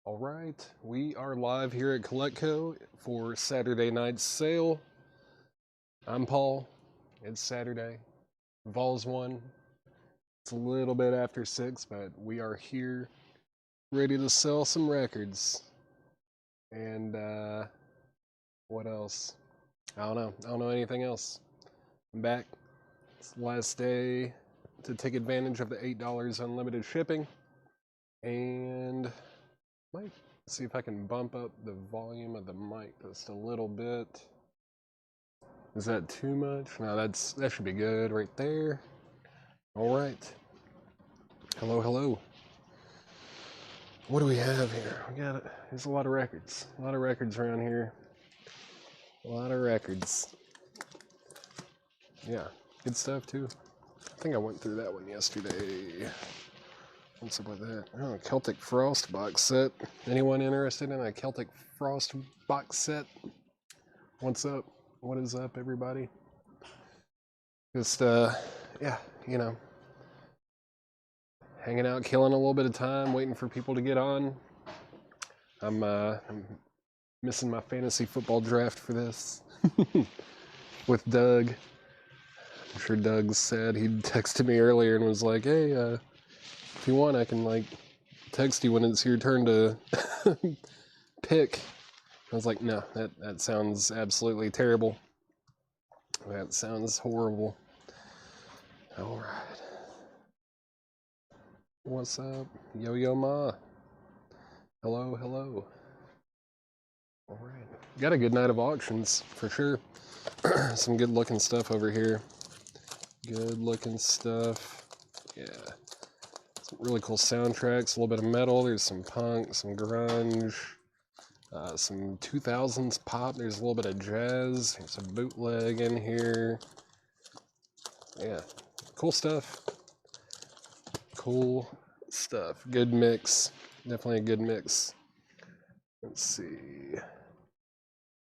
All right, we are live here at Collectco for Saturday night's sale. I'm Paul. It's Saturday. Vols won. It's a little bit after 6, but we are here ready to sell some records. And what else? I don't know. I don't know anything else. I'm back. It's the last day to take advantage of the $8 unlimited shipping. And might see if I can bump up the volume of the mic just a little bit. Is that too much? No, that should be good right there. All right. Hello, hello. What do we have here? There's a lot of records. A lot of records around here. A lot of records. Yeah, good stuff too. I think I went through that one yesterday. What's up with that? Oh, Celtic Frost box set. Anyone interested in a Celtic Frost box set? What's up? What is up, everybody? Just, yeah, you know, hanging out, killing a little bit of time, waiting for people to get on. I'm missing my fantasy football draft for this with Doug. I'm sure Doug said he'd texted me earlier and was like, hey, if you want, I can, like, text you when it's your turn to pick. I was like, no, that sounds absolutely terrible. That sounds horrible. All right. What's up? Yo-Yo Ma. Hello, hello. All right. Got a good night of auctions, for sure. Some good looking stuff over here. Good looking stuff. Yeah. Some really cool soundtracks, a little bit of metal. There's some punk, some grunge, some 2000s pop. There's a little bit of jazz. There's a bootleg in here. Yeah, cool stuff. Cool stuff. Good mix. Definitely a good mix. Let's see.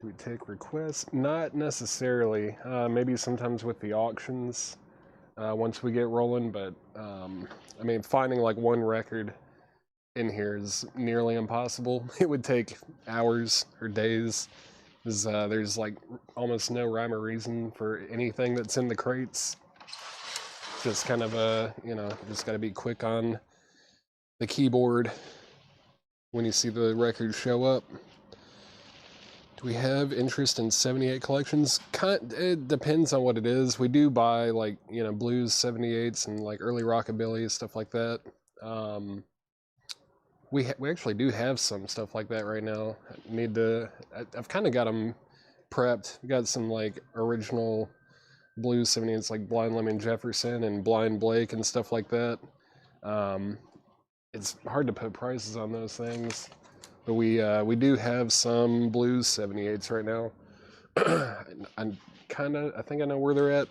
Do we take requests? Not necessarily. Maybe sometimes with the auctions. Once we get rolling, but I mean, finding like one record in here is nearly impossible. It would take hours or days, because there's like almost no rhyme or reason for anything that's in the crates. Just kind of you know, just got to be quick on the keyboard when you see the record show up. Do we have interest in 78 collections? It depends on what it is. We do buy, like, you know, blues 78s and like early rockabilly, stuff like that. We actually do have some stuff like that right now. I've kind of got them prepped. We got some like original blues 78s like Blind Lemon Jefferson and Blind Blake and stuff like that. It's hard to put prices on those things. But we do have some blues 78s right now. I think I know where they're at,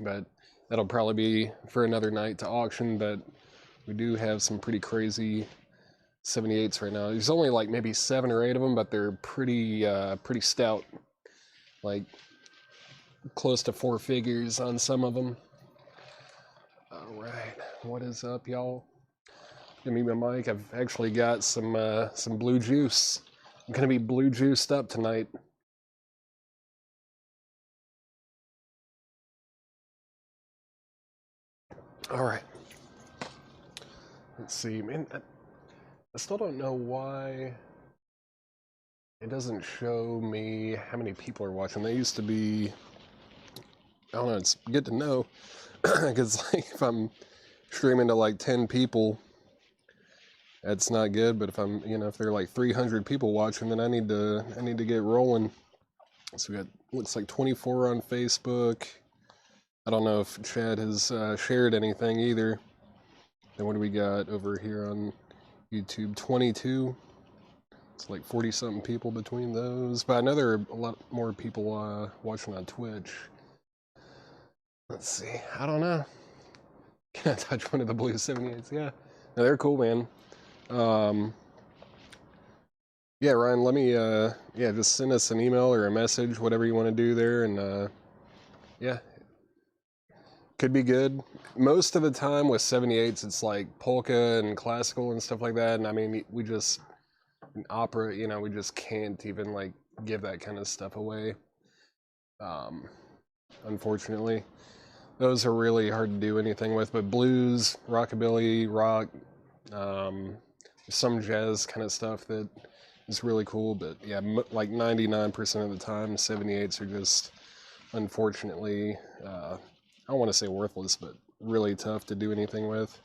but that'll probably be for another night to auction. But we do have some pretty crazy 78s right now. There's only like maybe 7 or 8 of them, but they're pretty stout, like close to 4 figures on some of them. All right, what is up, y'all? Give me my mic. I've actually got some blue juice. I'm gonna be blue juiced up tonight. All right. Let's see, man. I still don't know why it doesn't show me how many people are watching. They used to be. I don't know. It's good to know, because like if I'm streaming to like 10 people, that's not good. But if I'm, you know, if there are like 300 people watching, then I need to get rolling. So we got, looks like 24 on Facebook. I don't know if Chad has shared anything either. Then what do we got over here on YouTube? 22. It's like 40 something people between those. But I know there are a lot more people watching on Twitch. Let's see. I don't know. Can I touch one of the blue 78s? Yeah. No, they're cool, man. Yeah, Ryan, let me, yeah, just send us an email or a message, whatever you want to do there, and, yeah, could be good. Most of the time with 78s, it's like polka and classical and stuff like that, and I mean, we just Opera, you know, we just can't even like give that kind of stuff away. Unfortunately, those are really hard to do anything with. But blues, rockabilly, rock, some jazz kind of stuff that is really cool. But yeah, like 99% of the time, 78s are just unfortunately, I don't want to say worthless, but really tough to do anything with.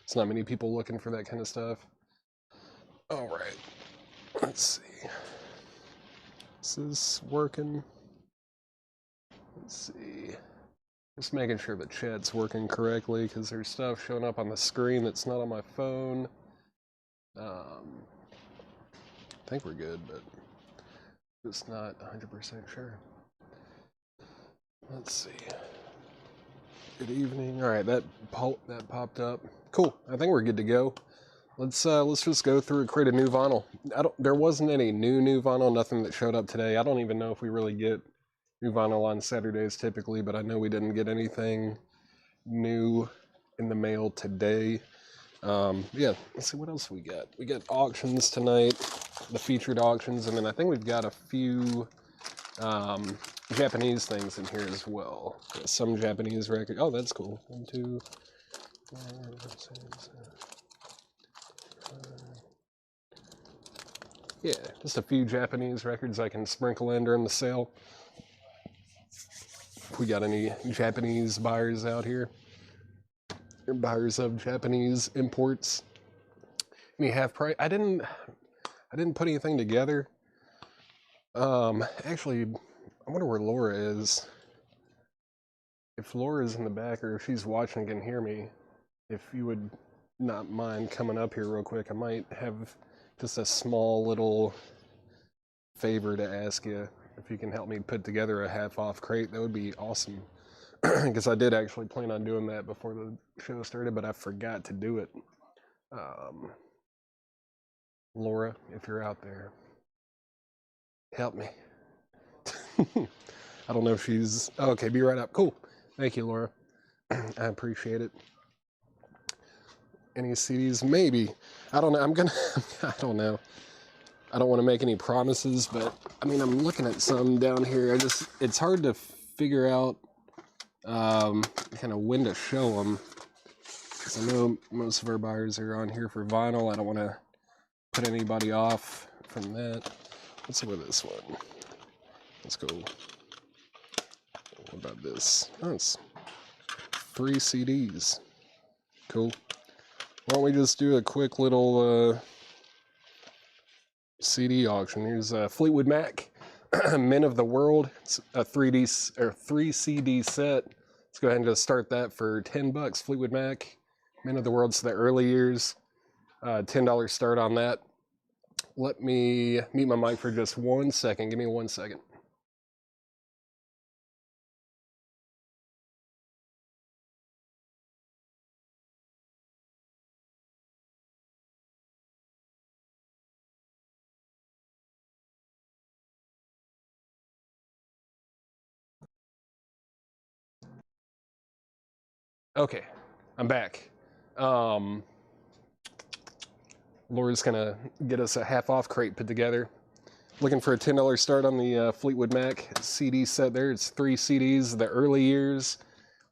It's not many people looking for that kind of stuff. All right, let's see. Is this working? Let's see. Just making sure the chat's working correctly because there's stuff showing up on the screen that's not on my phone. I think we're good, but just not 100% sure. Let's see. Good evening. All right, that popped up. Cool. I think we're good to go. Let's just go through and create a new vinyl. There wasn't any new vinyl. Nothing that showed up today. I don't even know if we really get new vinyl on Saturdays typically, but I know we didn't get anything new in the mail today. Yeah, let's see what else we got. We got auctions tonight, the featured auctions, and then I think we've got a few Japanese things in here as well. Got some Japanese record. Oh, that's cool. 1, 2, 4, 5, 6, 7. Yeah, just a few Japanese records I can sprinkle in during the sale. If we got any Japanese buyers out here, or buyers of Japanese imports, any half price. I didn't put anything together. Actually, I wonder where Laura is. If Laura's in the back or if she's watching and can hear me, if you would not mind coming up here real quick, I might have just a small little favor to ask you. If you can help me put together a half-off crate, that would be awesome. Because I did actually plan on doing that before the show started, but I forgot to do it. Laura, if you're out there, help me. I don't know if she's... Oh, okay, be right up. Cool. Thank you, Laura. I appreciate it. Any CDs? Maybe. I don't know. I don't know. I don't want to make any promises, but I mean, I'm looking at some down here. It's hard to figure out kind of when to show them. Because I know most of our buyers are on here for vinyl. I don't want to put anybody off from that. Let's look at this one. Let's go. What about this? Oh, it's 3 CDs. Cool. Why don't we just do a quick little CD auction? Here's Fleetwood Mac, Men of the World. It's a 3 CD set. Let's go ahead and just start that for $10. Fleetwood Mac, Men of the World. So the early years, $10 start on that. Let me mute my mic for just 1 second. Give me 1 second. Okay, I'm back. Laura's gonna get us a half-off crate put together. Looking for a $10 start on the Fleetwood Mac CD set there. It's 3 CDs, the early years.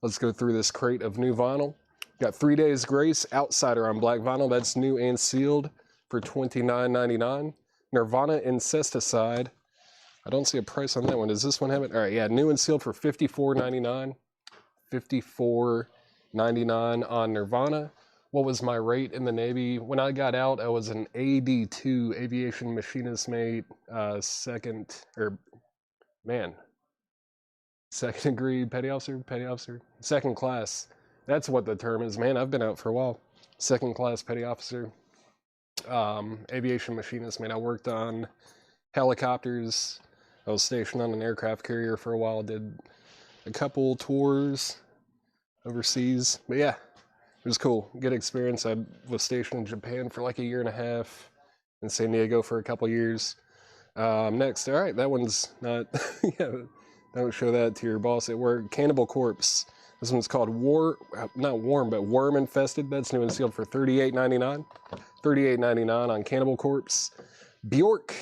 Let's go through this crate of new vinyl. Got 3 Days Grace, Outsider on black vinyl. That's new and sealed for $29.99. Nirvana Incesticide. I don't see a price on that one. Does this one have it? All right, yeah, new and sealed for $54.99. $54.99 on Nirvana. What was my rate in the Navy? When I got out, I was an AD2, Aviation Machinist Mate, second degree petty officer, second class. That's what the term is. Man, I've been out for a while. Second class petty officer, Aviation Machinist Mate. I worked on helicopters. I was stationed on an aircraft carrier for a while. Did a couple tours overseas, but yeah, it was cool. Good experience. I was stationed in Japan for like 1.5 years, in San Diego for a couple years. Next, all right, that one's not, yeah, don't show that to your boss at work. Cannibal Corpse. This one's called not Warm, but Worm Infested. That's new and sealed for $38.99. $38.99 on Cannibal Corpse. Bjork.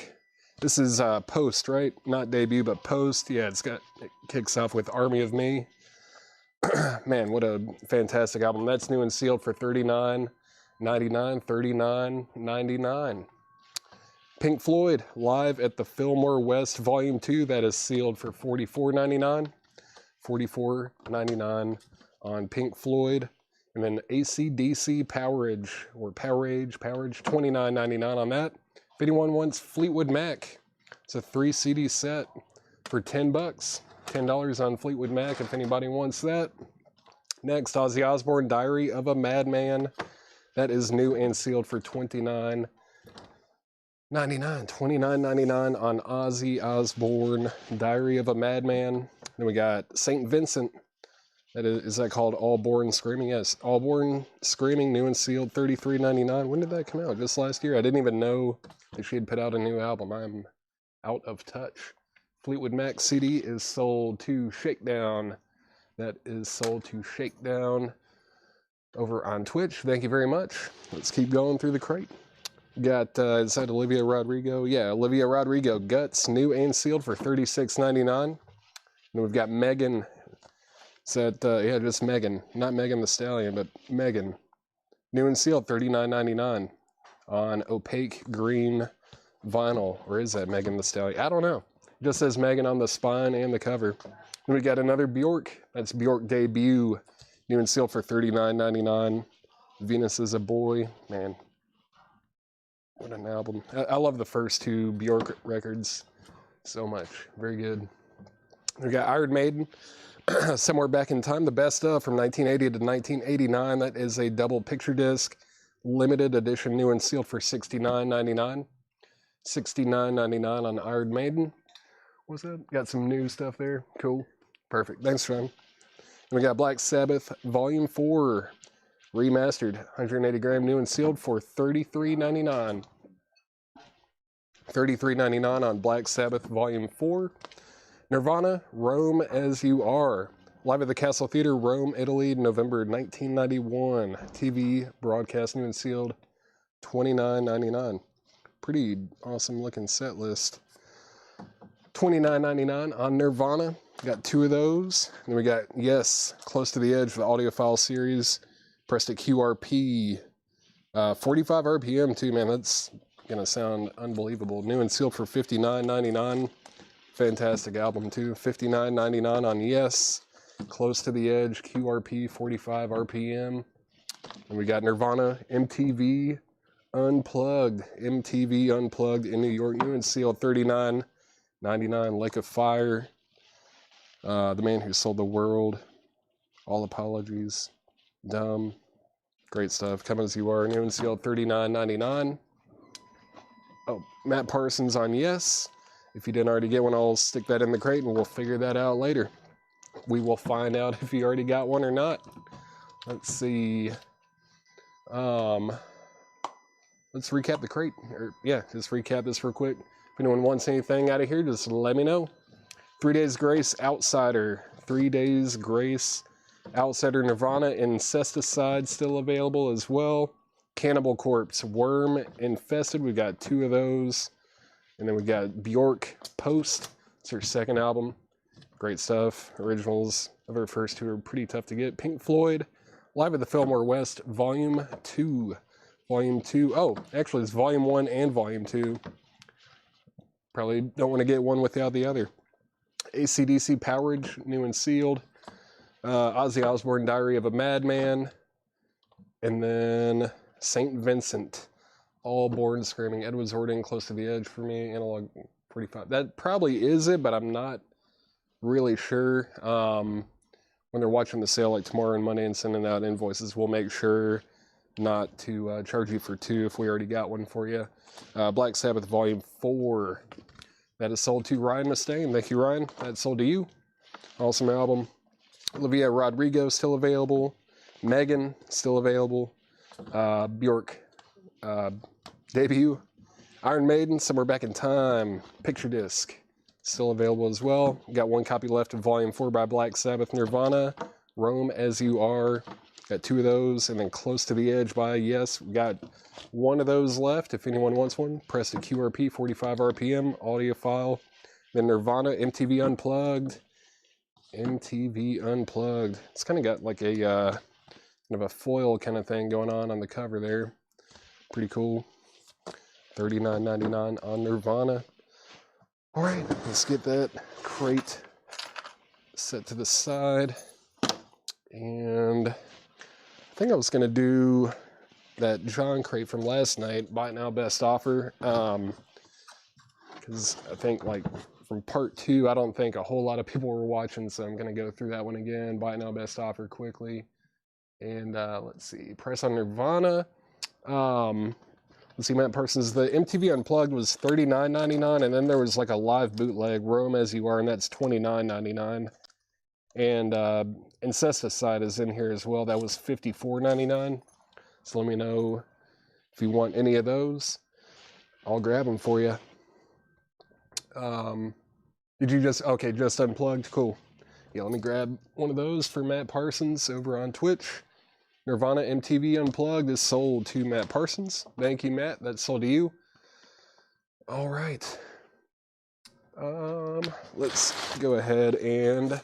This is Post, right? Not debut, but Post. Yeah, it kicks off with Army of Me. Man, what a fantastic album. That's new and sealed for $39.99, $39.99. Pink Floyd, live at the Fillmore West Volume 2. That is sealed for $44.99. $44.99 on Pink Floyd. And then AC/DC Powerage, $29.99 on that. If anyone wants Fleetwood Mac, it's a 3 CD set for $10. $10 on Fleetwood Mac if anybody wants that. Next, Ozzy Osbourne, Diary of a Madman. That is new and sealed for $29.99. $29.99 on Ozzy Osbourne, Diary of a Madman. Then we got St. Vincent. Is that called All Born Screaming? Yes, All Born Screaming, new and sealed, $33.99. When did that come out? Just last year? I didn't even know that she had put out a new album. I'm out of touch. Fleetwood Mac CD is sold to Shakedown. That is sold to Shakedown over on Twitch. Thank you very much. Let's keep going through the crate. Got, is that Olivia Rodrigo? Yeah, Olivia Rodrigo, Guts, new and sealed for $36.99. And we've got Megan. Is that, yeah, just Megan. Not Megan the Stallion, but Megan. New and sealed, $39.99 on opaque green vinyl. Or is that Megan the Stallion? I don't know. It just says Megan on the spine and the cover. And we got another Bjork. That's Bjork Debut. New and sealed for $39.99. Venus is a Boy. Man, what an album. I love the first two Bjork records so much. Very good. We got Iron Maiden, Somewhere Back in Time, the best of from 1980 to 1989. That is a double picture disc, limited edition, new and sealed for $69.99. $69.99 on Iron Maiden. What's that? Got some new stuff there. Cool. Perfect. Thanks, Sean. And we got Black Sabbath Volume 4. Remastered, 180 gram, new and sealed for $33.99. $33.99 on Black Sabbath Volume 4. Nirvana, Rome As You Are. Live at the Castle Theatre, Rome, Italy, November 1991. TV broadcast, new and sealed, $29.99. Pretty awesome looking set list. $29.99 on Nirvana. Got two of those. Then we got Yes, Close to the Edge, the audiophile series. Pressed at QRP, 45 RPM too, man. That's gonna sound unbelievable. New and sealed for $59.99. Fantastic album too. $59.99 on Yes, Close to the Edge, QRP, 45 RPM. And we got Nirvana, MTV Unplugged. MTV Unplugged in New York, new and sealed, $39.99. Lake of Fire, The Man Who Sold the World, All Apologies, Dumb, great stuff. Come As You Are, new and sealed, $39.99. Oh, Matt Parsons on Yes. If you didn't already get one, I'll stick that in the crate and we'll figure that out later. We will find out if you already got one or not. Let's see. Let's recap the crate. Just recap this real quick. If anyone wants anything out of here, just let me know. 3 Days Grace, Outsider. 3 Days Grace, Outsider, Nirvana, Incesticide still available as well. Cannibal Corpse, Worm Infested. We got two of those. And then we got Bjork, Post. It's her second album. Great stuff. Originals of her first two are pretty tough to get. Pink Floyd, Live at the Fillmore West, Volume 2. Volume 2. Oh, actually, it's Volume 1 and Volume 2. Probably don't want to get one without the other. AC/DC Powerage, new and sealed. Ozzy Osbourne, Diary of a Madman. And then St. Vincent, All Born Screaming. Edward Zording, Close to the Edge for me. Analog 45. That probably is it, but I'm not really sure. When they're watching the sale like tomorrow and Monday and sending out invoices, we'll make sure not to charge you for two if we already got one for you. Black Sabbath Volume 4. That is sold to Ryan Mustaine. Thank you, Ryan. That's sold to you. Awesome album. Olivia Rodrigo still available. Megan still available. Bjork Debut. Iron Maiden, Somewhere Back in Time. Picture disc still available as well. Got one copy left of Volume 4 by Black Sabbath. Nirvana, Rome As You Are. Got 2 of those, and then Close to the Edge by Yes. We got 1 of those left. If anyone wants one, press the QRP, 45 RPM, audiophile. Then Nirvana, MTV Unplugged. MTV Unplugged. It's kind of got like a kind of a foil kind of thing going on the cover there. Pretty cool. $39.99 on Nirvana. All right, let's get that crate set to the side. And I think I was going to do that John crate from last night, buy it now, best offer. Because I think like from part 2, I don't think a whole lot of people were watching, so I'm going to go through that one again, buy it now, best offer quickly. And let's see, price on Nirvana. Let's see, Matt Parsons, the MTV Unplugged was $39.99, and then there was like a live bootleg, Roam As You Are, and that's $29.99. And Incesticide is in here as well. That was $54.99. So let me know if you want any of those. I'll grab them for you. Did you just Unplugged? Cool. Yeah, let me grab one of those for Matt Parsons over on Twitch. Nirvana MTV Unplugged is sold to Matt Parsons. Thank you, Matt. That's sold to you. All right. Let's go ahead and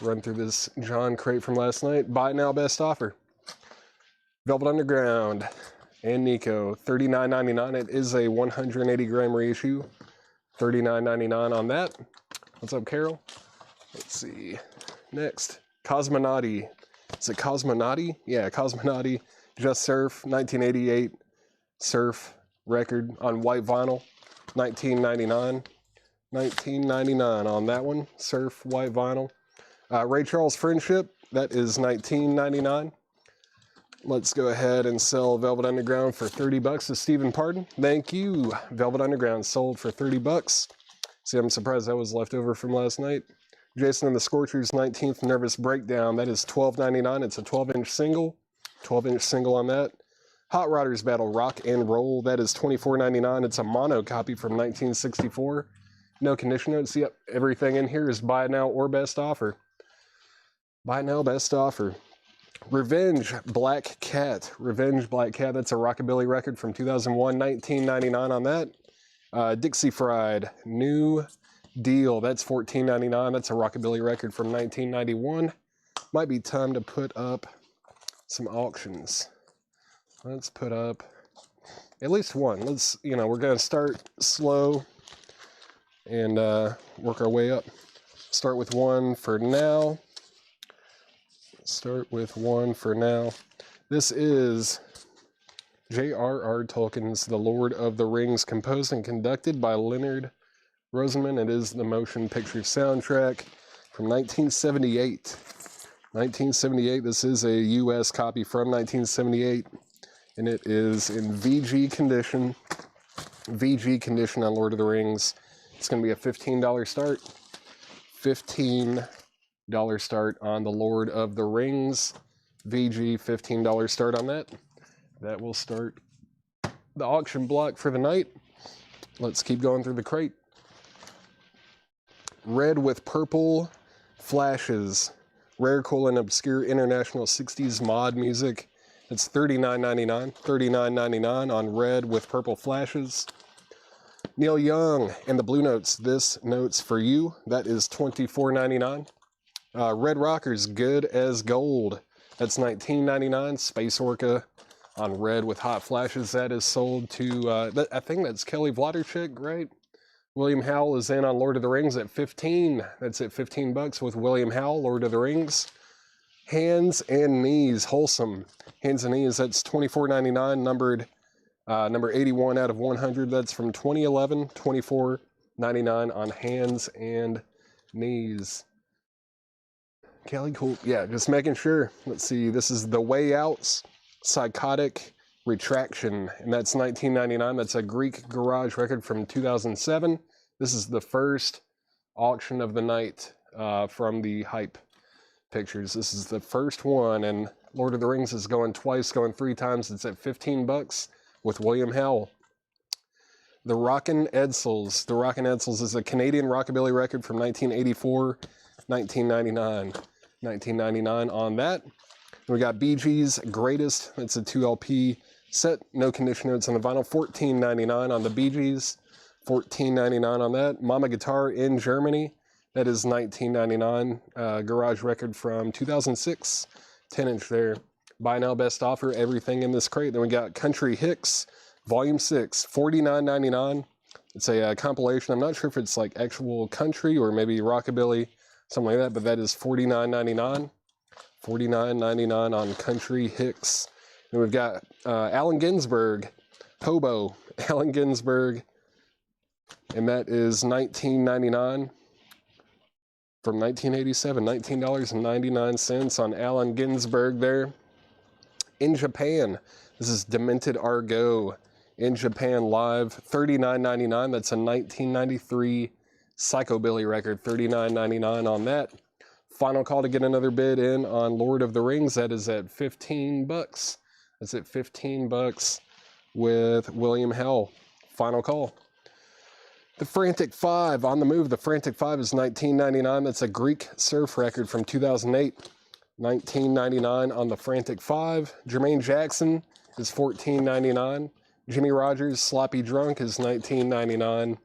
run through this John crate from last night. Buy now, best offer. Velvet Underground and Nico, $39.99. It is a 180 gram reissue. $39.99 on that. What's up, Carol? Let's see. Next, Cosmonauty. Is it Cosmonauty? Yeah, Cosmonauty. Just Surf, 1988 Surf record on white vinyl. $19.99. $19.99 on that one. Surf white vinyl. Ray Charles Friendship, that is $19.99. Let's go ahead and sell Velvet Underground for $30 to Stephen Pardon. Thank you. Velvet Underground sold for $30. See, I'm surprised that was left over from last night. Jason and the Scorchers, 19th Nervous Breakdown. That is $12.99. It's a 12-inch single. 12-inch single on that. Hot Rodders Battle Rock and Roll. That is $24.99. It's a mono copy from 1964. No condition notes. Yep, everything in here is buy now or best offer. Buy now, best offer. Revenge Black Cat. Revenge Black Cat. That's a rockabilly record from 2001. $19.99 on that. Dixie Fried New Deal. That's $14.99. That's a rockabilly record from 1991. Might be time to put up some auctions. Let's put up at least one. We're going to start slow and work our way up. Start with one for now. This is J.R.R. Tolkien's The Lord of the Rings, composed and conducted by Leonard Rosenman. It is the motion picture soundtrack from 1978. 1978, this is a U.S. copy from 1978, and it is in VG condition. VG condition on Lord of the Rings. It's going to be a $15 start. $15 start on the Lord of the Rings. VG, $15 start on that. That will start the auction block for the night. Let's keep going through the crate. Red with Purple Flashes. Rare, cool, and obscure international 60s mod music. It's $39.99. $39.99 on Red with Purple Flashes. Neil Young and the Blue Notes. This Note's for You. That is $24.99. Red Rockers, Good as Gold. That's $19.99. Space Orca on Red with Hot Flashes. That is sold to, I think that's Kelly Wlodarczyk, right? William Howell is in on Lord of the Rings at $15. That's at $15 with William Howell, Lord of the Rings. Hands and Knees, Wholesome. Hands and Knees, that's $24.99, numbered number 81 out of 100. That's from 2011, $24.99 on Hands and Knees. Kelly, cool. Yeah, just making sure. Let's see, this is The Way Out's Psychotic Retraction, and that's $19.99. That's a Greek garage record from 2007. This is the first auction of the night from the Hype Pictures. This is the first one, and Lord of the Rings is going twice, going 3 times. It's at $15 with William Howell. The Rockin' Edsels. The Rockin' Edsels is a Canadian rockabilly record from 1984, $19.99. $19.99 on that. We got Bee Gees Greatest. It's a 2 LP set. No condition notes on the vinyl. $14.99 on the Bee Gees. $14.99 on that. Mama Guitar in Germany. That is $19.99. Garage record from 2006. 10-inch there. Buy now, best offer. Everything in this crate. Then we got Country Hicks Volume 6. $49.99. It's a compilation. I'm not sure if it's like actual country or maybe rockabilly, something like that, but that is $49.99. $49.99 on Country Hicks. And we've got Allen Ginsberg, Hobo, Allen Ginsberg, and that is $19.99 from 1987, $19.99 on Allen Ginsberg there. In Japan, this is Demented Argo. In Japan live, $39.99. That's a 1993 Psychobilly record, $39.99 on that. Final call to get another bid in on Lord of the Rings. That is at $15. That's at $15 with William Hell. Final call. The Frantic Five on the move. The Frantic Five is $19.99. That's a Greek surf record from 2008. $19.99 on the Frantic Five. Jermaine Jackson is $14.99. Jimmy Rogers Sloppy Drunk is $19.99.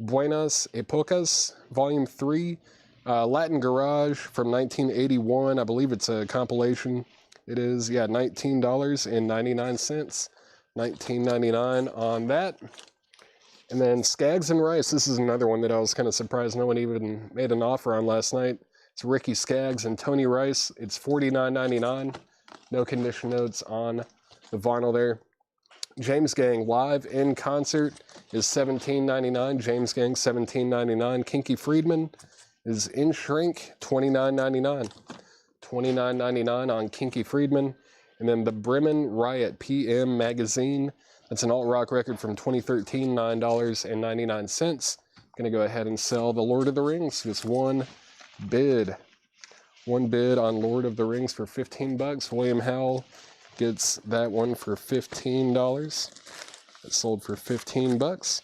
Buenas Epocas Volume 3. Latin Garage from 1981. I believe it's a compilation. It is, yeah, $19.99. $19.99 on that. And then Skaggs and Rice. This is another one that I was kind of surprised no one even made an offer on last night. It's Ricky Skaggs and Tony Rice. It's $49.99. No condition notes on the vinyl there. James Gang live in concert is $17.99. James Gang $17.99. Kinky Friedman is in shrink, $29.99. $29.99 on Kinky Friedman. And then the Bremen Riot PM Magazine. That's an alt-rock record from 2013, $9.99. Gonna go ahead and sell the Lord of the Rings. Just one bid. One bid on Lord of the Rings for $15. William Howell gets that one for $15. It sold for $15.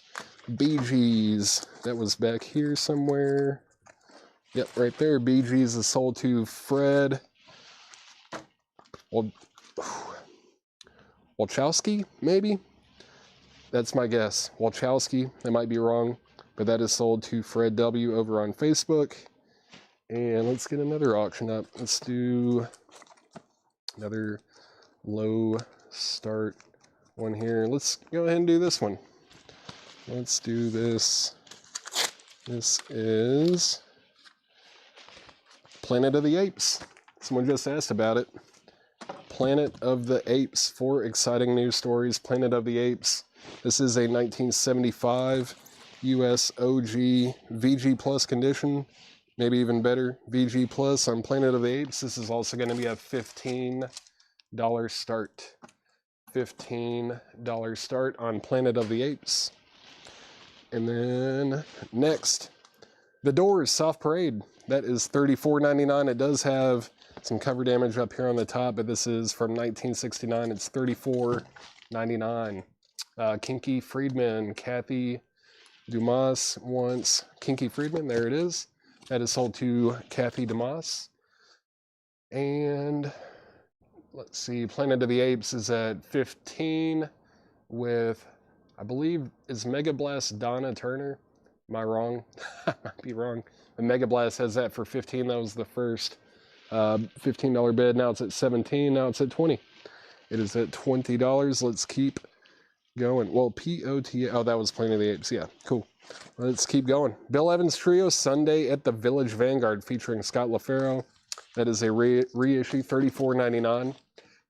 Bee Gees, that was back here somewhere. Yep, right there. Bee Gees is sold to Fred Walchowski, maybe? That's my guess. Walchowski, I might be wrong, but that is sold to Fred W. over on Facebook. And let's get another auction up. Let's do another low start one here. Let's go ahead and do this one. Let's do this. This is Planet of the Apes. Someone just asked about it. Planet of the Apes. 4 exciting news stories. Planet of the Apes. This is a 1975 US OG VG Plus condition. Maybe even better, VG Plus on Planet of the Apes. This is also going to be a $15 start. $15 start on Planet of the Apes. And then next, The Doors Soft Parade. That is $34.99. It does have some cover damage up here on the top, but this is from 1969. It's $34.99. Kinky Friedman, Kathy Dumas wants Kinky Friedman. There it is. That is sold to Kathy Dumas. And let's see, Planet of the Apes is at 15 with, I believe, is Mega Blast Donna Turner? Am I wrong? I might be wrong. And Mega Blast has that for 15. That was the first $15 bid. Now it's at 17. Now it's at 20. It is at $20. Let's keep going. Well, POTA. Oh, that was Planet of the Apes. Yeah, cool. Let's keep going. Bill Evans Trio, Sunday at the Village Vanguard, featuring Scott LaFaro. That is a reissue, $34.99.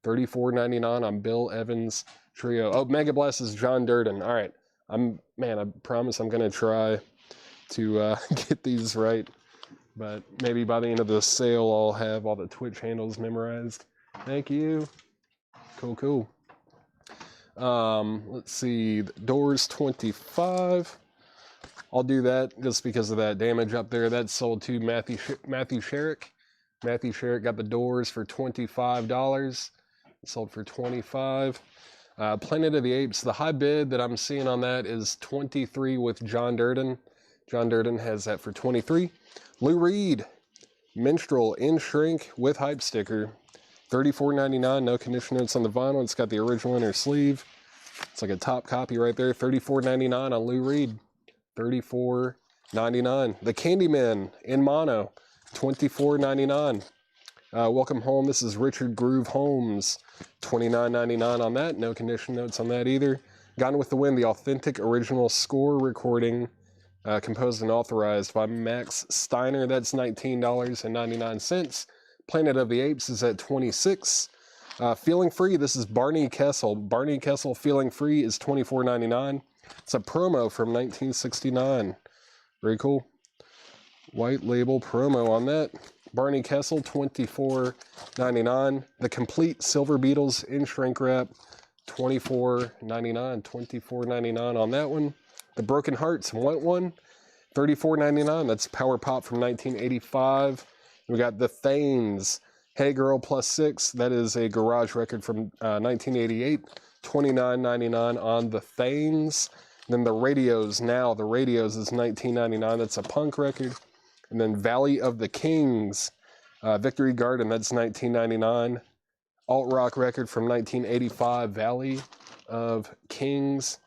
$34.99 on Bill Evans Trio. Oh, Mega Blast is John Durden. All right. I promise I'm going to try to get these right. But maybe by the end of the sale, I'll have all the Twitch handles memorized. Thank you. Cool, cool. Let's see. Doors 25. I'll do that just because of that damage up there. That's sold to Matthew Sherrick. Matthew Sherrick got the Doors for $25. It sold for $25. Planet of the Apes, the high bid that I'm seeing on that is 23 with John Durden. John Durden has that for 23. Lou Reed, Minstrel in shrink with hype sticker. $34.99. No condition notes on the vinyl. It's got the original inner sleeve. It's like a top copy right there. $34.99 on Lou Reed. $34.99. The Candyman in mono. $24.99. Welcome Home. This is Richard Groove Holmes. $29.99 on that. No condition notes on that either. Gone with the Wind, the authentic original score recording, composed and authorized by Max Steiner. That's $19.99. Planet of the Apes is at $26. Feeling Free, this is Barney Kessel. Barney Kessel Feeling Free is $24.99. It's a promo from 1969. Very cool. White label promo on that. Barney Kessel, $24.99. The Complete Silver Beetles in shrink wrap, $24.99. $24.99 on that one. The Broken Hearts Want One, $34.99. That's Power Pop from 1985. We got The Thanes, Hey Girl Plus 6. That is a garage record from 1988. $29.99 on The Thanes. Then The Radios, Now The Radios is $19.99. That's a punk record. And then Valley of the Kings, Victory Garden, that's $19.99. Alt rock record from 1985, Valley of Kings.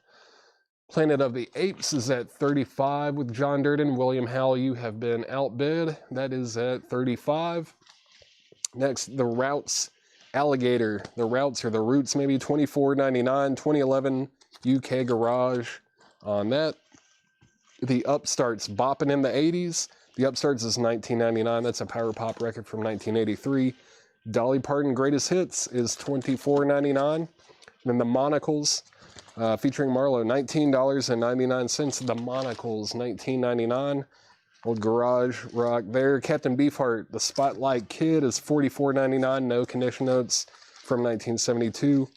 Planet of the Apes is at $35 with John Durden. William Howell, You Have Been Outbid. That is at $35. Next, The Roots, Alligator. The Roots, or The Roots maybe, $24.99. 2011 UK Garage on that. The Upstarts, Boppin' in the 80s. The Upstarts is $19.99. That's a Power Pop record from 1983. Dolly Parton Greatest Hits is $24.99. Then The Monocles, featuring Marlo, $19.99. The Monocles, $19.99. Old garage rock there. Captain Beefheart, The Spotlight Kid is $44.99. No condition notes from 1972.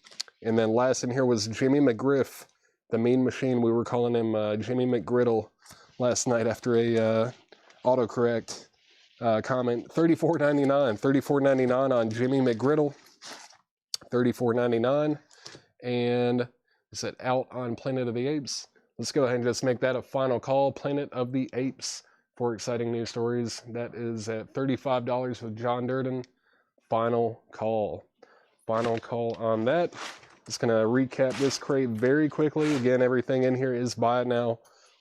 And then last in here was Jimmy McGriff, the Mean Machine. We were calling him Jimmy McGriddle last night after a autocorrect comment. $34.99. $34.99 on Jimmy McGriddle. $34.99. And is it out on Planet of the Apes? Let's go ahead and just make that a final call. Planet of the Apes for exciting news stories. That is at $35 with John Durden. Final call. Final call on that. Just going to recap this crate very quickly. Again, everything in here is buy it now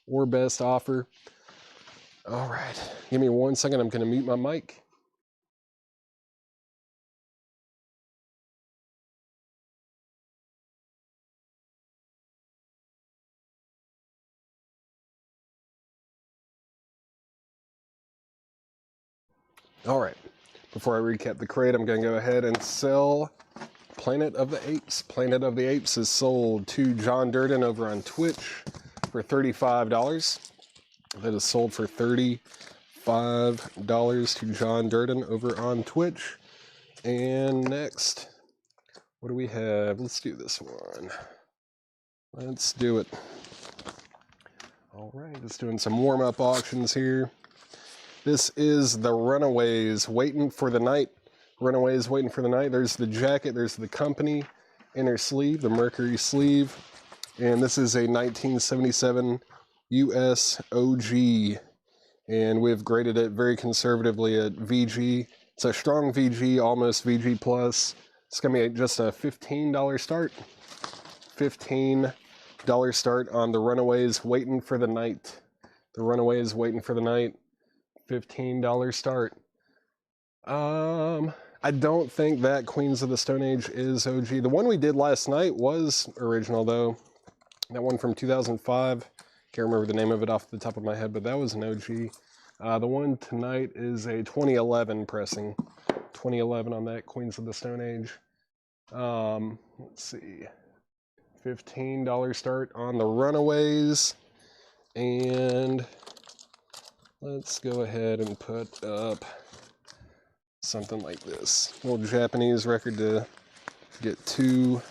or best offer. All right, give me 1 second. I'm going to mute my mic. All right, before I recap the crate, I'm going to go ahead and sell Planet of the Apes. Planet of the Apes is sold to John Durden over on Twitch for $35. That is sold for $35 to John Durden over on Twitch. And next, what do we have? Let's do this one. Let's do it. All right, just doing some warm-up auctions here. This is the Runaways, Waiting for the Night. Runaways, Waiting for the Night. There's the jacket, there's the company inner sleeve, the Mercury sleeve. And this is a 1977 US OG. And we've graded it very conservatively at VG. It's a strong VG, almost VG plus. It's gonna be just a $15 start. $15 start on the Runaways, Waiting for the Night. The Runaways, Waiting for the Night. $15 start. I don't think that Queens of the Stone Age is OG. The one we did last night was original though. That one from 2005. Can't remember the name of it off the top of my head, but that was an OG. The one tonight is a 2011 pressing. 2011 on that Queens of the Stone Age. Let's see. $15 start on the Runaways. And let's go ahead and put up something like this. A little Japanese record to get 2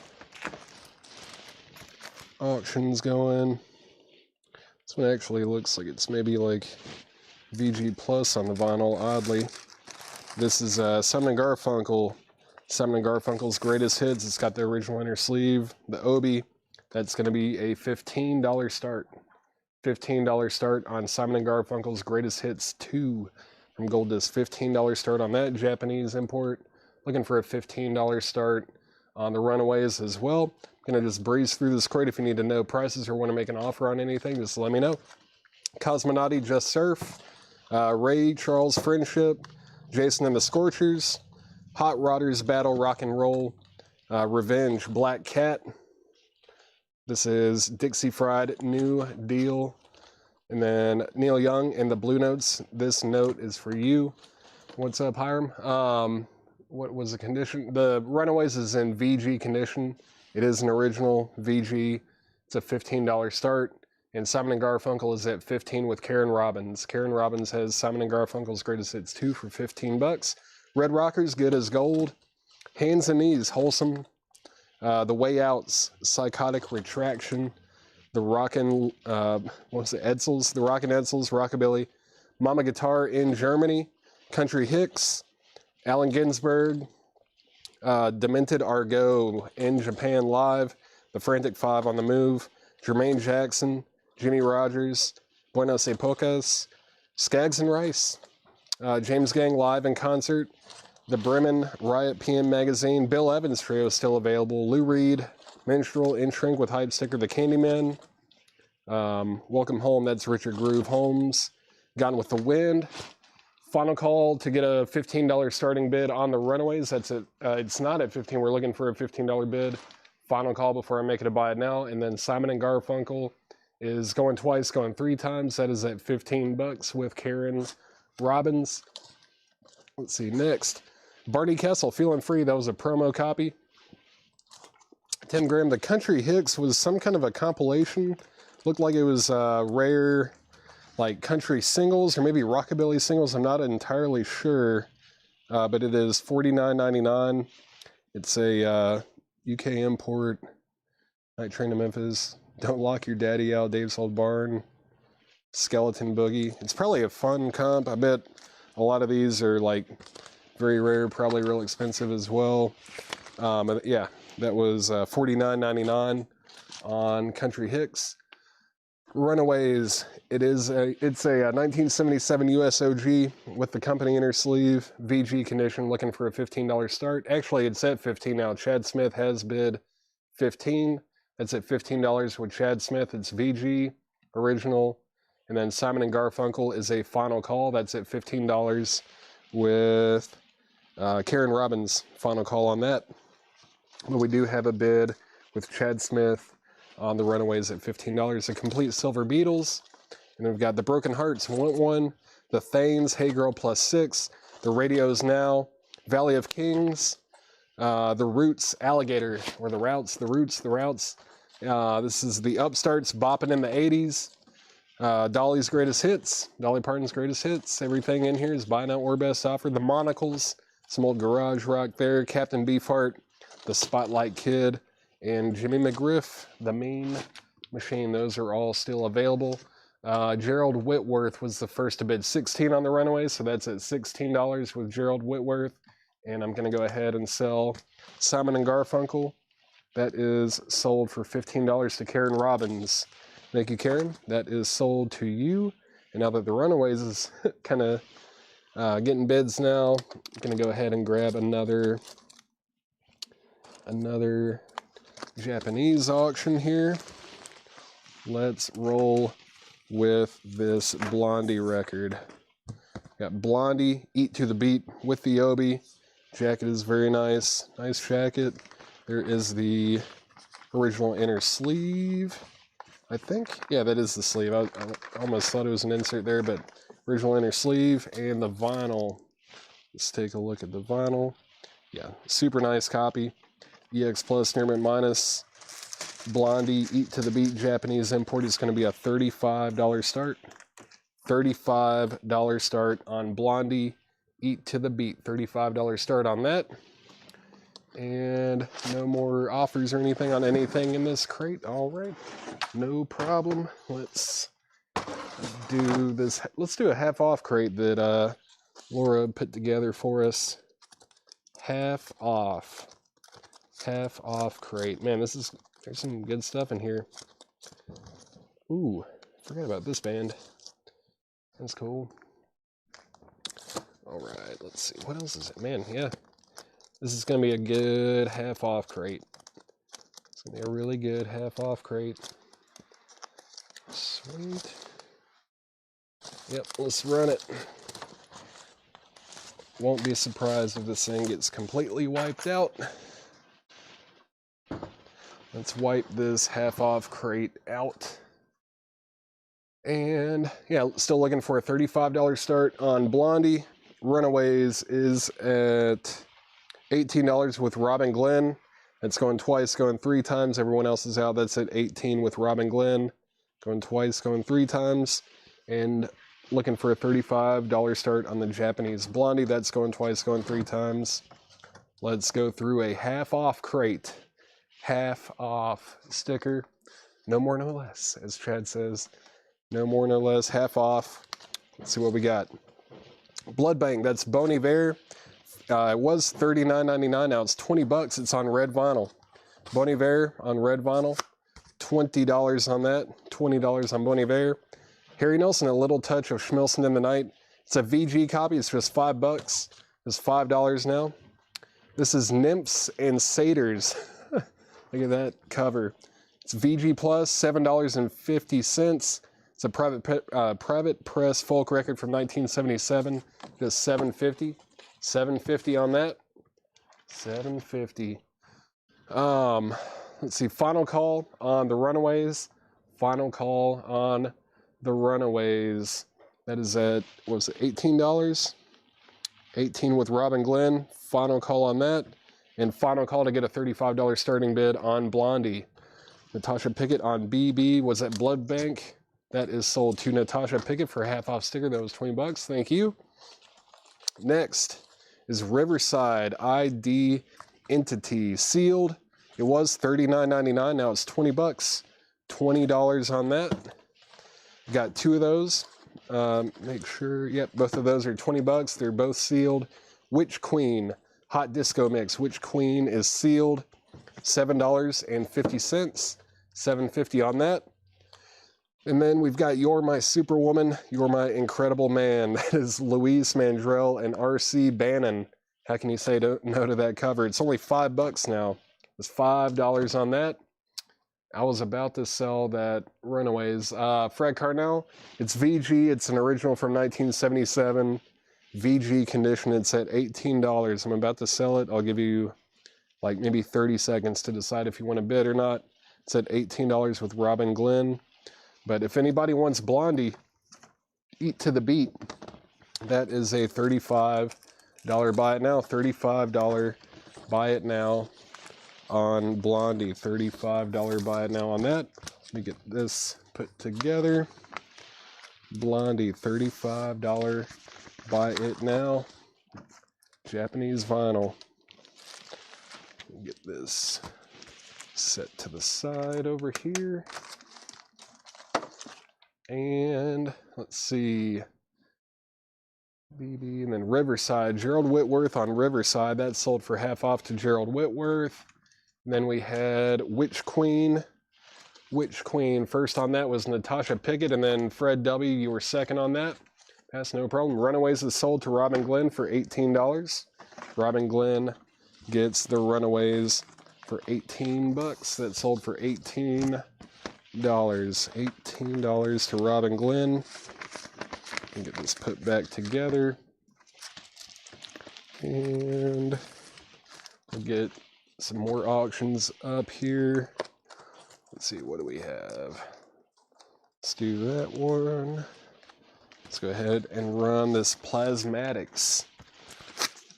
auctions going. This one actually looks like it's maybe like VG Plus on the vinyl, oddly. This is Simon & Garfunkel. Simon & Garfunkel's Greatest Hits. It's got the original inner sleeve, the Obi. That's going to be a $15 start. $15 start on Simon & Garfunkel's Greatest Hits 2 from Gold Disc. $15 start on that Japanese import. looking for a $15 start on the Runaways as well. I'm going to just breeze through this crate. If you need to know prices or want to make an offer on anything, just let me know. Cosmonauty, Just Surf, Ray Charles Friendship, Jason and the Scorchers, Hot Rodders Battle Rock and Roll, Revenge Black Cat. This is Dixie Fried New Deal. And then Neil Young and the Blue Notes. This note is for you. What's up, Hiram? What was the condition? The Runaways is in VG condition. It is an original VG. It's a $15 start. And Simon & Garfunkel is at 15 with Karen Robbins. Karen Robbins has Simon & Garfunkel's Greatest Hits 2 for 15 bucks. Red Rockers, Good as Gold. Hands and Knees, Wholesome. The Way Outs, Psychotic Retraction. The Rockin', what's it, Edsels? The Rockin' Edsels, Rockabilly. Mama Guitar in Germany. Country Hicks. Allen Ginsberg. Demented Argo in Japan Live. The Frantic Five on the Move. Jermaine Jackson. Jimmy Rogers. Buenos Epocas. Skaggs and Rice. James Gang Live in Concert. The Bremen Riot PM Magazine. Bill Evans Trio is still available. Lou Reed. Minstrel, In Shrink with Hype Sticker, The Candymen. Welcome Home, that's Richard Groove Holmes. Gone with the Wind. Final call to get a $15 starting bid on the Runaways. That's it. It's not at 15. We're looking for a $15 bid. Final call before I make it a buy it now. And then Simon & Garfunkel is going twice, going 3 times. That is at 15 bucks with Karen Robbins. Let's see, next. Barney Kessel, Feeling Free. That was a promo copy. 10 gram. The Country Hicks was some kind of a compilation. Looked like it was rare, like country singles or maybe rockabilly singles. I'm not entirely sure, but it is $49.99. It's a UK import. Night Train to Memphis. Don't Lock Your Daddy Out. Dave's Old Barn. Skeleton Boogie. It's probably a fun comp. I bet a lot of these are like very rare, probably real expensive as well. Yeah. That was $49.99 on Country Hicks. Runaways, it's a 1977 USOG with the company inner sleeve, VG condition, looking for a $15 start. Actually, it's at 15 now. Chad Smith has bid 15. That's at $15 with Chad Smith. It's VG, original. And then Simon & Garfunkel is a final call. That's at $15 with Karen Robbins. Final call on that. But we do have a bid with Chad Smith on the Runaways at $15. The Complete Silver Beatles. And then we've got the Broken Hearts, Want One. The Thanes, Hey Girl Plus 6. The Radios Now. Valley of Kings. The Roots, Alligator. Or the Roots. This is the Upstarts, bopping in the 80s. Dolly's Greatest Hits. Dolly Parton's Greatest Hits. Everything in here is buy now or best offer. The Monocles. Some old garage rock there. Captain Beefheart. The Spotlight Kid, and Jimmy McGriff, The Mean Machine. Those are all still available. Gerald Whitworth was the first to bid 16 on the Runaways, so that's at $16 with Gerald Whitworth. And I'm going to go ahead and sell Simon & Garfunkel. That is sold for $15 to Karen Robbins. Thank you, Karen. That is sold to you. And now that the Runaways is kind of getting bids now, I'm going to go ahead and grab another Japanese auction here. Let's roll with this Blondie record. Got Blondie, Eat to the Beat with the Obi. Jacket is very nice. Nice jacket. There is the original inner sleeve, I think. Yeah, that is the sleeve. I almost thought it was an insert there, but original inner sleeve and the vinyl. Let's take a look at the vinyl. Yeah, super nice copy. EX Plus, Nearmint Minus, Blondie, Eat to the Beat, Japanese import is going to be a $35 start. $35 start on Blondie, Eat to the Beat. $35 start on that. And no more offers or anything on anything in this crate. All right, no problem. Let's do this. Let's do a half off crate that Laura put together for us. Half off crate. Man, there's some good stuff in here. Ooh, forgot about this band. That's cool. All right, let's see. What else is it? Man, yeah. This is going to be a good half-off crate. It's going to be a really good half-off crate. Sweet. Yep, let's run it. Won't be surprised if this thing gets completely wiped out. Let's wipe this half-off crate out. And yeah, still looking for a $35 start on Blondie. Runaways is at $18 with Robin Glenn. That's going twice, going 3 times. Everyone else is out. That's at $18 with Robin Glenn. Going twice, going 3 times. And looking for a $35 start on the Japanese Blondie. That's going twice, going 3 times. Let's go through a half-off crate. Half-off sticker. No more, no less, as Chad says. No more, no less. Half off. Let's see what we got. Blood Bank. That's Bon Iver. It was $39.99. Now it's $20. It's on red vinyl. Bon Iver on red vinyl. $20 on that. $20 on Bon Iver. Harry Nilsson, A Little Touch of Schmilson in the Night. It's a VG copy. It's just $5. It's $5 now. This is Nymphs and Satyrs. Look at that cover. It's VG Plus, $7.50. It's a private press folk record from 1977. Just $7.50. $7.50 on that. $7.50. Let's see. Final call on the Runaways. Final call on the Runaways. That is at, what was it, $18? $18 with Robin Glenn. Final call on that. And final call to get a $35 starting bid on Blondie. Natasha Pickett on BB was at Blood Bank. That is sold to Natasha Pickett for a half-off sticker. That was $20. Thank you. Next is Riverside ID Entity sealed. It was $39.99. Now it's $20. $20 on that. Got 2 of those. Make sure. Yep, both of those are $20. They're both sealed. Witch Queen Hot Disco Mix. Witch Queen is sealed. $7.50. $7.50 on that. And then we've got You're My Superwoman, You're My Incredible Man. That is Louise Mandrell and R.C. Bannon. How can you say no to that cover? It's only $5 now. It's $5 on that. I was about to sell that Runaways. Fred Carnell, it's VG. It's an original from 1977. VG condition. It's at $18. I'm about to sell it. I'll give you like maybe 30 seconds to decide if you want to bid or not. It's at $18 with Robin Glenn. But if anybody wants Blondie, Eat to the Beat, that is a $35 buy it now. $35 buy it now on Blondie. $35 buy it now on that. Let me get this put together. Blondie, $35 buy it now. Japanese vinyl. Get this set to the side over here. And let's see. BB, and then Riverside. Gerald Whitworth on Riverside. That sold for half off to Gerald Whitworth. And then we had Witch Queen. Witch Queen. First on that was Natasha Pickett, and then Fred W. You were second on that. That's no problem. Runaways is sold to Robin Glenn for $18. Robin Glenn gets the Runaways for $18. That sold for $18. $18 to Robin Glenn. And get this put back together. And we'll get some more auctions up here. Let's see, what do we have? Let's do that one. Let's go ahead and run this Plasmatics.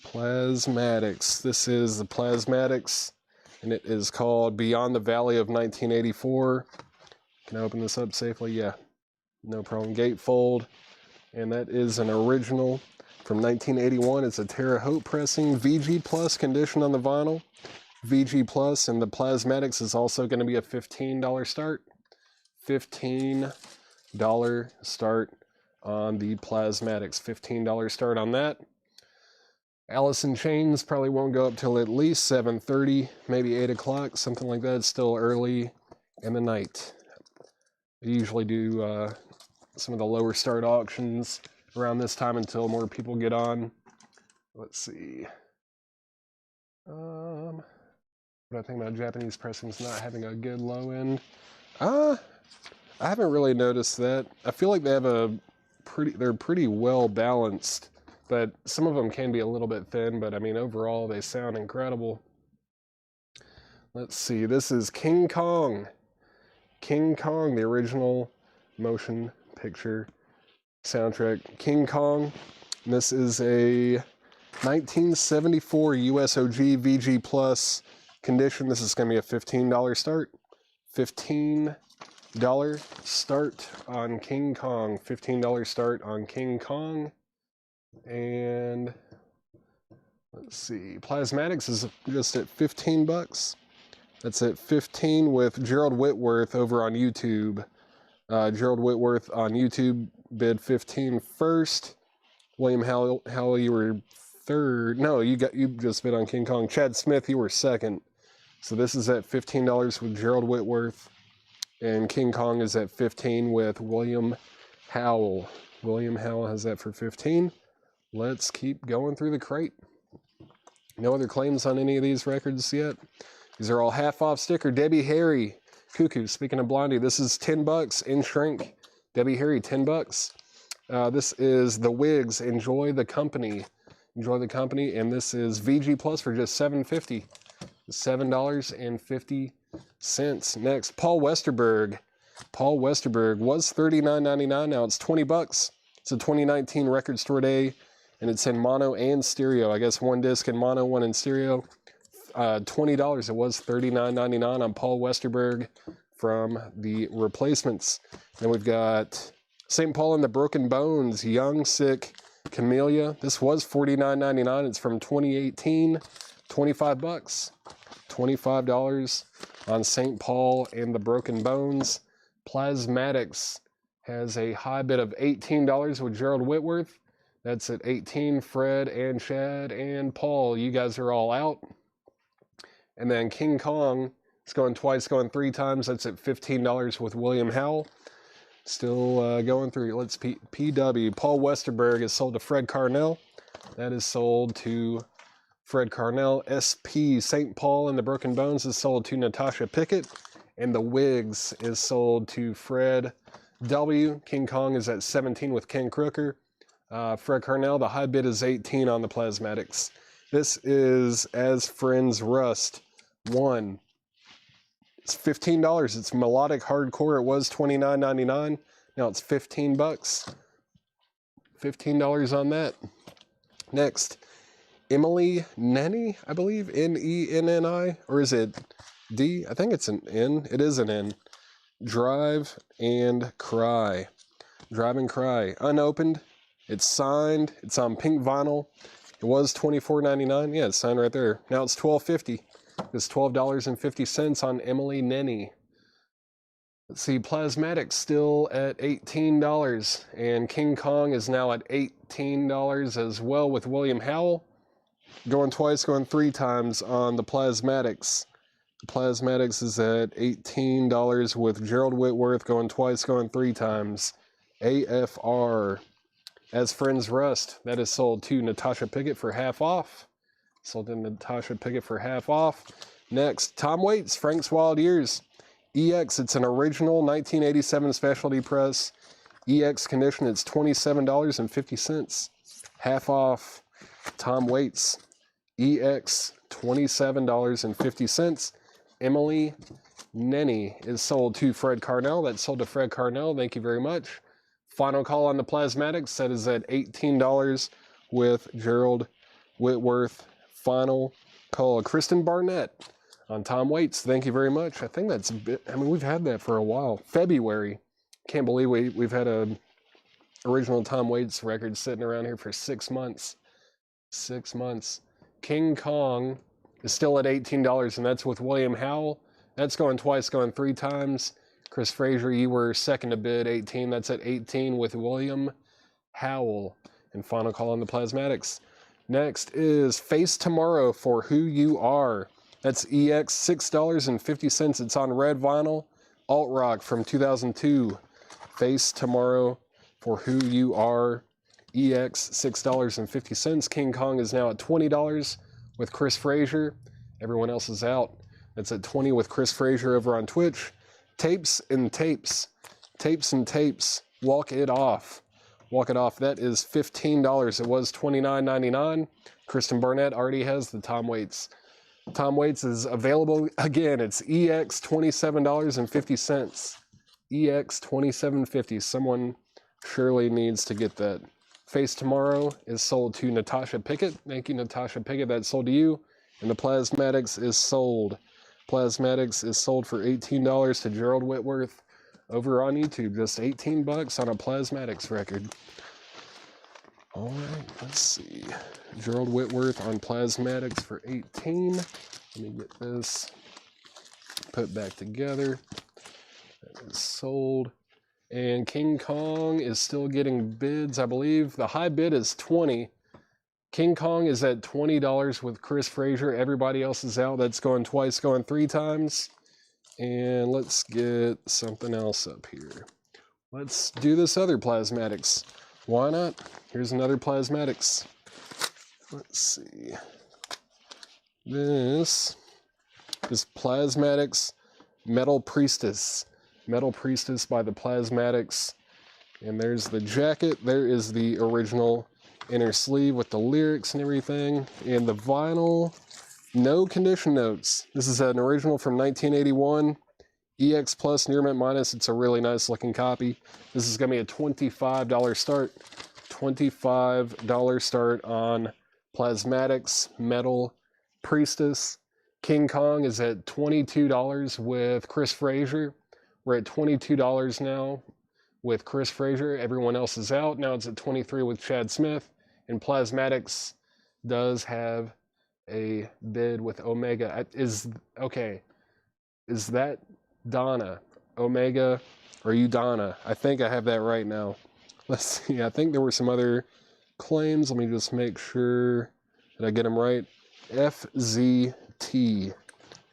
Plasmatics. This is the Plasmatics, and it is called Beyond the Valley of 1984. Can I open this up safely? Yeah, no problem. Gatefold, and that is an original from 1981. It's a Terre Haute pressing, VG Plus condition on the vinyl. VG Plus, and the Plasmatics is also going to be a $15 start. $15 start on the Plasmatics. $15 start on that. Alice in Chains probably won't go up till at least 7:30, maybe 8 o'clock, something like that. It's still early in the night. I usually do some of the lower start auctions around this time until more people get on. Let's see. But I think about Japanese pressings not having a good low end. I haven't really noticed that. I feel like they have they're pretty well balanced, but some of them can be a little bit thin, but I mean, overall, they sound incredible. Let's see, this is King Kong. King Kong, the original motion picture soundtrack. King Kong. And this is a 1974 USOG VG Plus condition. This is going to be a $15 start. $15 start on King Kong. $15 start on King Kong. And let's see, Plasmatics is just at 15 bucks. That's at 15 with Gerald Whitworth over on YouTube. Gerald Whitworth on YouTube bid 15 first. William Howell, you were third. No, you just bid on King Kong. Chad Smith, you were second. So this is at $15 with Gerald Whitworth. And King Kong is at 15 with William Howell. William Howell has that for 15. Let's keep going through the crate. No other claims on any of these records yet. These are all half off sticker. Debbie Harry, Cuckoo. Speaking of Blondie, this is 10 bucks in shrink. Debbie Harry, 10 bucks. This is The Wigs, Enjoy the Company. Enjoy the Company. And this is VG Plus for just $7.50. $7.50. Next, Paul Westerberg. Paul Westerberg was $39.99. Now it's 20 bucks. It's a 2019 Record Store Day, and it's in mono and stereo. I guess one disc in mono, one in stereo. $20. It was $39.99 on Paul Westerberg from The Replacements. Then we've got St. Paul and the Broken Bones, Young, Sick, Camellia. This was $49.99. It's from 2018. 25 bucks. $25 on St. Paul and the Broken Bones. Plasmatics has a high bid of $18 with Gerald Whitworth. That's at 18. Fred and Chad and Paul, you guys are all out. And then King Kong is going twice, going three times. That's at $15 with William Howell. Still going through. Let's PW. Paul Westerberg is sold to Fred Carnell. That is sold to Fred Carnell. SP St. Paul and the Broken Bones is sold to Natasha Pickett. And the Wigs is sold to Fred W. King Kong is at 17 with Ken Crooker. Fred Carnell, the high bid is 18 on the Plasmatics. This is As Friends Rust 1. It's $15. It's melodic hardcore. It was $29.99. Now it's 15 bucks. $15 on that. Next, Emily Nenni, I believe. Nenni, or is it D? I think it's an N. It is an N. Drive and Cry. Drive and Cry. Unopened. It's signed. It's on pink vinyl. It was $24.99. Yeah, it's signed right there. Now it's $12.50. It's $12.50 on Emily Nenni. Let's see, Plasmatics still at $18. And King Kong is now at $18 as well with William Howell. Going twice, going three times on the Plasmatics. The Plasmatics is at $18 with Gerald Whitworth. Going twice, going three times. AFR. As Friends Rust, that is sold to Natasha Pickett for half off. Sold to Natasha Pickett for half off. Next, Tom Waits, Frank's Wild Years. EX, it's an original 1987 specialty press. EX condition, it's $27.50. Half off, Tom Waits. EX, $27.50. Emily Nenni is sold to Fred Carnell. That's sold to Fred Carnell. Thank you very much. Final call on the Plasmatics. That is at $18 with Gerald Whitworth. Final call. Kristen Barnett on Tom Waits. Thank you very much. I think that's a bit, I mean, we've had that for a while. February. Can't believe we've had a original Tom Waits record sitting around here for 6 months. 6 months. King Kong is still at $18, and that's with William Howell. That's going twice, going three times. Chris Frazier, you were second to bid, 18. That's at 18 with William Howell. And final call on the Plasmatics. Next is Face Tomorrow for Who You Are. That's EX, $6.50. It's on red vinyl. Alt Rock from 2002. Face Tomorrow for Who You Are. EX, $6.50. King Kong is now at $20 with Chris Frazier. Everyone else is out. That's at 20 with Chris Frazier over on Twitch. Tapes and Tapes. Tapes and Tapes. Walk It Off. Walk It Off. That is $15. It was $29.99. Kristen Barnett already has the Tom Waits. Tom Waits is available again. It's EX $27.50. EX $27.50. Someone surely needs to get that. Face Tomorrow is sold to Natasha Pickett. Thank you, Natasha Pickett. That's sold to you. And the Plasmatics is sold. Plasmatics is sold for $18 to Gerald Whitworth over on YouTube. Just 18 bucks on a Plasmatics record. All right, let's see. Gerald Whitworth on Plasmatics for 18. Let me get this put back together. That is sold. And King Kong is still getting bids, I believe. The high bid is 20. King Kong is at $20 with Chris Frazier. Everybody else is out. That's going twice, going 3 times. And let's get something else up here. Let's do this other Plasmatics. Why not? Here's another Plasmatics. Let's see. This is Plasmatics Metal Priestess. Metal Priestess by the Plasmatics. And there's the jacket. There is the original inner sleeve with the lyrics and everything. And the vinyl, no condition notes. This is an original from 1981. EX Plus Near Mint Minus. It's a really nice looking copy. This is going to be a $25 start. $25 start on Plasmatics Metal Priestess. King Kong is at $22 with Chris Frazier. We're at $22 now with Chris Frazier. Everyone else is out. Now it's at $23 with Chad Smith. And Plasmatics does have a bid with Omega. Is that Donna? Omega? Are you Donna? I think I have that right now. Let's see. I think there were some other claims. Let me just make sure that I get them right. FZT.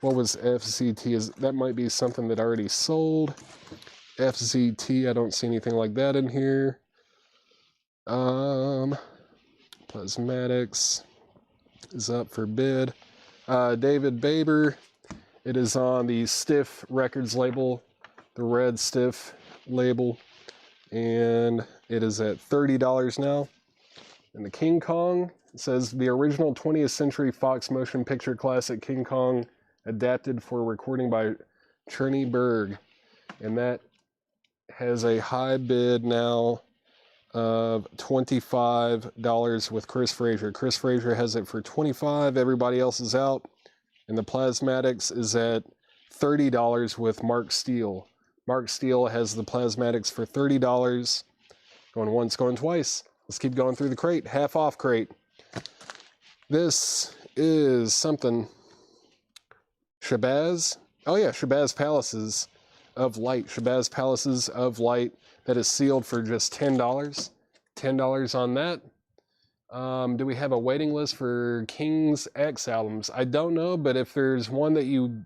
What was FZT? That might be something that already sold. FZT, I don't see anything like that in here. Plasmatics is up for bid. David Baber, it is on the Stiff Records label, the red Stiff label, and it is at $30 now. And the King Kong, it says the original 20th Century Fox motion picture classic King Kong, adapted for recording by Cherny Berg. And that has a high bid now of $25 with Chris Frazier. Chris Frazier has it for $25. Everybody else is out. And the Plasmatics is at $30 with Mark Steele. Mark Steele has the Plasmatics for $30. Going once, going twice. Let's keep going through the crate. Half off crate. This is something. Shabazz. Oh yeah, Shabazz Palaces of Light. Shabazz Palaces of Light. That is sealed for just $10. $10 on that. Do we have a waiting list for King's X albums? I don't know, but if there's one that you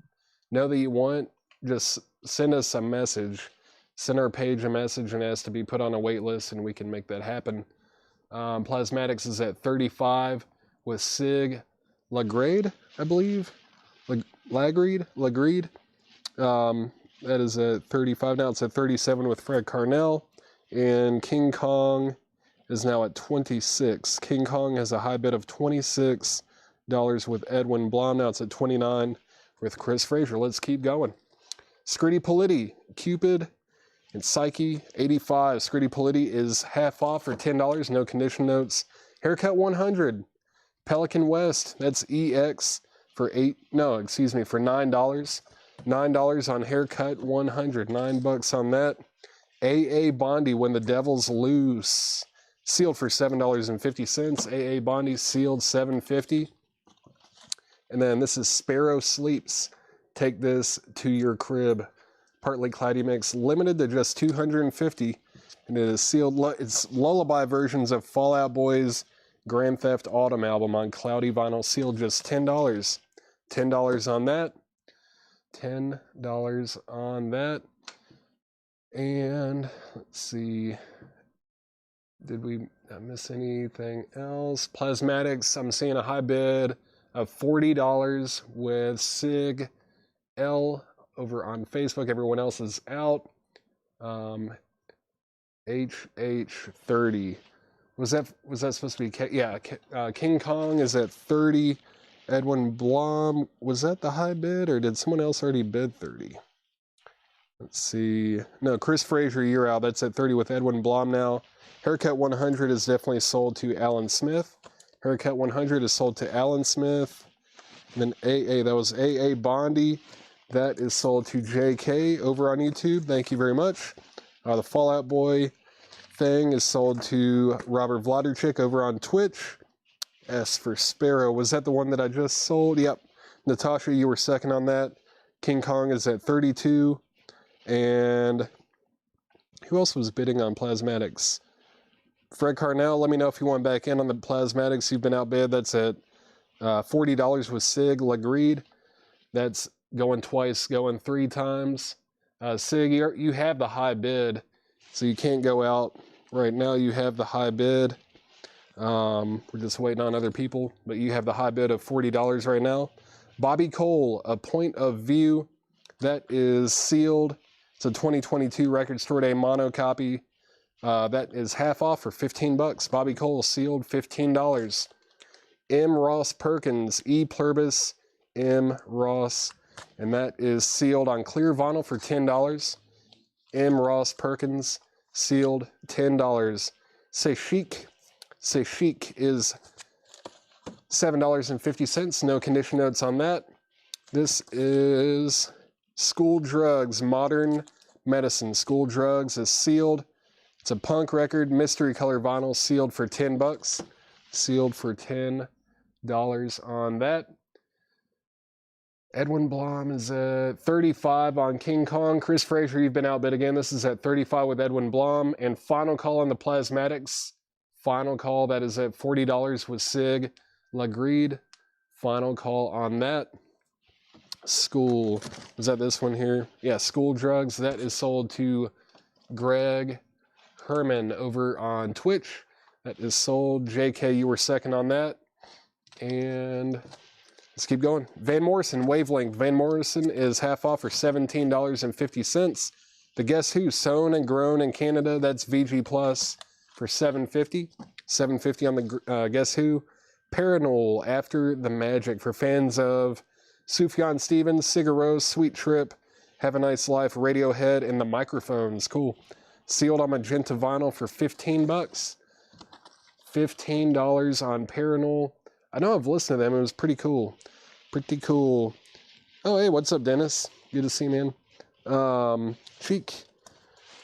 know that you want, just send us a message. Send our page a message and ask to be put on a wait list, and we can make that happen. Plasmatics is at $35 with Sig Lagrade, I believe. Lagreed. That is at $35 now. It's at $37 with Fred Carnell. And King Kong is now at $26. King Kong has a high bid of $26 with Edwin Blom. Now it's at $29 with Chris Frazier. Let's keep going. Scritti Politti, Cupid, and Psyche, $85. Scritti Politti is half off for $10. No condition notes. Haircut 100. Pelican West, that's EX for $9. $9 on Haircut 100. $9 on that. AA Bondi, When the Devil's Loose, sealed for $7.50. AA Bondi sealed $7.50. And then this is Sparrow Sleeps, Take This to Your Crib. Partly Cloudy Mix, limited to just $250. And it is sealed. It's lullaby versions of Fall Out Boy's Grand Theft Autumn album on cloudy vinyl, sealed just $10. $10 on that. $10 on that. And let's see. Did we miss anything else? Plasmatics, I'm seeing a high bid of $40 with Sig L over on Facebook. Everyone else is out. HH30. Was that supposed to be? Yeah, King Kong is at 30. Edwin Blom, was that the high bid, or did someone else already bid 30? Let's see. No, Chris Frazier, you're out. That's at 30 with Edwin Blom now. Haircut 100 is definitely sold to Alan Smith. Haircut 100 is sold to Alan Smith. And then AA, that was AA Bondi. That is sold to JK over on YouTube. Thank you very much. The Fallout Boy thing is sold to Robert Vladerchik over on Twitch. S for Sparrow. Was that the one that I just sold? Yep. Natasha, you were second on that. King Kong is at 32. And who else was bidding on Plasmatics? Fred Carnell, let me know if you want back in on the Plasmatics. You've been outbid. That's at $40 with Sig Legreed. That's going twice, going 3 times. Sig, you have the high bid, so you can't go out. Right now you have the high bid. We're just waiting on other people, but you have the high bid of $40 right now. Bobby Cole, A Point of View. That is sealed. It's a 2022 Record Store Day mono copy. That is half off for 15 bucks. Bobby Cole sealed, $15. M. Ross Perkins, E. Pluribus, M. Ross, and that is sealed on clear vinyl for $10. M. Ross Perkins, sealed, $10. Seshik is $7.50. No condition notes on that. This is School Drugs, Modern Medicine. School Drugs is sealed. It's a punk record, mystery color vinyl, sealed for 10 bucks. Sealed for $10 on that. Edwin Blom is at 35 on King Kong. Chris Frazier, you've been outbid again. This is at 35 with Edwin Blom. And final call on the Plasmatics. Final call, that is at $40 with Sig Legreed. Final call on that. School, is that this one here? Yeah, School Drugs. That is sold to Greg Herman over on Twitch. That is sold. JK, you were second on that. And let's keep going. Van Morrison, Wavelength. Van Morrison is half off for $17.50. The Guess Who, Sewn and Grown in Canada. That's VG Plus for $7.50. $7.50 on the Guess Who. Paranol, After the Magic, for fans of Sufjan Stevens, Sigur Rós, Sweet Trip, Have a Nice Life, Radiohead, and the Microphones. Cool. Sealed on magenta vinyl for 15 bucks. $15 on Paranol. I know I've listened to them. It was pretty cool. Pretty cool. Oh, hey, what's up, Dennis? Good to see you, man. Chic.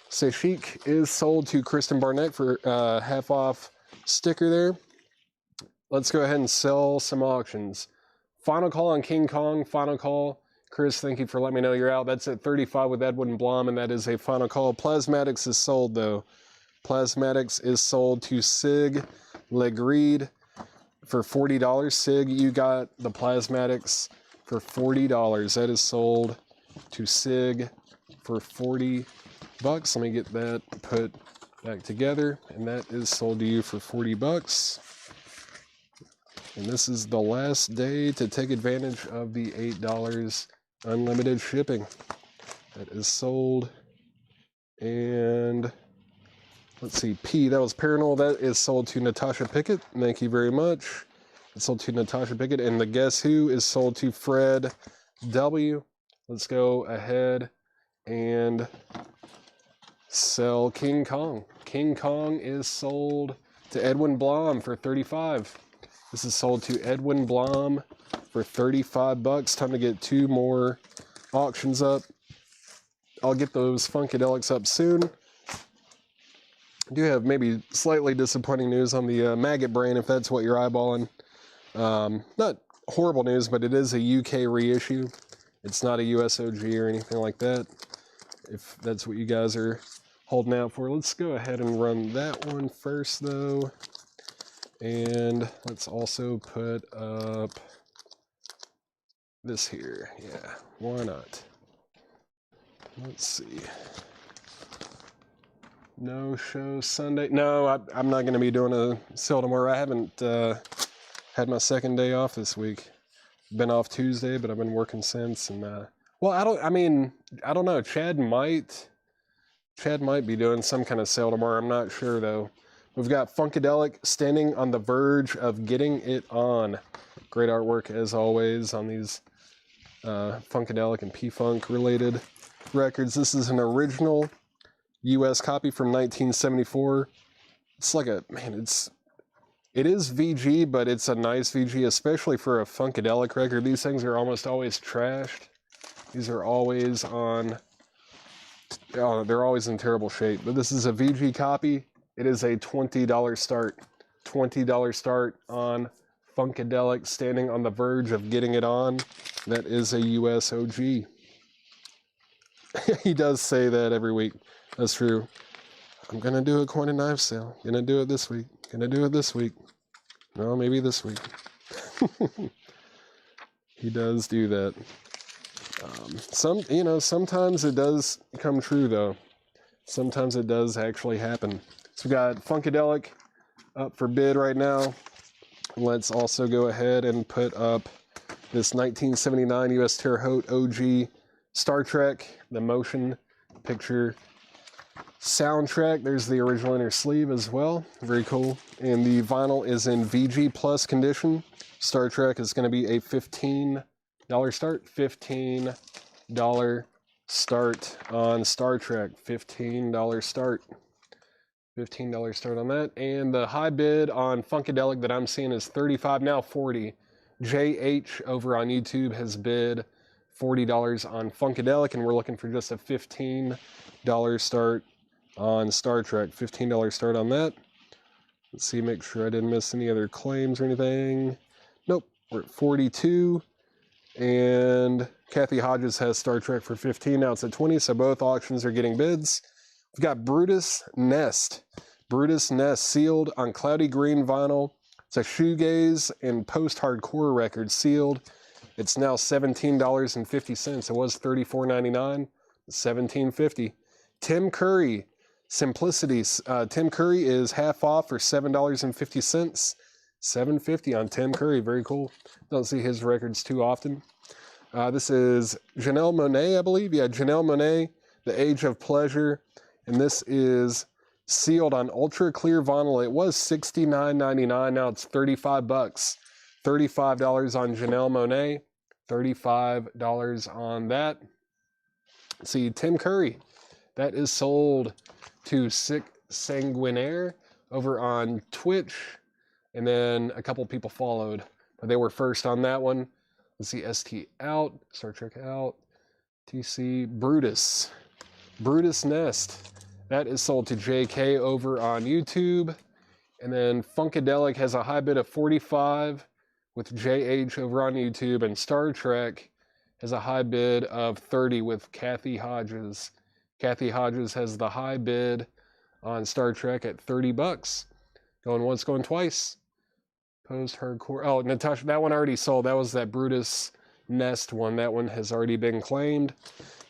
Chic is sold to Kristen Barnett for half off sticker there. Let's go ahead and sell some auctions. Final call on King Kong. Final call. Chris, thank you for letting me know you're out. That's at 35 with Edwin Blom, and that is a final call. Plasmatics is sold, though. Plasmatics is sold to Sig Legreed for $40. Sig, you got the Plasmatics for $40. That is sold to Sig for 40 bucks. Let me get that put back together, and that is sold to you for 40 bucks. And this is the last day to take advantage of the $8 unlimited shipping. That is sold. And let's see, P, that was Paranol. That is sold to Natasha Pickett. Thank you very much. It's sold to Natasha Pickett. And the Guess Who is sold to Fred W. Let's go ahead and sell King Kong. King Kong is sold to Edwin Blom for 35. This is sold to Edwin Blom for 35 bucks. Time to get 2 more auctions up. I'll get those Funkadelics up soon. I do have maybe slightly disappointing news on the Maggot Brain, if that's what you're eyeballing. Not horrible news, but it is a UK reissue. It's not a USOG or anything like that, if that's what you guys are holding out for. Let's go ahead and run that one first, though. And let's also put up this here. Yeah, why not? Let's see. No show Sunday. No, I'm not going to be doing a sale tomorrow. I haven't had my second day off this week. Been off Tuesday, but I've been working since. And Well, I don't know. Chad might be doing some kind of sale tomorrow. I'm not sure though. We've got Funkadelic standing on the verge of getting it on. Great artwork as always on these Funkadelic and P-Funk related records. This is an original US copy from 1974. It's like it is VG, but it's a nice VG, especially for a Funkadelic record. These things are almost always trashed. These are always on, they're always in terrible shape. But this is a VG copy. It is a $20 start. $20 start on Funkadelic, standing on the verge of getting it on. That is a US OG. He does say that every week. That's true. I'm gonna do a coin and knife sale. Gonna do it this week. Gonna do it this week. No, maybe this week. He does do that. Sometimes it does come true though. Sometimes it does actually happen. So we got Funkadelic up for bid right now. Let's also go ahead and put up this 1979 US Terre Haute OG Star Trek, the motion picture soundtrack. There's the original inner sleeve as well. Very cool. And the vinyl is in VG Plus condition. Star Trek is going to be a $15 start. $15 start on Star Trek. $15 start. $15 start on that. And the high bid on Funkadelic that I'm seeing is $35, now $40. JH over on YouTube has bid $40 on Funkadelic, and we're looking for just a $15 start on Star Trek. $15 start on that. Let's see, make sure I didn't miss any other claims or anything. Nope, we're at 42. And Kathy Hodges has Star Trek for 15. Now it's at 20, so both auctions are getting bids. We've got Brutus Nest. Brutus Nest sealed on cloudy green vinyl. It's a shoegaze and post-hardcore record sealed. It's now $17.50. It was $34.99. $17.50. Tim Curry. Simplicity. Tim Curry is half off for $7.50. $7.50 on Tim Curry. Very cool. Don't see his records too often. This is Janelle Monáe, I believe. Yeah, Janelle Monáe, The Age of Pleasure. And this is sealed on ultra clear vinyl. It was $69.99. Now it's $35. $35 on Janelle Monáe. $35 on that. Let's see, Tim Curry. That is sold to Sick Sanguinaire over on Twitch. And then a couple people followed. But they were first on that one. Let's see, ST out. Star Trek out. TC Brutus. Brutus Nest. That is sold to JK over on YouTube. And then Funkadelic has a high bid of 45 with JH over on YouTube. And Star Trek has a high bid of 30 with Kathy Hodges. Kathy Hodges has the high bid on Star Trek at $30. Going once, going twice. Post-hardcore. Oh, Natasha, that one already sold. That was that Brutus Nest one. That one has already been claimed.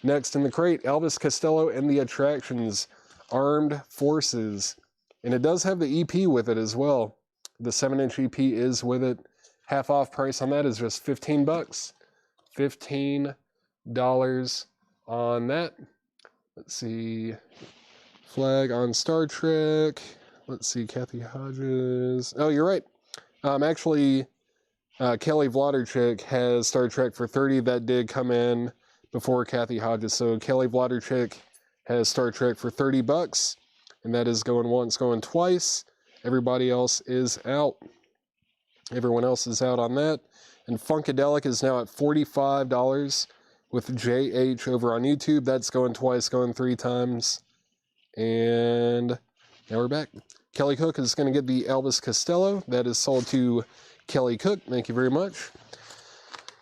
Next in the crate, Elvis Costello and the Attractions. Armed Forces. And it does have the EP with it as well. The 7-inch EP is with it. Half off price on that is just $15. $15 on that. Let's see. Flag on Star Trek. Let's see, Kathy Hodges. Oh, you're right. Actually, Kelly Wlodarczyk has Star Trek for 30. That did come in before Kathy Hodges. So Kelly Wlodarczyk has Star Trek for $30. And that is going once, going twice. Everybody else is out. Everyone else is out on that. And Funkadelic is now at $45 with JH over on YouTube. That's going twice, going three times. And now we're back. Kelly Cook is going to get the Elvis Costello. That is sold to Kelly Cook. Thank you very much.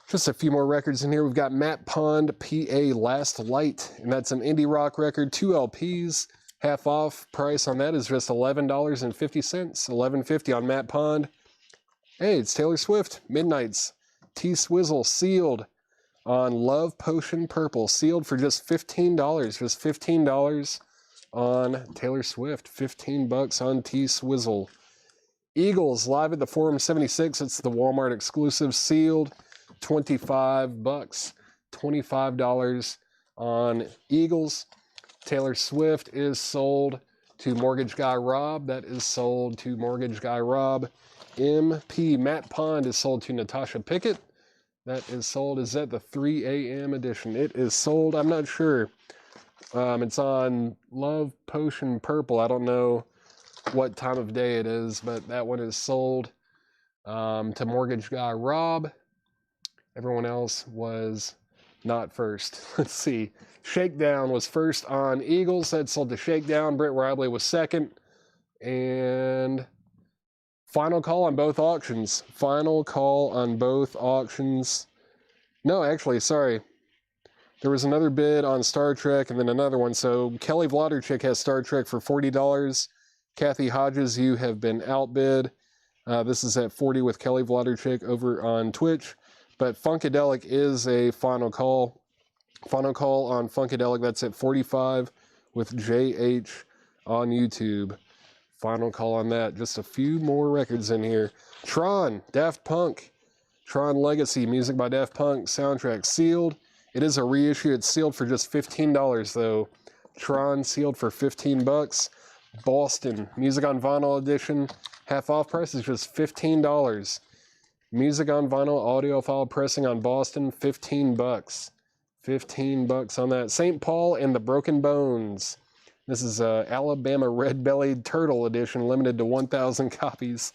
Just a few more records in here. We've got Matt Pond, PA Last Light. And that's an indie rock record. 2 LPs. Half off price on that is just $11.50. $11.50 on Matt Pond. Hey, it's Taylor Swift. Midnights. T-Swizzle sealed on Love Potion Purple. Sealed for just $15. Just $15 on Taylor Swift. $15 on T-Swizzle. Eagles live at the Forum 76. It's the Walmart exclusive. Sealed. $25. $25 on Eagles. Taylor Swift is sold to Mortgage Guy Rob. That is sold to Mortgage Guy Rob. MP Matt Pond is sold to Natasha Pickett. That is sold. Is that the 3 a.m. edition? It is sold. I'm not sure. It's on Love Potion Purple. I don't know what time of day it is, but that one is sold to Mortgage Guy Rob. Everyone else was not first. Let's see. Shakedown was first on Eagles. That sold to Shakedown. Britt Riley was second. And final call on both auctions. Final call on both auctions. No, actually, sorry. There was another bid on Star Trek and then another one. So Kelly Vladerchik has Star Trek for $40. Kathy Hodges, you have been outbid. This is at $40 with Kelly Vladerchik over on Twitch. But Funkadelic is a final call. Final call on Funkadelic. That's at $45 with JH on YouTube. Final call on that. Just a few more records in here. Tron, Daft Punk. Tron Legacy, music by Daft Punk, soundtrack sealed. It is a reissue. It's sealed for just $15 though. Tron sealed for $15. Boston, music on vinyl edition. Half off price is just $15. Music on vinyl, audiophile pressing on Boston, $15. $15 on that. St. Paul and the Broken Bones. This is Alabama Red-Bellied Turtle edition, limited to 1,000 copies.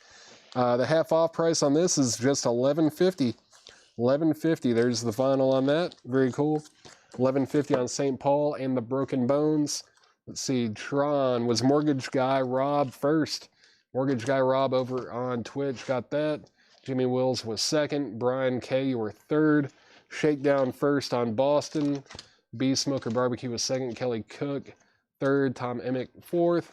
The half off price on this is just $11.50. $11.50. There's the vinyl on that. Very cool. $11.50 on St. Paul and the Broken Bones. Let's see. Tron was Mortgage Guy Rob first. Mortgage Guy Rob over on Twitch got that. Jimmy Wills was second. Brian K, you were third. Shakedown first on Boston. B Smoker Barbecue was second. Kelly Cook third. Tom Emick fourth.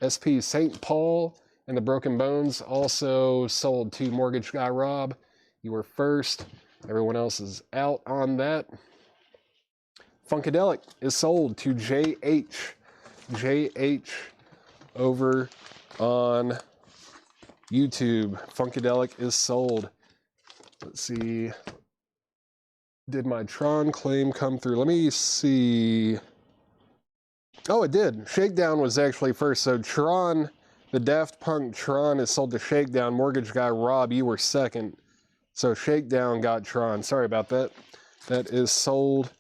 SP St. Paul and the Broken Bones also sold to Mortgage Guy Rob. You were first. Everyone else is out on that. Funkadelic is sold to JH. JH over on YouTube. Funkadelic is sold. Let's see. Did my Tron claim come through? Let me see. Oh, it did. Shakedown was actually first. So Tron, the Daft Punk Tron is sold to Shakedown. Mortgage Guy Rob, you were second. So Shakedown got Tron. Sorry about that. That is sold.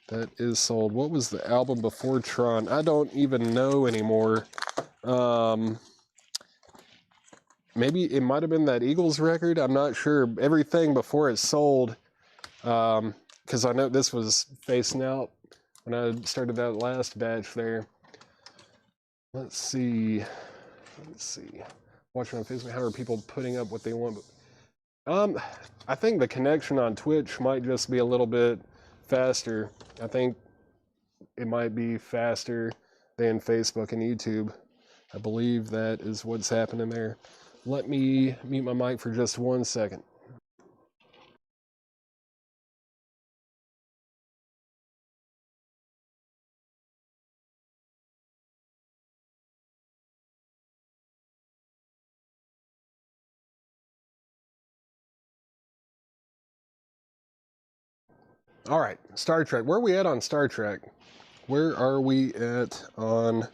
That is sold. What was the album before Tron? I don't even know anymore. Maybe it might have been that Eagles record. I'm not sure. Everything before it sold, because I know this was facing out when I started that last batch there. Let's see. Let's see. Watching on Facebook, how are people putting up what they want? I think the connection on Twitch might just be a little bit faster. I think it might be faster than Facebook and YouTube. I believe that is what's happening there. Let me mute my mic for just 1 second. All right, Star Trek. Where are we at on Star Trek? Where are we at on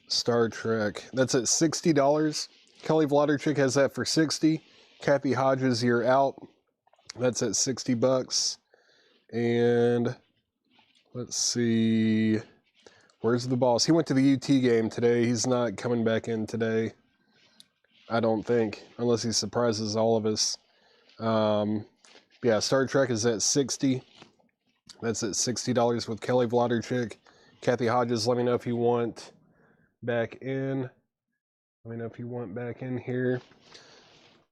Star Trek? That's at $60. Kelly Vladerchik has that for $60. Kathy Hodges, you're out. That's at $60. And let's see. Where's the boss? He went to the UT game today. He's not coming back in today, I don't think, unless he surprises all of us. Yeah, Star Trek is at $60. That's at $60 with Kelly Vladerchik. Kathy Hodges, let me know if you want back in. Let me know if you want back in here.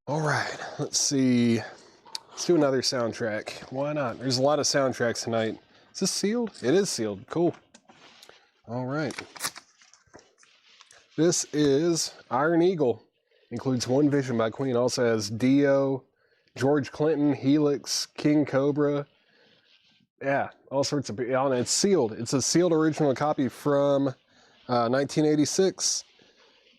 All right, let's see. Let's do another soundtrack. Why not? There's a lot of soundtracks tonight. Is this sealed? It is sealed. Cool. All right. This is Iron Eagle. Includes One Vision by Queen. Also has Dio, George Clinton, Helix, King Cobra. Yeah, all sorts of... It's sealed. It's a sealed original copy from 1986.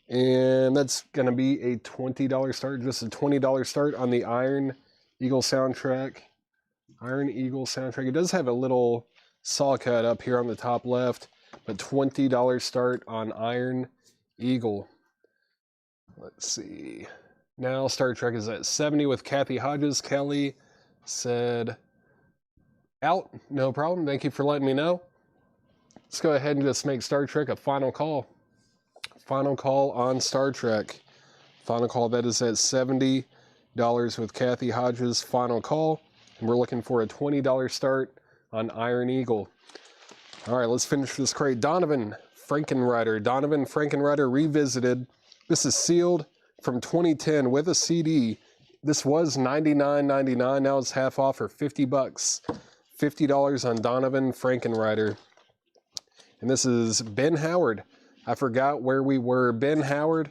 And that's going to be a $20 start. Just a $20 start on the Iron Eagle soundtrack. Iron Eagle soundtrack. It does have a little saw cut up here on the top left, but $20 start on Iron Eagle. Let's see. Now Star Trek is at 70 with Kathy Hodges. Kelly said, out, no problem. Thank you for letting me know. Let's go ahead and just make Star Trek a final call. Final call on Star Trek. Final call, that is at $70 with Kathy Hodges. Final call. And we're looking for a $20 start on Iron Eagle. All right, let's finish this crate. Donovan Frankenreiter. Donovan Frankenreiter Revisited. This is sealed from 2010 with a CD. This was $99.99. Now it's half off for $50. $50 on Donovan Frankenreiter. And this is Ben Howard. I forgot where we were. Ben Howard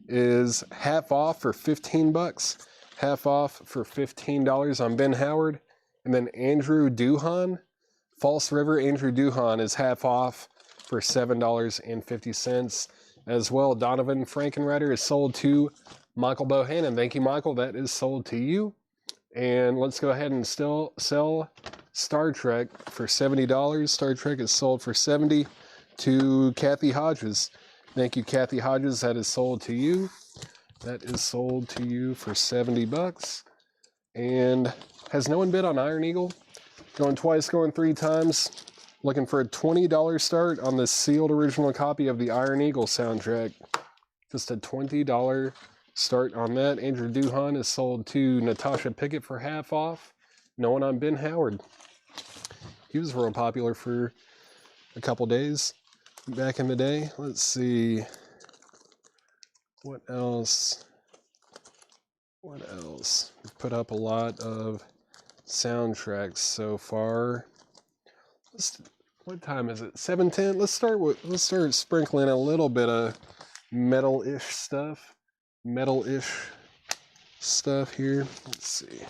is half off for $15. Half off for $15 on Ben Howard. And then Andrew Duhan, False River Andrew Duhan is half off for $7.50 as well. Donovan Frankenreiter is sold to Michael Bohannon. Thank you, Michael. That is sold to you. And let's go ahead and still sell Star Trek for $70. Star Trek is sold for $70 to Kathy Hodges. Thank you, Kathy Hodges. That is sold to you. That is sold to you for $70. And has no one bid on Iron Eagle? Going twice, going three times. Looking for a $20 start on the sealed original copy of the Iron Eagle soundtrack. Just a $20 start on that. Andrew Duhan is sold to Natasha Pickett for half off. No one on Ben Howard. He was real popular for a couple days back in the day. Let's see. What else? What else? We've put up a lot of soundtracks so far. What time is it? 7:10. Let's start sprinkling a little bit of metal-ish stuff. Metal-ish stuff here. Let's see.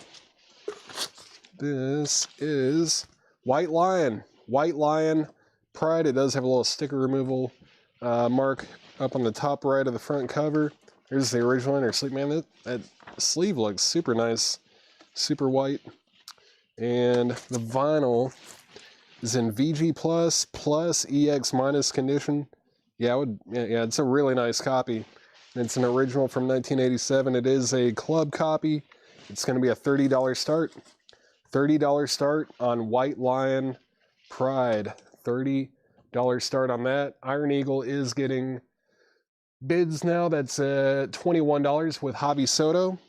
This is White Lion. White Lion Pride. It does have a little sticker removal mark up on the top right of the front cover. Here's the original Inner Sleep. Man, that sleeve looks super nice. Super white. And the vinyl is in VG plus EX minus condition. Yeah, it's a really nice copy. It's an original from 1987. It is a club copy. It's going to be a $30 start. $30 start on White Lion Pride. $30 start on that. Iron Eagle is getting bids now. That's $21 with Javi Soto.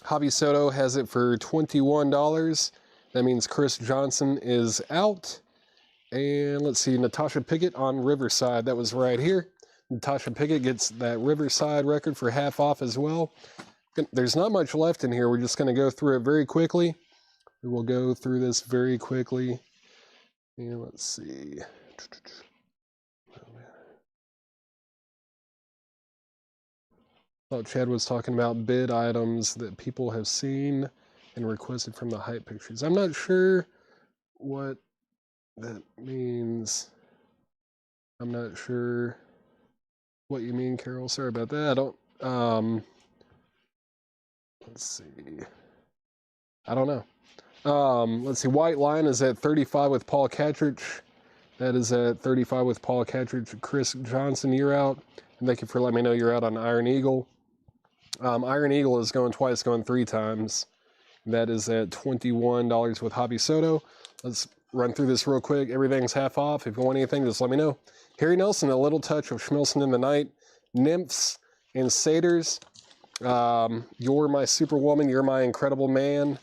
Javi Soto has it for $21. That means Chris Johnson is out. And let's see, Natasha Pickett on Riverside. That was right here. Natasha Pickett gets that Riverside record for half off as well. There's not much left in here. We're just going to go through it very quickly. We will go through this very quickly. And let's see. Oh, Chad was talking about bid items that people have seen and requested from the hype pictures. I'm not sure what that means. I'm not sure what you mean, Carol. Sorry about that. I don't, let's see. I don't know. Let's see. White Lion is at 35 with Paul Catridge. That is at 35 with Paul Catridge. Chris Johnson, you're out. And thank you for letting me know you're out on Iron Eagle. Iron Eagle is going twice, going three times. That is at $21 with Javi Soto. Let's run through this real quick. Everything's half off. If you want anything, just let me know. Harry Nelson, A Little Touch of Schmilson in the Night. Nymphs and Satyrs. You're My Superwoman, You're My Incredible Man.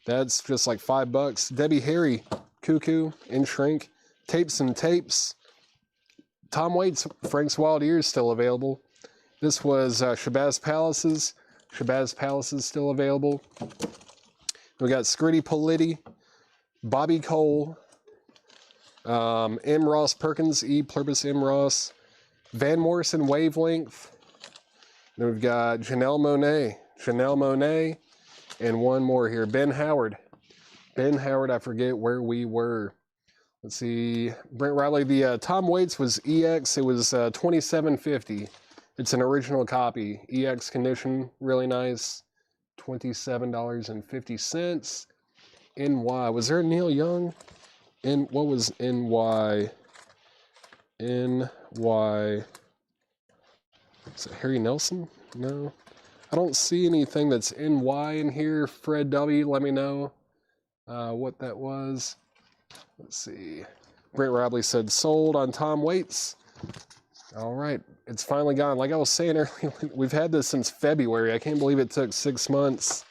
That's just like $5. Debbie Harry, Cuckoo and Shrink. Tapes and Tapes. Tom Waits, Frank's Wild Ears still available. This was Shabazz Palaces. Shabazz Palaces still available. We got Scritti Politti, Bobby Cole, M. Ross Perkins, E. Pluribus M. Ross, Van Morrison Wavelength. Then we've got Janelle Monáe, and one more here, Ben Howard. Ben Howard, I forget where we were. Let's see, Brent Riley. The Tom Waits was EX. It was $27.50. It's an original copy. EX condition, really nice. $27.50. NY. Was there a Neil Young? What was NY? NY. Is it Harry Nelson? No. I don't see anything that's NY in here. Fred W., let me know what that was. Let's see. Brent Rabley said sold on Tom Waits. All right. It's finally gone. Like I was saying earlier, we've had this since February. I can't believe it took 6 months,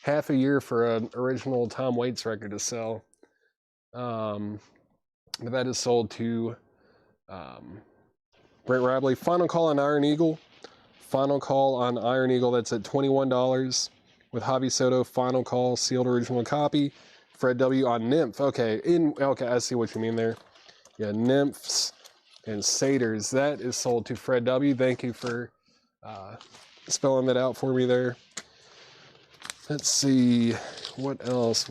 half a year for an original Tom Waits record to sell. But that is sold to Brent Rabley. Final call on Iron Eagle. Final call on Iron Eagle. That's at $21 with Javi Soto. Final call, sealed original copy. Fred W. on Nymph. Okay, I see what you mean there. Yeah, Nymphs and Satyrs. That is sold to Fred W. Thank you for spelling that out for me there. Let's see. What else?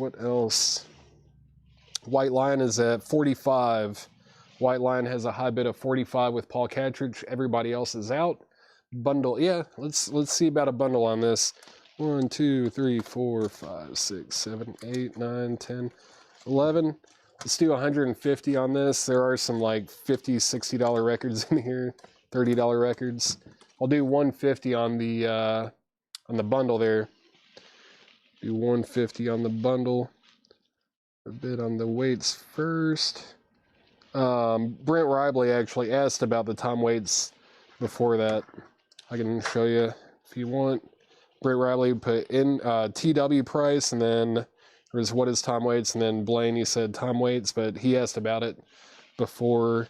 White Lion is at 45. White Lion has a high bid of 45 with Paul Catridge. Everybody else is out. Bundle, yeah, let's see about a bundle on this. 1, 2, 3, 4, 5, 6, 7, 8, 9, 10, 11. Let's do 150 on this. There are some like $50, $60 records in here, $30 records. I'll do 150 on the bundle there. Do 150 on the bundle. A bit on the weights first. Brent Ribley actually asked about the Tom Waits before that. I can show you if you want. Brent Ribley put in TW price, and then there was what is Tom Waits, and then Blaine, he said Tom Waits, but he asked about it before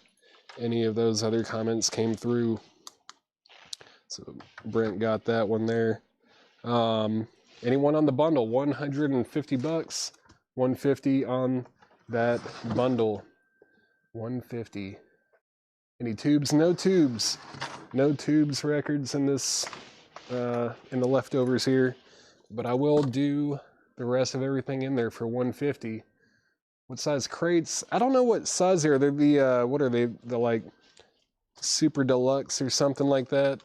any of those other comments came through. So Brent got that one there. Anyone on the bundle? 150 bucks. 150 on that bundle. 150. Any tubes? No tubes. No tubes records in this in the leftovers here, but I will do the rest of everything in there for 150. What size crates? I don't know what size they are. They're the what are they? The like super deluxe or something like that.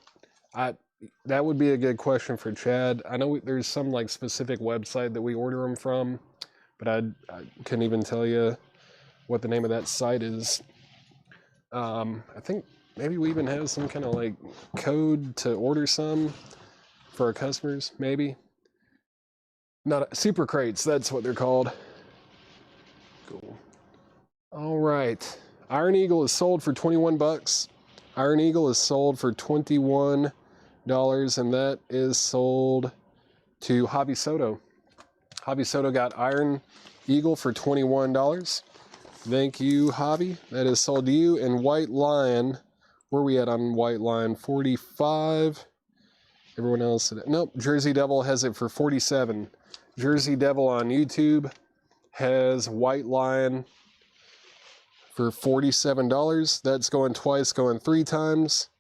That would be a good question for Chad. I know there's some like specific website that we order them from, but I couldn't even tell you what the name of that site is. I think maybe we even have some kind of like code to order some for our customers, maybe. Not super crates, that's what they're called. Cool. All right. Iron Eagle is sold for 21 bucks. Iron Eagle is sold for $21, and that is sold to Javi Soto. Javi Soto got Iron Eagle for $21. Thank you, Javi. That is sold to you. And White Lion, where are we at on White Lion? 45. Everyone else, nope. Jersey Devil has it for 47. Jersey Devil on YouTube has White Lion for $47. That's going twice, going 3 times.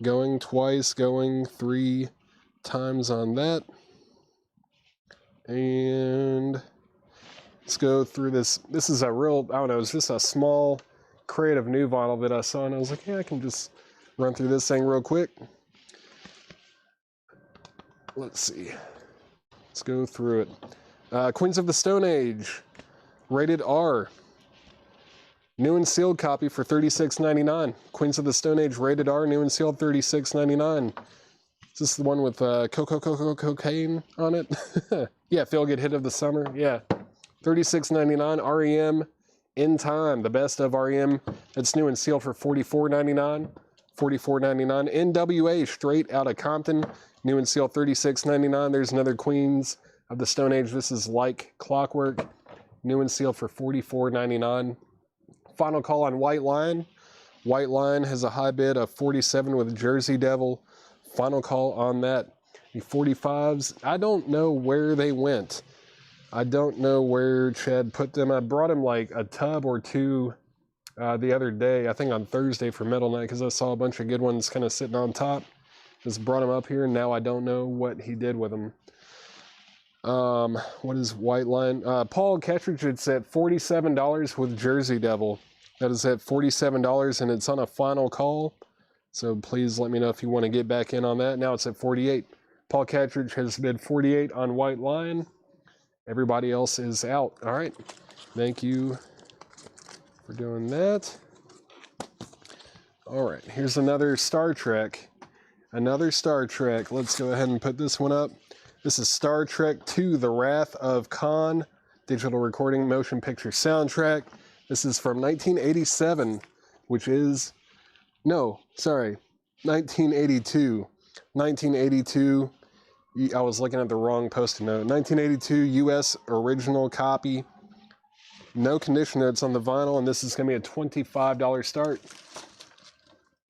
Going twice, going 3 times on that. And let's go through this. This is a real, I don't know, it's just a small crate of new vinyl that I saw, and I was like, yeah, I can just run through this thing real quick. Let's see. Let's go through it. Queens of the Stone Age, rated R. New and sealed copy for $36.99. Queens of the Stone Age, rated R, new and sealed, $36.99. Is this the one with cocaine on it? Yeah, Feel Good Hit of the Summer. Yeah. $36.99. REM In Time, the best of REM. That's new and sealed for $44.99. $44.99. NWA, straight out of Compton. New and sealed, $36.99. There's another Queens of the Stone Age. This is Like Clockwork. New and sealed for $44.99. Final call on White Lion. White Lion has a high bid of 47 with Jersey Devil. Final call on that. The 45s, I don't know where they went. I don't know where Chad put them. I brought him like a tub or two the other day, I think on Thursday for Metal Night, because I saw a bunch of good ones kind of sitting on top. Just brought them up here, and now I don't know what he did with them. What is White Lion? Paul Catridge, it's at $47 with Jersey Devil. That is at $47, and it's on a final call. So please let me know if you want to get back in on that. Now it's at 48. Paul Catridge has bid 48 on White Lion. Everybody else is out. All right. Thank you for doing that. All right. Here's another Star Trek. Another Star Trek. Let's go ahead and put this one up. This is Star Trek II, The Wrath of Khan, digital recording motion picture soundtrack. This is from 1987, which is, no, sorry, 1982. 1982, I was looking at the wrong post-it note. 1982 US original copy. No condition notes on the vinyl, and this is going to be a $25 start.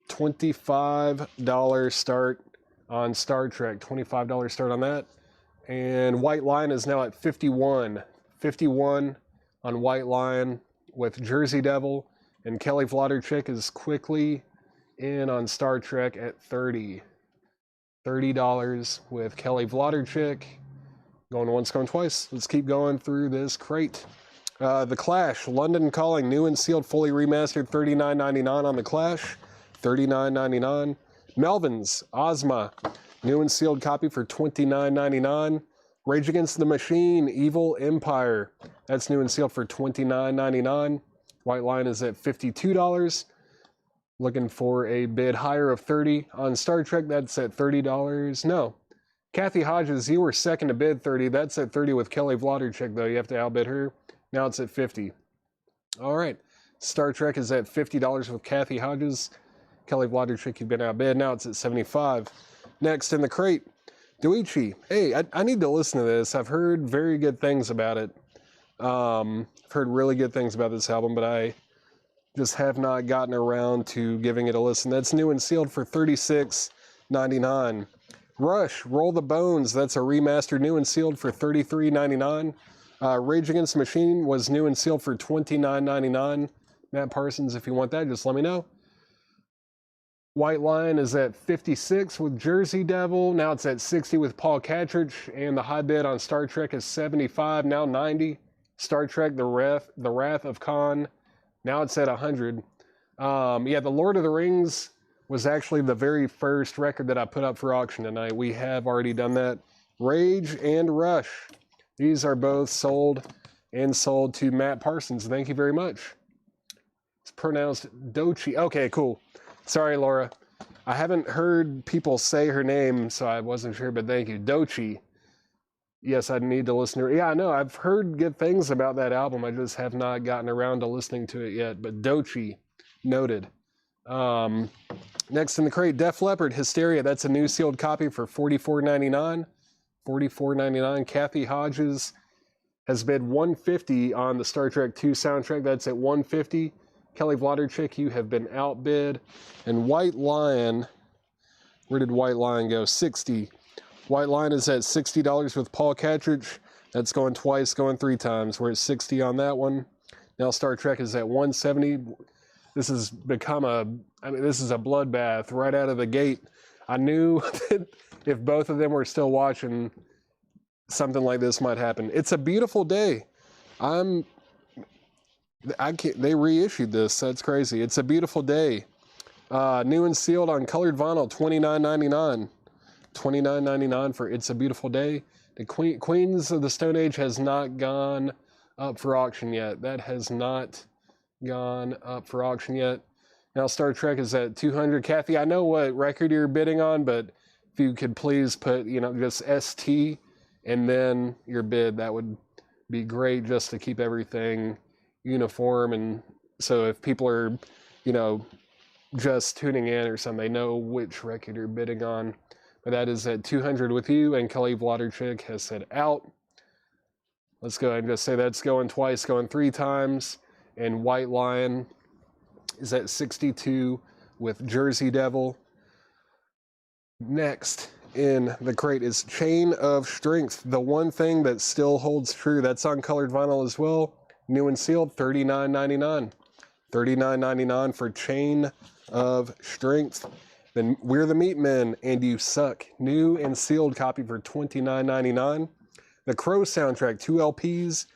$25 start on Star Trek. $25 start on that. And White Lion is now at 51. 51 on White Lion with Jersey Devil. And Kelly Wlodarczyk is quickly in on Star Trek at 30. $30 with Kelly Wlodarczyk. Going once, going twice. Let's keep going through this crate. The Clash, London Calling, new and sealed, fully remastered, $39.99 on the Clash. $39.99. Melvins, Ozma, new and sealed copy for $29.99. Rage Against the Machine, Evil Empire, that's new and sealed for $29.99. White Lion is at $52. Looking for a bid higher of $30 on Star Trek. That's at $30. No, Kathy Hodges, you were second to bid $30. That's at $30 with Kelly Wlodarczyk, though. You have to outbid her. Now it's at $50. All right, Star Trek is at $50 with Kathy Hodges. Kelly Wlodarczyk, you've been outbid. Now it's at $75. Next in the crate, Dooichi. Hey, I need to listen to this. I've heard very good things about it. I've heard really good things about this album, but I just have not gotten around to giving it a listen. That's new and sealed for $36.99. Rush, Roll the Bones. That's a remastered new and sealed for $33.99. Rage Against the Machine was new and sealed for $29.99. Matt Parsons, if you want that, just let me know. White Lion is at 56 with Jersey Devil. Now it's at 60 with Paul Catridge. And the high bid on Star Trek is 75, now 90. Star Trek, The Wrath of Khan. Now it's at 100. Yeah, The Lord of the Rings was actually the very first record that I put up for auction tonight. We have already done that. Rage and Rush. These are both sold and sold to Matt Parsons. Thank you very much. It's pronounced Dochi. Okay, cool. Sorry, Laura. I haven't heard people say her name, so I wasn't sure, but thank you. Dochi. Yes, I need to listen to her. Yeah, I know. I've heard good things about that album. I just have not gotten around to listening to it yet. But Dochi, noted. Next in the crate, Def Leppard, Hysteria. That's a new sealed copy for $44.99. $44.99. Kathy Hodges has bid $150 on the Star Trek II soundtrack. That's at $150. Kelly Wlodarczyk, you have been outbid. And White Lion, where did White Lion go? 60. White Lion is at $60 with Paul Catridge. That's going twice, going three times. We're at 60 on that one. Now Star Trek is at 170. This has become this is a bloodbath right out of the gate. I knew that if both of them were still watching, something like this might happen. It's a beautiful day. They reissued this. That's crazy. It's a beautiful day. New and sealed on colored vinyl, $29.99. $29.99 for It's a Beautiful Day. The Queens of the Stone Age has not gone up for auction yet. That has not gone up for auction yet. Now Star Trek is at 200. Kathy, I know what record you're bidding on, but if you could please put, just ST and then your bid, that would be great just to keep everything uniform. And so if people are, just tuning in or something, they know which record you're bidding on. But that is at 200 with you, and Kelly Wlodarczyk has said out. Let's go ahead and just say that's going twice, going three times. And White Lion is at 62 with Jersey Devil. Next in the crate is Chain of Strength, the one thing that still holds true. That's on colored vinyl as well. New and sealed, $39.99. $39.99 for Chain of Strength. Then We're the Meatmen and You Suck. New and sealed copy for $29.99. The Crow soundtrack, 2 LPs.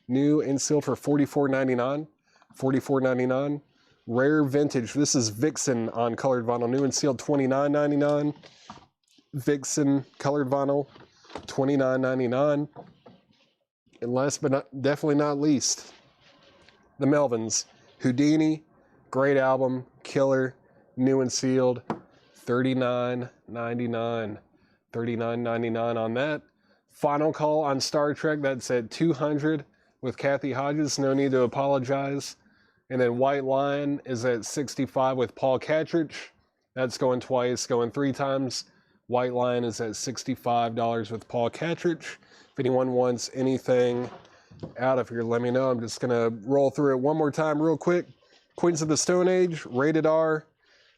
New and sealed for $44.99. $44.99. Rare Vintage. This is Vixen on colored vinyl. New and sealed, $29.99. Vixen colored vinyl, $29.99. And last but definitely not least, the Melvins. Houdini, great album, killer, new and sealed, $39.99. $39.99 on that. Final Call on Star Trek, that's at $200 with Kathy Hodges, no need to apologize. And then White Lion is at $65 with Paul Catridge. That's going twice, going 3 times. White Lion is at $65 with Paul Catridge. If anyone wants anything out of here, let me know. I'm just going to roll through it one more time real quick. Queens of the Stone Age, rated R.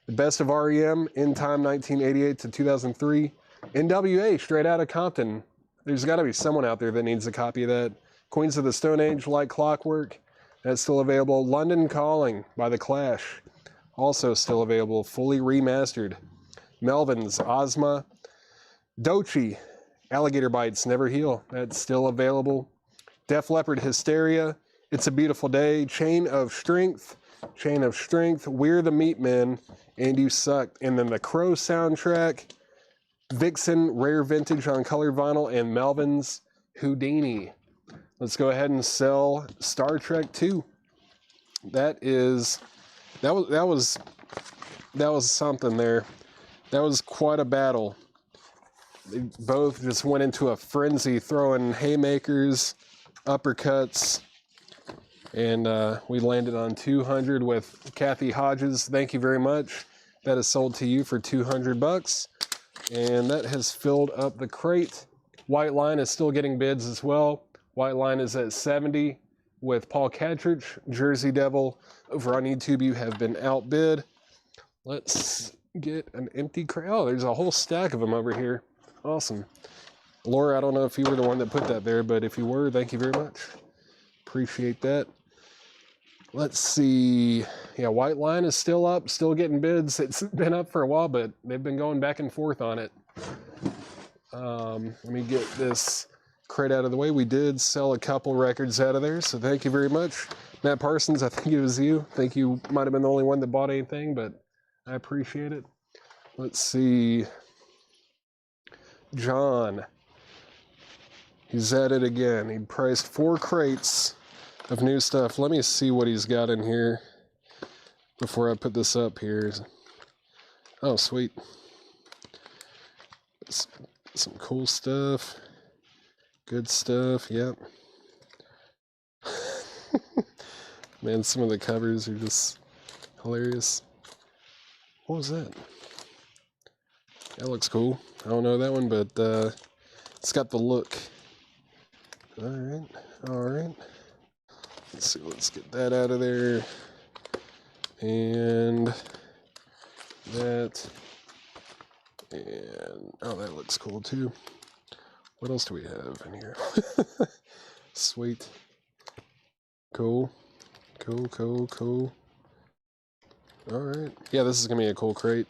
The Best of REM, In Time 1988 to 2003. NWA, Straight Outta Compton. There's got to be someone out there that needs a copy of that. Queens of the Stone Age, Like Clockwork. That's still available. London Calling by The Clash. Also still available, fully remastered. Melvins, Ozma. Doechii, Alligator Bites, Never Heal. That's still available. Def Leppard, Hysteria. It's a Beautiful Day. Chain of Strength. We're the Meatmen, and You Sucked. And then the Crow soundtrack. Vixen, Rare Vintage on color vinyl, and Melvins, Houdini. Let's go ahead and sell Star Trek 2. That was something there. That was quite a battle. They both just went into a frenzy, throwing haymakers, uppercuts, and we landed on 200 with Kathy Hodges. Thank you very much. That is sold to you for $200, and that has filled up the crate. White Line is still getting bids as well. White Line is at 70 with Paul Catridge. Jersey Devil, over on YouTube, you have been outbid. Let's get an empty crate. Oh, there's a whole stack of them over here. Awesome. Laura, I don't know if you were the one that put that there, but if you were, thank you very much. Appreciate that. Let's see. Yeah, White Line is still up, still getting bids. It's been up for a while, but they've been going back and forth on it. Let me get this crate out of the way. We did sell a couple records out of there, so thank you very much. Matt Parsons, I think it was you. I think you might have been the only one that bought anything, but I appreciate it. Let's see. John. He's at it again. He priced 4 crates of new stuff. Let me see what he's got in here before I put this up here. Oh, sweet. Some cool stuff. Good stuff, yep. Man, some of the covers are just hilarious. What was that? That looks cool. I don't know that one, but it's got the look. Alright. Let's see, let's get that out of there. And that. And, oh, that looks cool too. What else do we have in here? Sweet. Cool. Alright. Yeah, this is going to be a cool crate.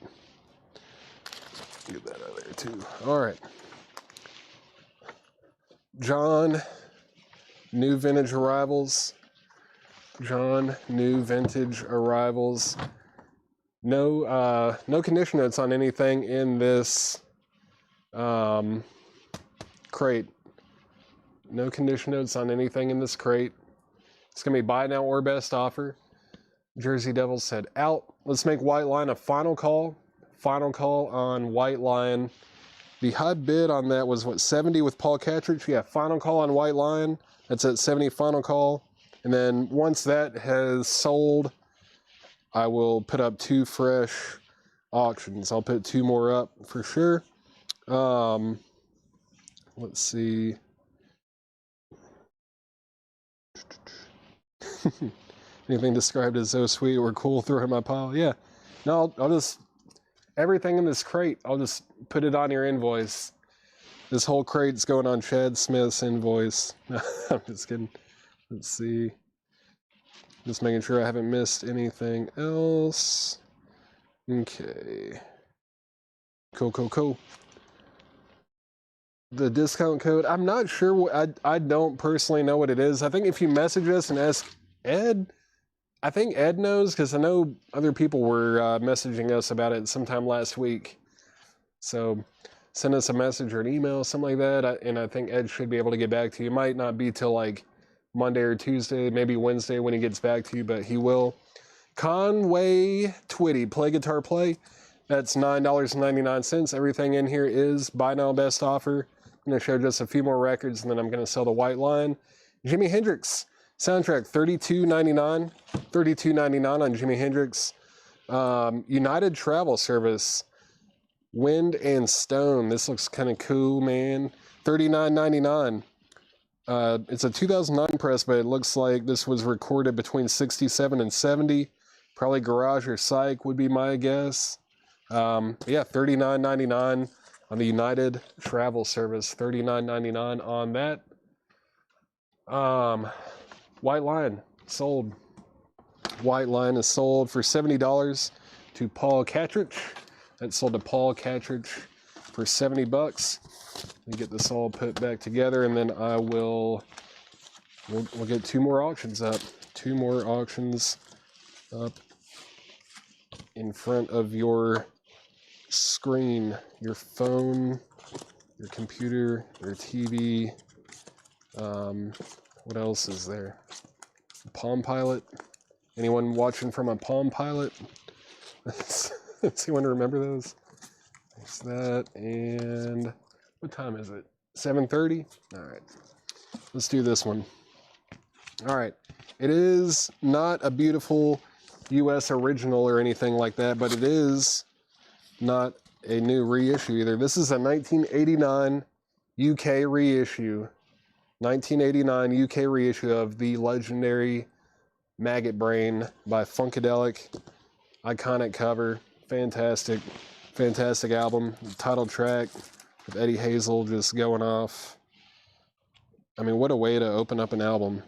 Get that out of there too. Alright. John, New Vintage Arrivals. No condition notes on anything in this crate. No condition notes on anything in this crate. It's going to be buy now or best offer. Jersey Devil said out. Let's make White Line a final call. Final call on White Line. The high bid on that was, what, 70 with Paul Catridge? Yeah, final call on White Line. That's at 70 final call. And then once that has sold, I will put up 2 fresh auctions. I'll put 2 more up for sure. Let's see. Anything described as so sweet or cool, throw in my pile. Yeah. No, I'll just, everything in this crate, I'll just put it on your invoice. This whole crate's going on Chad Smith's invoice. I'm just kidding. Let's see. Just making sure I haven't missed anything else. Okay. Cool. The discount code, I'm not sure what, I don't personally know what it is. I think if you message us and ask Ed, I think Ed knows, because I know other people were messaging us about it sometime last week. So send us a message or an email, something like that. And I think Ed should be able to get back to you. It might not be till like Monday or Tuesday, maybe Wednesday when he gets back to you, but he will. Conway Twitty, Play Guitar Play. That's $9.99. Everything in here is buy now, best offer. I'm going to show just a few more records, and then I'm going to sell the White Line. Jimi Hendrix soundtrack, $32.99. $32.99 on Jimi Hendrix. United Travel Service, Wind and Stone. This looks kind of cool, man. $39.99. It's a 2009 press, but it looks like this was recorded between 67 and 70. Probably Garage or Psych would be my guess. Yeah, $39.99 on the United Travel Service. $39.99 on that. White Line sold. White Line is sold for $70 to Paul Catrich. That sold to Paul Catrich for $70. Let me get this all put back together, and then we'll get two more auctions up. Two more auctions up in front of your screen, your phone, your computer, your TV. What else is there? Palm Pilot. Anyone watching from a Palm Pilot? Does anyone remember those? There's that, and what time is it? 7:30? All right. Let's do this one. All right. It is not a beautiful U.S. original or anything like that, but it is not a new reissue either. This is a 1989 UK reissue. 1989 UK reissue of the legendary Maggot Brain by Funkadelic. Iconic cover. Fantastic, fantastic album. Title track with Eddie Hazel just going off. I mean, what a way to open up an album.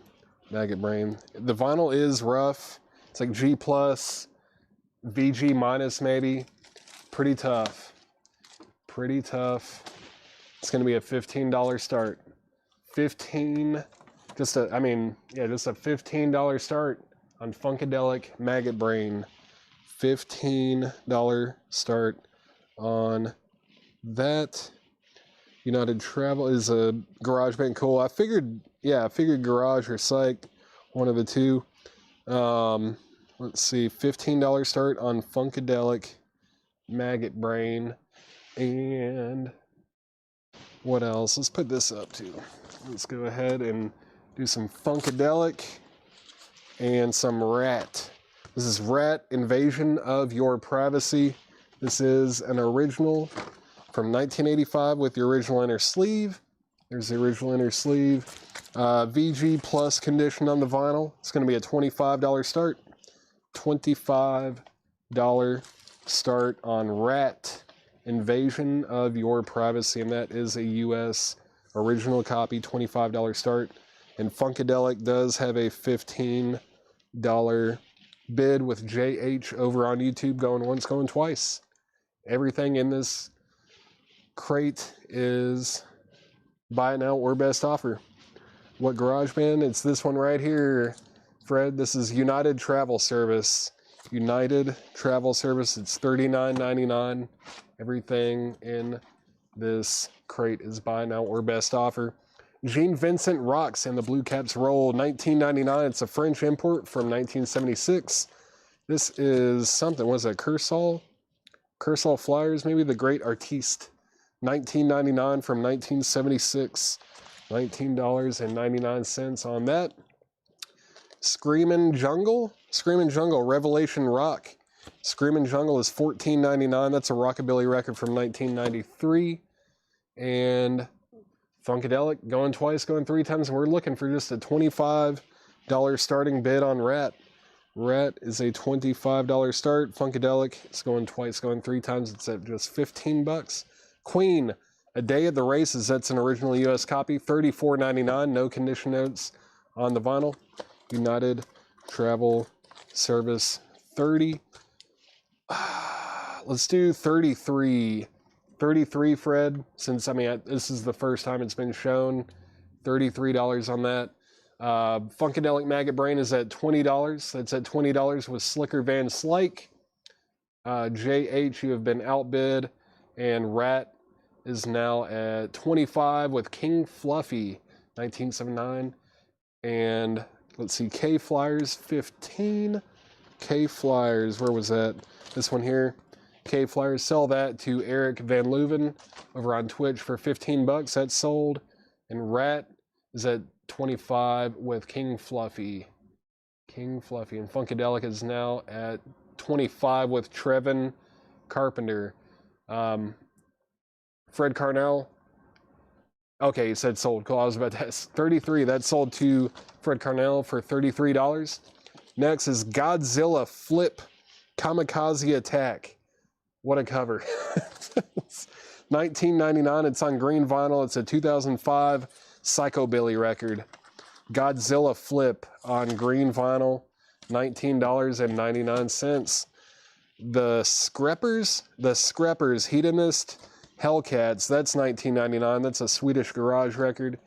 Maggot Brain. The vinyl is rough. It's like G+, VG- maybe. Pretty tough. Pretty tough. It's going to be a $15 start. Just a $15 start on Funkadelic Maggot Brain. $15 start on that. United Travel is a Garage Band. Cool. I figured Garage or Psych, one of the two. Let's see, $15 start on Funkadelic Maggot Brain. And what else? Let's put this up too. Let's go ahead and do some Funkadelic and some Rat. This is Rat, Invasion of Your Privacy. This is an original from 1985 with the original inner sleeve. There's the original inner sleeve. VG Plus condition on the vinyl. It's going to be a $25 start. $25 start on Rat, Invasion of Your Privacy. And that is a US original copy, $25 start. And Funkadelic does have a $15 bid with JH over on YouTube, going once, going twice. Everything in this crate is buy now or best offer. What garage band? It's this one right here, Fred. This is United Travel Service. United Travel Service. It's $39.99. Everything in this crate is buy now or best offer. Gene Vincent Rocks and the Blue Caps Roll, $19.99. It's a French import from 1976. This is something, was it Kersal? Kersal Flyers, maybe the Great Artiste. $19.99 from 1976. $19.99 on that. Screamin' Jungle. Screamin' Jungle, Revelation Rock. Screamin' Jungle is $14.99. That's a rockabilly record from 1993. And Funkadelic, going twice, going three times. We're looking for just a $25 starting bid on Rat. Rat is a $25 start. Funkadelic is going twice, going three times. It's at just $15. Queen, A Day at the Races. That's an original US copy. $34.99. No condition notes on the vinyl. United Travel Service 30. Let's do 33. 33, Fred, since, this is the first time it's been shown. $33 on that. Funkadelic Maggot Brain is at $20. That's at $20 with Slicker Van Slyke. JH, you have been outbid. And Rat is now at 25 with King Fluffy, 1979. And let's see, K Flyers, 15. K Flyers, where was that? This one here. K Flyers, sell that to Eric Van Leuven over on Twitch for 15 bucks. That's sold. And Rat is at 25 with King Fluffy. King Fluffy. And Funkadelic is now at 25 with Trevin Carpenter. Fred Carnell. Okay, he said sold. Cool. I was about to ask. 33. That's sold to Fred Carnell for $33. Next is Godzilla Flip Kamikaze Attack. What a cover. $19.99. It's on green vinyl. It's a 2005 Psychobilly record. Godzilla Flip on green vinyl. $19.99. The Skreppers Hedonist Hellcats. That's $19.99. That's a Swedish garage record.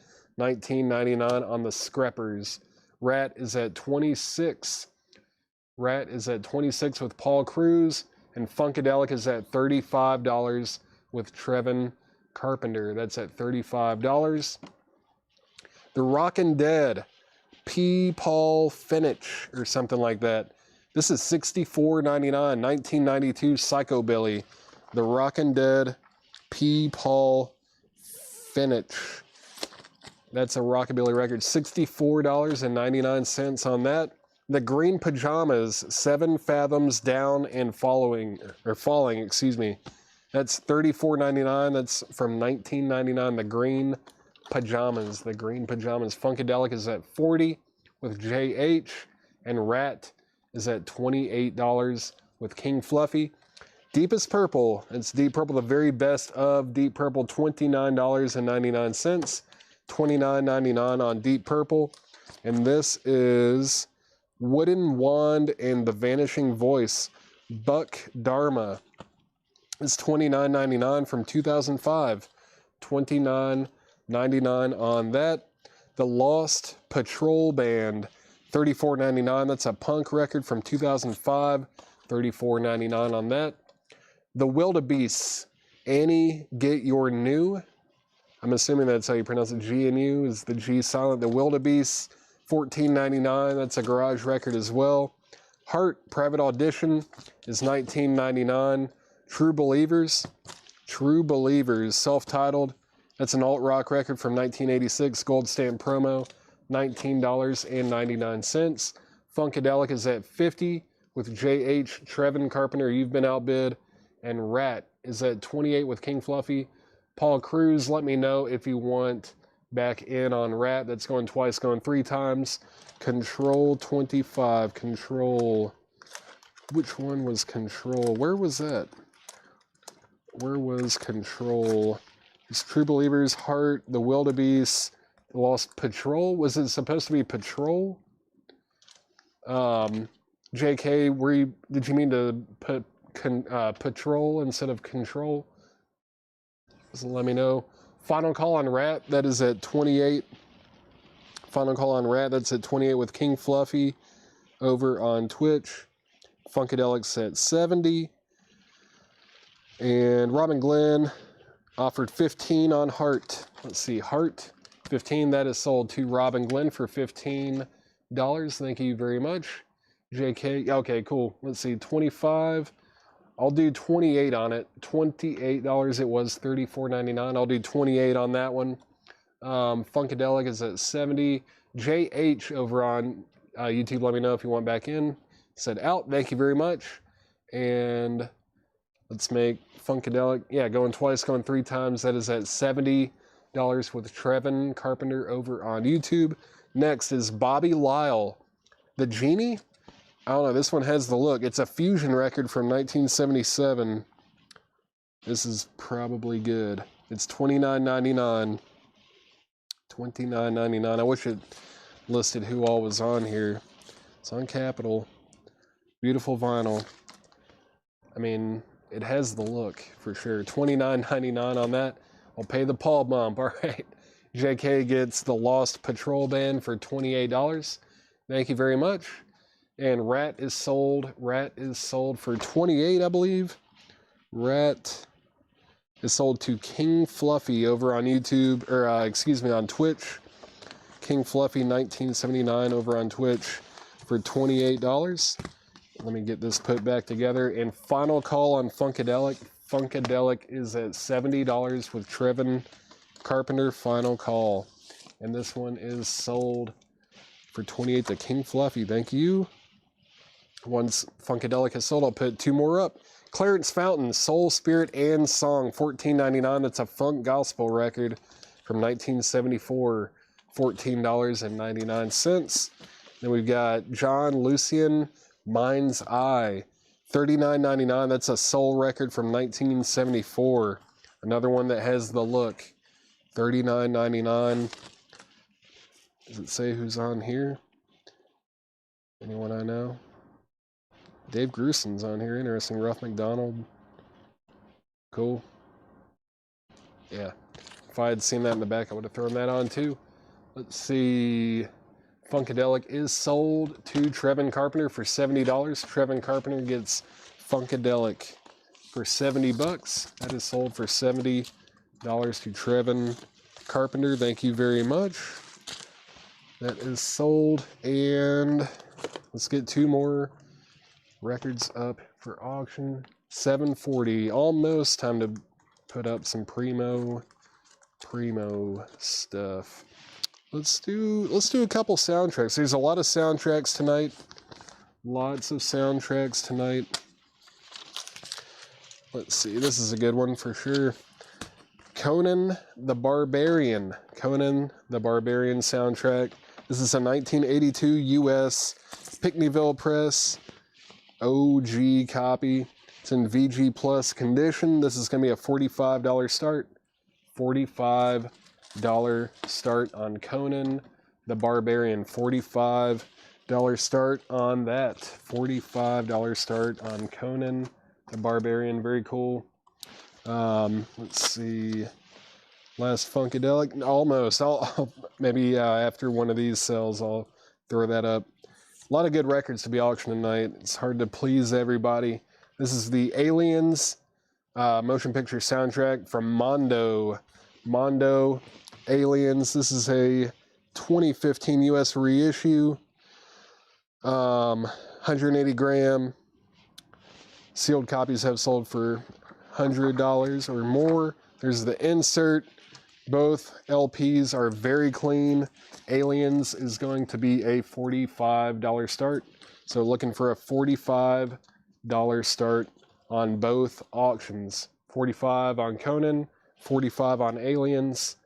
$19.99 on the Skreppers. Rat is at 26. Rat is at 26 with Paul Cruz. And Funkadelic is at $35 with Trevin Carpenter. That's at $35. The Rockin' Dead, P. Paul Finich, or something like that. This is $64.99, 1992 Psychobilly. The Rockin' Dead, P. Paul Finich. That's a rockabilly record. $64.99 on that. The Green Pajamas, 7 Fathoms Down and Falling, excuse me. That's $34.99. That's from 1999. The Green Pajamas. The Green Pajamas. Funkadelic is at $40 with JH. And Rat is at $28 with King Fluffy. Deepest Purple. It's Deep Purple, the very best of Deep Purple. $29.99. $29.99 on Deep Purple. And this is Wooden Wand and the Vanishing Voice, Buck Dharma. It's $29.99 from 2005. $29.99 on that. The Lost Patrol Band, $34.99. That's a punk record from 2005. $34.99 on that. The Wildebeests, Annie Get Your New. I'm assuming that's how you pronounce it. G and U is the G silent. The Wildebeests, $14.99. That's a garage record as well. Heart Private Audition is $19.99. True Believers, self-titled. That's an alt-rock record from 1986. Gold stamp promo, $19.99. Funkadelic is at $50 with JH. Trevin Carpenter, You've Been Outbid. And Rat is at $28 with King Fluffy. Paul Cruz, let me know if you want back in on Rat. That's going twice, going 3 times. Control 25. Control. Which one was Control? Where was that? Where was Control? It's True Believers, Heart, The Wildebeest, The Lost Patrol. Was it supposed to be Patrol? JK, did you mean to put Patrol instead of Control? So let me know. Final Call on Rat, that is at 28. Final Call on Rat, that's at 28 with King Fluffy over on Twitch. Funkadelic's at 70. And Robin Glenn offered 15 on Heart. Let's see, Heart, 15. That is sold to Robin Glenn for $15. Thank you very much. JK, okay, cool. Let's see, 25. I'll do 28 on it. $28 it was, $34.99. I'll do 28 on that one. Funkadelic is at 70. JH over on YouTube, let me know if you want back in. Said out, thank you very much. And let's make Funkadelic, yeah, going twice, going 3 times. That is at $70 with Trevin Carpenter over on YouTube. Next is Bobby Lyle. The Genie? I don't know, this one has the look. It's a fusion record from 1977. This is probably good. It's $29.99. $29.99. I wish it listed who all was on here. It's on Capitol. Beautiful vinyl. I mean, it has the look for sure. $29.99 on that. I'll pay the Paul bump. All right. JK gets the Lost Patrol Band for $28. Thank you very much. And Rat is sold. Rat is sold for $28, I believe. Rat is sold to King Fluffy over on YouTube, or excuse me, on Twitch. King Fluffy 1979 over on Twitch for $28. Let me get this put back together. And final call on Funkadelic. Funkadelic is at $70 with Trevin Carpenter. Final call. And this one is sold for $28 to King Fluffy. Thank you. Once Funkadelic is sold, I'll put two more up. Clarence Fountain, Soul, Spirit, and Song, $14.99. That's a funk gospel record from 1974, $14.99. Then we've got John Lucian, Mind's Eye, $39.99. That's a soul record from 1974. Another one that has the look, $39.99. Does it say who's on here? Anyone I know? Dave Grusin's on here. Interesting. Ruff McDonald. Cool. Yeah. If I had seen that in the back, I would have thrown that on too. Let's see. Funkadelic is sold to Trevin Carpenter for $70. Trevin Carpenter gets Funkadelic for $70. That is sold for $70 to Trevin Carpenter. Thank you very much. That is sold. And let's get two more records up for auction. 740. Almost time to put up some primo stuff. Let's do a couple soundtracks. There's a lot of soundtracks tonight. Lots of soundtracks tonight. Let's see. This is a good one for sure. Conan the Barbarian. Conan the Barbarian soundtrack. This is a 1982 U.S. Pickneyville Press OG copy. It's in VG Plus condition. This is going to be a $45 start. $45 start on Conan the Barbarian. $45 start on that. $45 start on Conan the Barbarian. Very cool. Let's see. Last Funkadelic. Almost. I'll maybe after one of these sells, I'll throw that up. A lot of good records to be auctioned tonight. It's hard to please everybody. This is the Aliens motion picture soundtrack from Mondo. Mondo Aliens. This is a 2015 US reissue. 180 gram. Sealed copies have sold for $100 or more. There's the insert. Both LPs are very clean. Aliens is going to be a $45 start. So looking for a $45 start on both auctions. $45 on Conan, $45 on Aliens.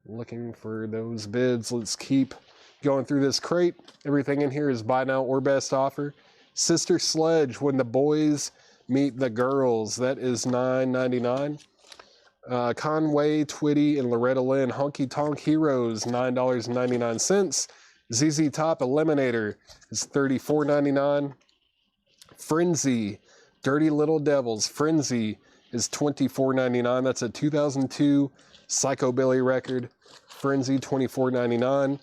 Looking for those bids. Let's keep going through this crate. Everything in here is buy now or best offer. Sister Sledge, When the Boys Meet the Girls. That is $9.99. Conway, Twitty, and Loretta Lynn, Honky Tonk Heroes, $9.99. ZZ Top Eliminator is $34.99. Frenzy, Dirty Little Devils, Frenzy is $24.99. That's a 2002 Psychobilly record. Frenzy, $24.99.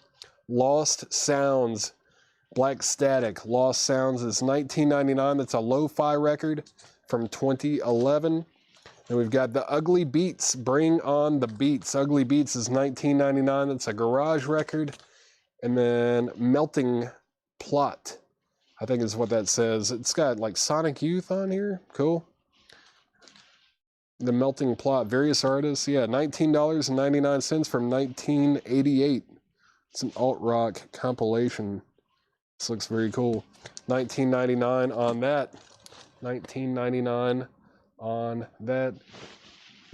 Lost Sounds, Black Static, Lost Sounds is $19.99. That's a lo-fi record from 2011. And we've got the Ugly Beats, Bring on the Beats. Ugly Beats is $19.99. That's a garage record. And then Melting Plot, I think is what that says. It's got like Sonic Youth on here. Cool. The Melting Plot, various artists. Yeah, $19.99 from 1988. It's an alt-rock compilation. This looks very cool. $19.99 on that. $19.99 on that.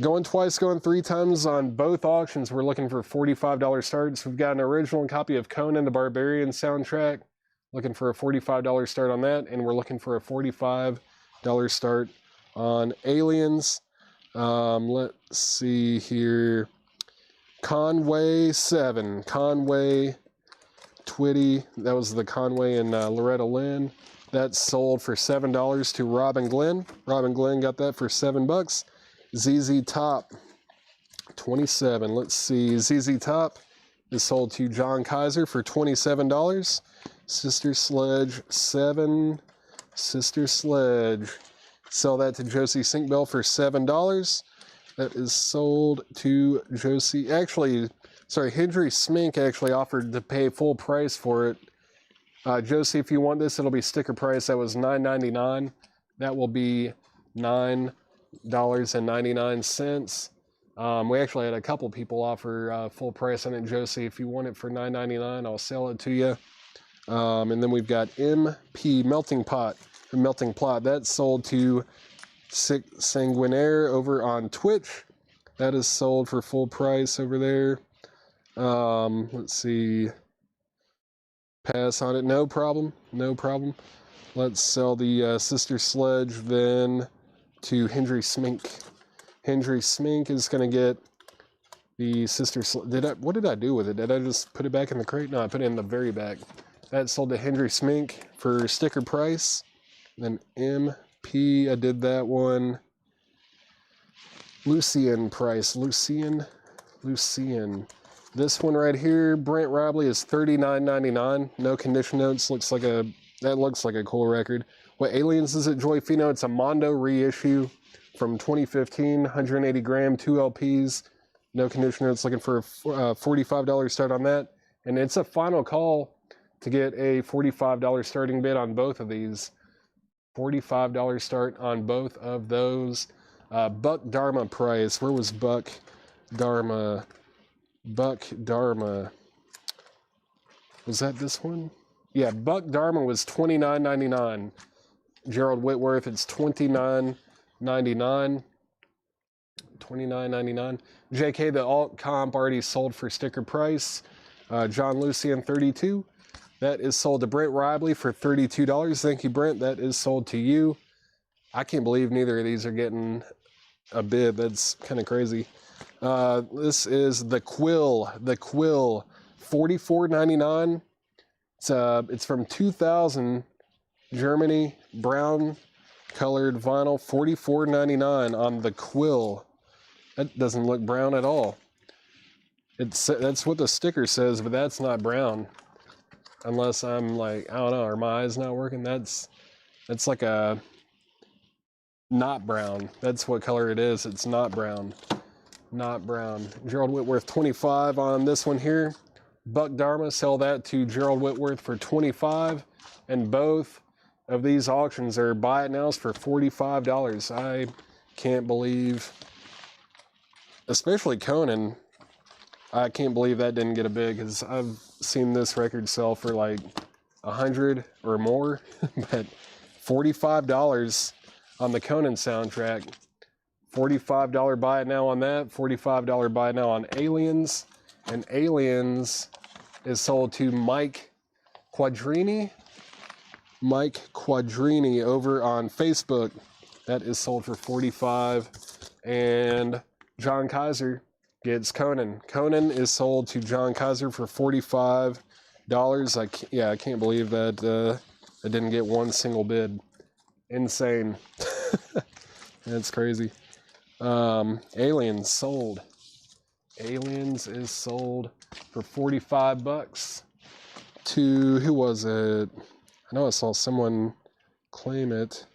Going twice, going three times on both auctions. We're looking for $45 starts. We've got an original copy of Conan the Barbarian soundtrack. Looking for a $45 start on that. And we're looking for a $45 start on Aliens. Let's see here. Conway 7. Conway, Twitty. That was the Conway and Loretta Lynn. That sold for $7 to Robin Glenn. Robin Glenn got that for $7. ZZ Top, 27. Let's see. ZZ Top is sold to John Kaiser for $27. Sister Sledge, 7. Sister Sledge. Sell that to Josie Sinkbell for $7. That is sold to Josie. Actually, sorry, Hendry Smink actually offered to pay full price for it. Josie, if you want this, it'll be sticker price. That was $9.99. That will be $9.99. We actually had a couple people offer full price on it. Josie, if you want it for $9.99, I'll sell it to you. And then we've got MP Melting Pot. The Melting Plot. That's sold to Sanguinaire over on Twitch. That is sold for full price over there. Let's see. Pass on it. No problem. No problem. Let's sell the Sister Sledge then to Hendry Smink. Hendry Smink is going to get the Sister Sledge. What did I do with it? Did I just put it back in the crate? No, I put it in the very back. That sold to Hendry Smink for sticker price. Then MP, I did that one. Lucian price. Lucian. This one right here, Brent Robley, is $39.99. No condition notes. That looks like a cool record. What Aliens is it, Joy Fino? It's a Mondo reissue from 2015, 180 gram, 2 LPs. No condition notes. Looking for a $45 start on that. And it's a final call to get a $45 starting bid on both of these. $45 start on both of those. Buck Dharma price. Where was Buck Dharma? Buck Dharma. Was that this one? Yeah, Buck Dharma was $29.99. Gerald Whitworth, it's $29.99. $29.99. JK, the alt comp already sold for sticker price. John Lucian, $32. That is sold to Brent Ribley for $32. Thank you, Brent. That is sold to you. I can't believe neither of these are getting a bid. That's kind of crazy. This is the Quill. The Quill, $44.99. It's from 2000, Germany. Brown colored vinyl, $44.99 on the Quill. That doesn't look brown at all. That's what the sticker says, but that's not brown. Unless I'm like, I don't know, are my eyes not working? That's like a not brown. That's what color it is. It's not brown. Not brown. Gerald Whitworth, $25 on this one here. Buck Dharma, sell that to Gerald Whitworth for $25. And both of these auctions are buy it nows for $45. I can't believe, especially Conan, I can't believe that didn't get a bid, because I've seen this record sell for like 100 or more, but $45 on the Conan soundtrack. $45 buy it now on that. $45 buy it now on Aliens. And Aliens is sold to Mike Quadrini. Mike Quadrini over on Facebook. That is sold for $45. And John Kaiser gets Conan. Conan is sold to John Kaiser for $45. I can't believe that it didn't get one single bid. Insane. That's crazy. Aliens sold. Aliens is sold for $45 to, who was it? I know I saw someone claim it.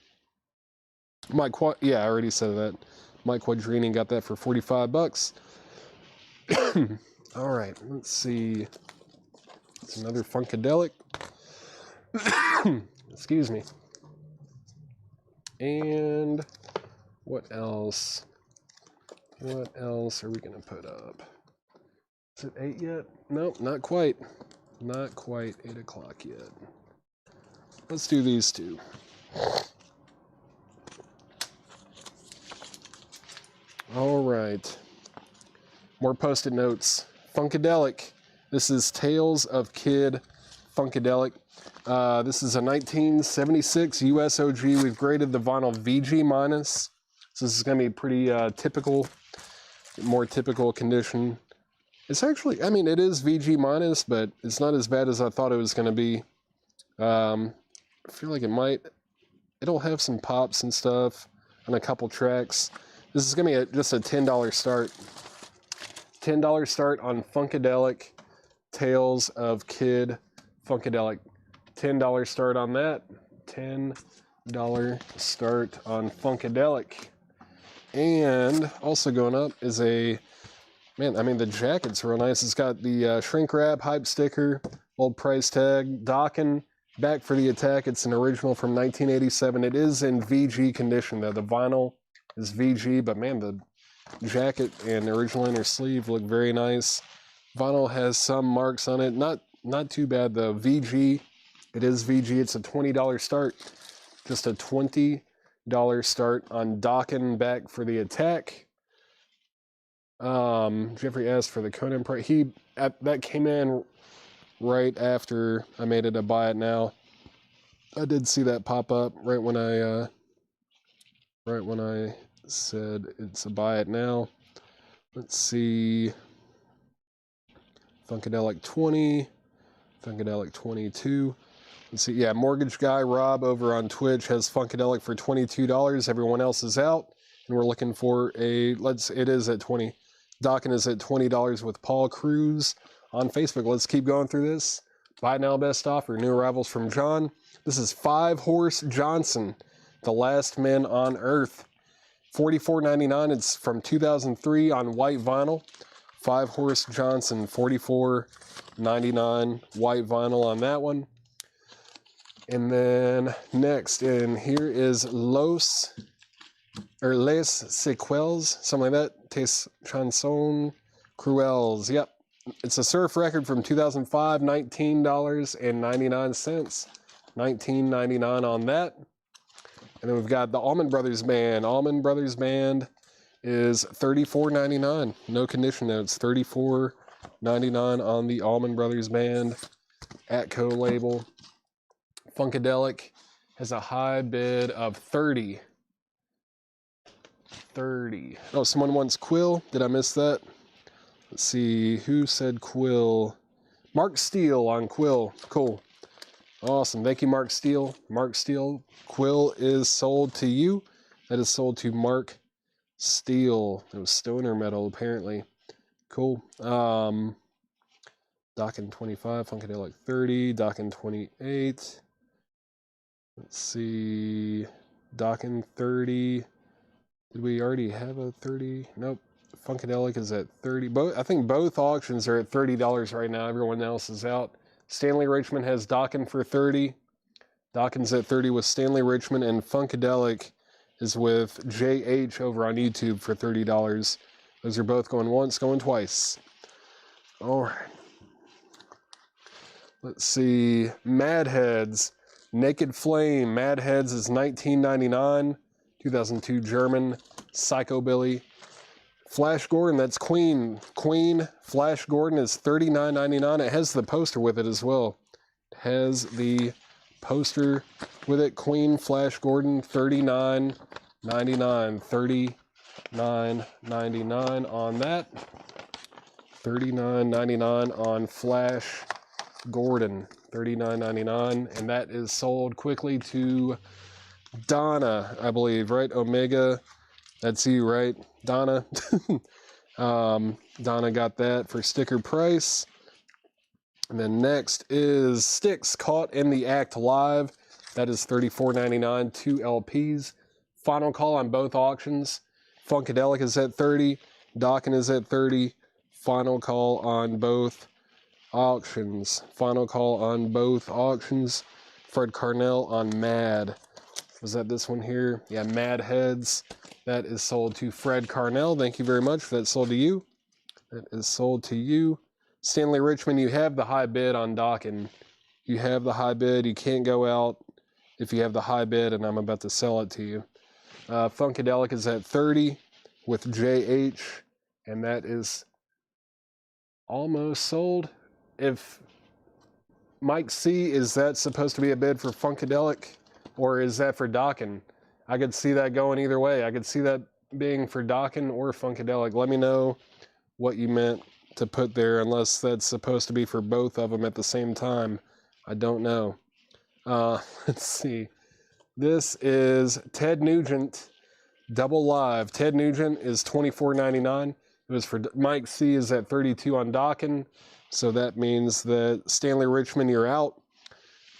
I already said that. Mike Quadrini got that for $45. All right, let's see. It's another Funkadelic. Excuse me. And what else? What else are we going to put up? Is it 8 yet? Nope, not quite. Not quite 8 o'clock yet. Let's do these two. All right. More Post-it notes. Funkadelic. This is Tales of Kid Funkadelic. This is a 1976 US OG. We've graded the vinyl VG-. So this is going to be pretty typical, more typical condition. It's actually, I mean, it is VG-, but it's not as bad as I thought it was going to be. I feel like it'll have some pops and stuff on a couple tracks. This is going to be just a $10 start. $10 start on Funkadelic, Tales of Kid Funkadelic. $10 start on that. $10 start on Funkadelic. And also going up is a, man, I mean, the jacket's real nice. It's got the shrink wrap, hype sticker, old price tag, Dokken, back for the attack. It's an original from 1987. It is in VG condition, though. The vinyl is VG, but man, the jacket and the original inner sleeve look very nice. Vinyl has some marks on it. Not too bad, though. VG, it is VG. It's a $20 start. Just a $20 start on Dokken back for the attack. Jeffrey asked for the Conan price. That came in right after I made it a buy it now. I did see that pop up right when I said it's a buy it now. Let's see. Funkadelic 20, Funkadelic 22. Let's see, yeah, Mortgage Guy Rob over on Twitch has Funkadelic for $22. Everyone else is out, and we're looking for it is at 20. Dokken is at $20 with Paul Cruz on Facebook. Let's keep going through this. Buy now, best offer. New arrivals from John. This is 5-horse Johnson, the last man on Earth. $44.99. It's from 2003 on white vinyl. 5-horse Johnson, $44.99 white vinyl on that one. And then next in here is Les Sequels, something like that. Tes Chansons Cruelles. Yep. It's a surf record from 2005, $19.99. $19.99 on that. And then we've got the Allman Brothers Band. Allman Brothers Band is $34.99. No condition notes. $34.99 on the Allman Brothers Band Atco label. Funkadelic has a high bid of 30. 30. Oh, someone wants Quill. Did I miss that? Let's see. Who said Quill? Mark Steele on Quill. Cool. Awesome. Thank you, Mark Steele. Mark Steele. Quill is sold to you. That is sold to Mark Steele. It was stoner metal, apparently. Cool. Dokken 25. Funkadelic 30. Dokken 28. Let's see. Dokken 30. Did we already have a 30? Nope. Funkadelic is at 30. I think both auctions are at $30 right now. Everyone else is out. Stanley Richmond has Dokken for 30. Dokken's at 30 with Stanley Richmond, and Funkadelic is with JH over on YouTube for $30. Those are both going once, going twice. All right. Let's see. Madheads. Naked Flame. Madheads is $19.99. 2002 German Psychobilly. Flash Gordon, that's Queen. Queen Flash Gordon is $39.99. It has the poster with it as well. It has the poster with it. Queen Flash Gordon, $39.99. $39.99 on that. $39.99 on Flash Gordon. $39.99. And that is sold quickly to Donna, I believe, right? Omega. That's you, right? Donna. Donna got that for sticker price. And then next is Styx, Caught in the Act Live. That is $34.99, 2 LPs. Final call on both auctions. Funkadelic is at 30. Dokken is at 30. Final call on both auctions. Final call on both auctions. Fred Carnell on Mad. Was that this one here? Yeah, Mad Heads. That is sold to Fred Carnell. Thank you very much. That's sold to you. That is sold to you. Stanley Richmond, you have the high bid on Dokken. You have the high bid. You can't go out if you have the high bid, and I'm about to sell it to you. Funkadelic is at 30 with JH, and that is almost sold. If Mike C, is that supposed to be a bid for Funkadelic, or is that for Dokken? I could see that going either way. I could see that being for Dokken or Funkadelic. Let me know what you meant to put there, unless that's supposed to be for both of them at the same time. I don't know. Let's see. This is Ted Nugent, Double Live. Ted Nugent is $24.99. It was for Mike C is at 32 on Dokken. So that means that Stanley Richmond, you're out.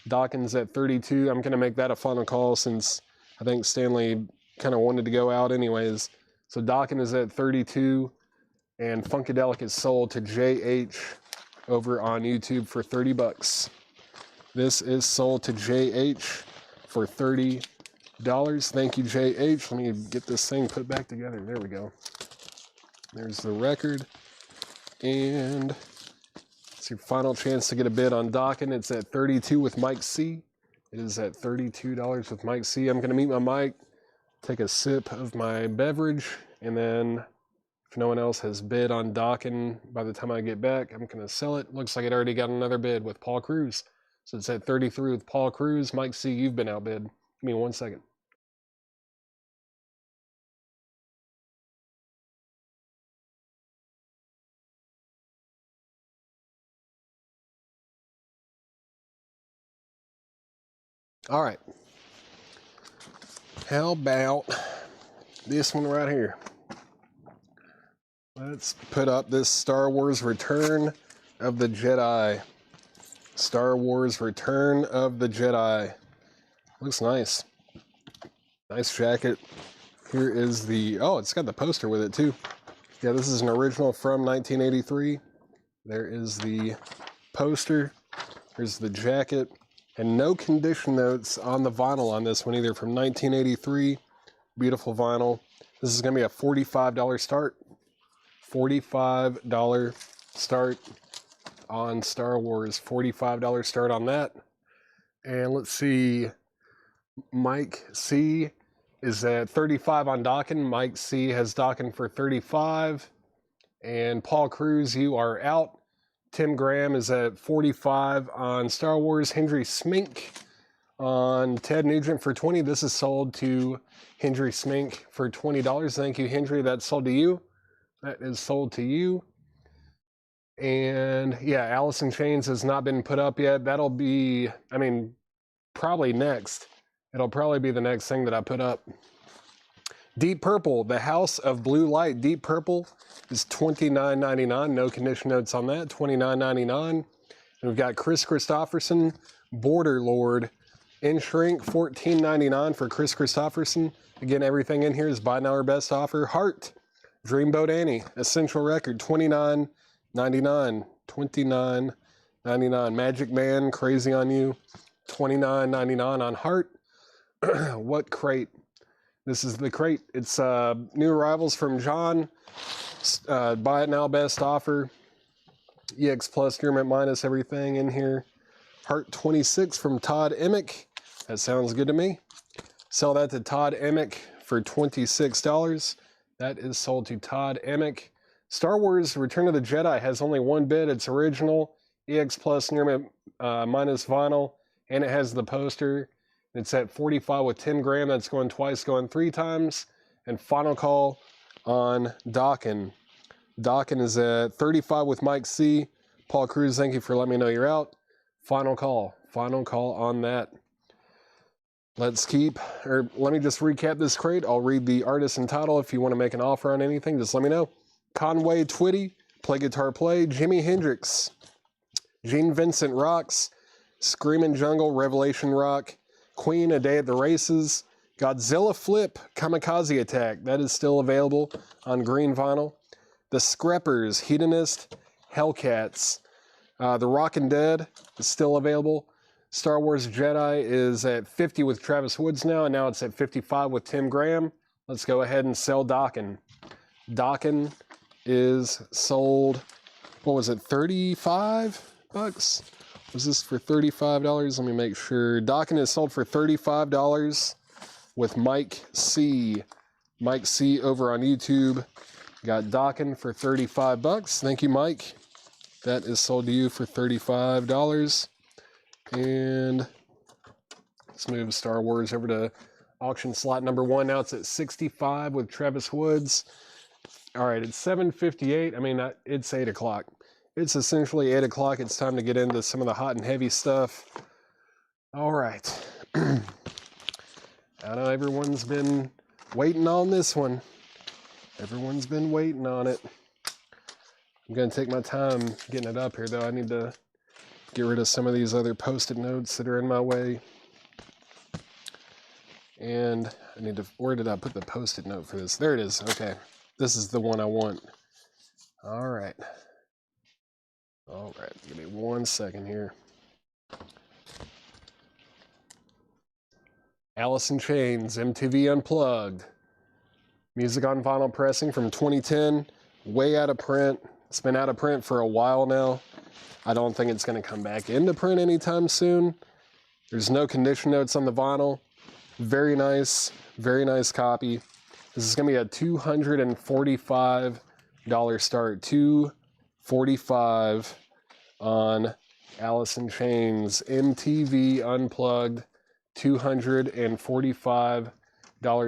Dokken's at 32. I'm going to make that a final call since I think Stanley kind of wanted to go out anyways. So Dokken is at 32, and Funkadelic is sold to JH over on YouTube for 30 bucks. This is sold to JH for $30. Thank you, JH. Let me get this thing put back together. There we go. There's the record. And it's your final chance to get a bid on Dokken. It's at 32 with Mike C. It is at $32 with Mike C. I'm going to mute my mic, take a sip of my beverage, and then if no one else has bid on Dokken by the time I get back, I'm going to sell it. Looks like it already got another bid with Paul Cruz. So it's at 33 with Paul Cruz. Mike C, you've been outbid. Give me 1 second. All right. How about this one right here? Let's put up this Star Wars Return of the Jedi. Star Wars Return of the Jedi. Looks nice. Nice jacket. Here is the, oh, it's got the poster with it too. Yeah, this is an original from 1983. There is the poster. Here's the jacket. And no condition notes on the vinyl on this one either, from 1983. Beautiful vinyl. This is going to be a $45 start. $45 start on Star Wars. $45 start on that. And let's see. Mike C is at 35 on Dokken. Mike C has Dokken for 35. And Paul Cruz, you are out. Tim Graham is at 45 on Star Wars. Hendry Smink on Ted Nugent for 20. This is sold to Hendry Smink for $20. Thank you, Hendry. That's sold to you. That is sold to you. And yeah, Allison Chains has not been put up yet. That'll be, I mean, probably next. It'll probably be the next thing that I put up. Deep Purple, the House of Blue Light. Deep Purple is $29.99. No condition notes on that. $29.99. And we've got Chris Christopherson, Border Lord, in shrink, $14.99 for Chris Christopherson. Again, everything in here is buy now or best offer. Heart, Dreamboat Annie, Essential Record, $29.99. $29.99. Magic Man, Crazy on You, $29.99 on Heart. What crate? This is the crate. It's new arrivals from John. Buy it now, best offer. EX Plus, German minus everything in here. Heart 26 from Todd Emick. That sounds good to me. Sell that to Todd Emick for $26. That is sold to Todd Emick. Star Wars Return of the Jedi has only one bid. It's original. EX Plus, German minus vinyl. And it has the poster. It's at 45 with 10 gram. That's going twice, going 3 times. And final call on Dokken. Dokken is at 35 with Mike C. Paul Cruz, thank you for letting me know you're out. Final call on that. Let me just recap this crate. I'll read the artist and title. If you want to make an offer on anything, just let me know. Conway Twitty, Play Guitar Play. Jimi Hendrix. Gene Vincent Rocks. Screamin' Jungle, Revelation Rock. Queen, A Day at the Races. Godzilla Flip, Kamikaze Attack. That is still available on green vinyl. The Screppers, Hedonist, Hellcats. The Rockin' Dead is still available. Star Wars Jedi is at 50 with Travis Woods now, and now it's at 55 with Tim Graham. Let's go ahead and sell Dokken. Dokken is sold, what was it, 35 bucks? Was this for $35? Let me make sure. Dokken is sold for $35 with Mike C. Mike C over on YouTube. Got Dokken for 35 bucks. Thank you, Mike. That is sold to you for $35. And let's move Star Wars over to auction slot number 1. Now it's at 65 with Travis Woods. All right, it's 7:58. I mean, it's 8 o'clock. It's essentially 8 o'clock. It's time to get into some of the hot and heavy stuff. All right. I know everyone's been waiting on this one. Everyone's been waiting on it. I'm going to take my time getting it up here, though. I need to get rid of some of these other Post-it notes that are in my way. And I need to, where did I put the post-it note for this? There it is. Okay. This is the one I want. All right. All right. Give me 1 second here. Alice in Chains, MTV Unplugged. Music on vinyl pressing from 2010. Way out of print. It's been out of print for a while now. I don't think it's going to come back into print anytime soon. There's no condition notes on the vinyl. Very nice copy. This is going to be a $245 start. $245 on Alice in Chains MTV Unplugged. $245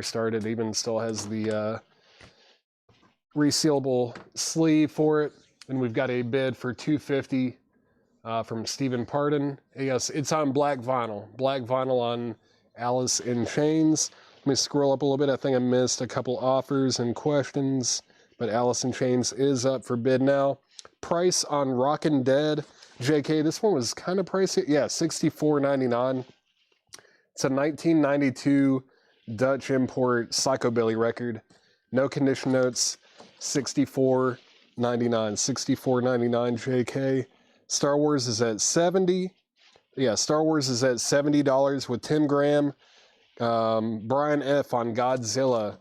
start. It even still has the resealable sleeve for it. And we've got a bid for $250 from Stephen Pardon. Yes, it's on black vinyl. Black vinyl on Alice in Chains. Let me scroll up a little bit. I think I missed a couple offers and questions, but Alice in Chains is up for bid now. Price on Rockin' Dead. JK, this one was kind of pricey. Yeah, $64.99. It's a 1992 Dutch import psychobilly record. No condition notes. $64.99. $64.99 JK. Star Wars is at $70. Yeah, Star Wars is at $70 with Tim Graham. Brian F. on Godzilla.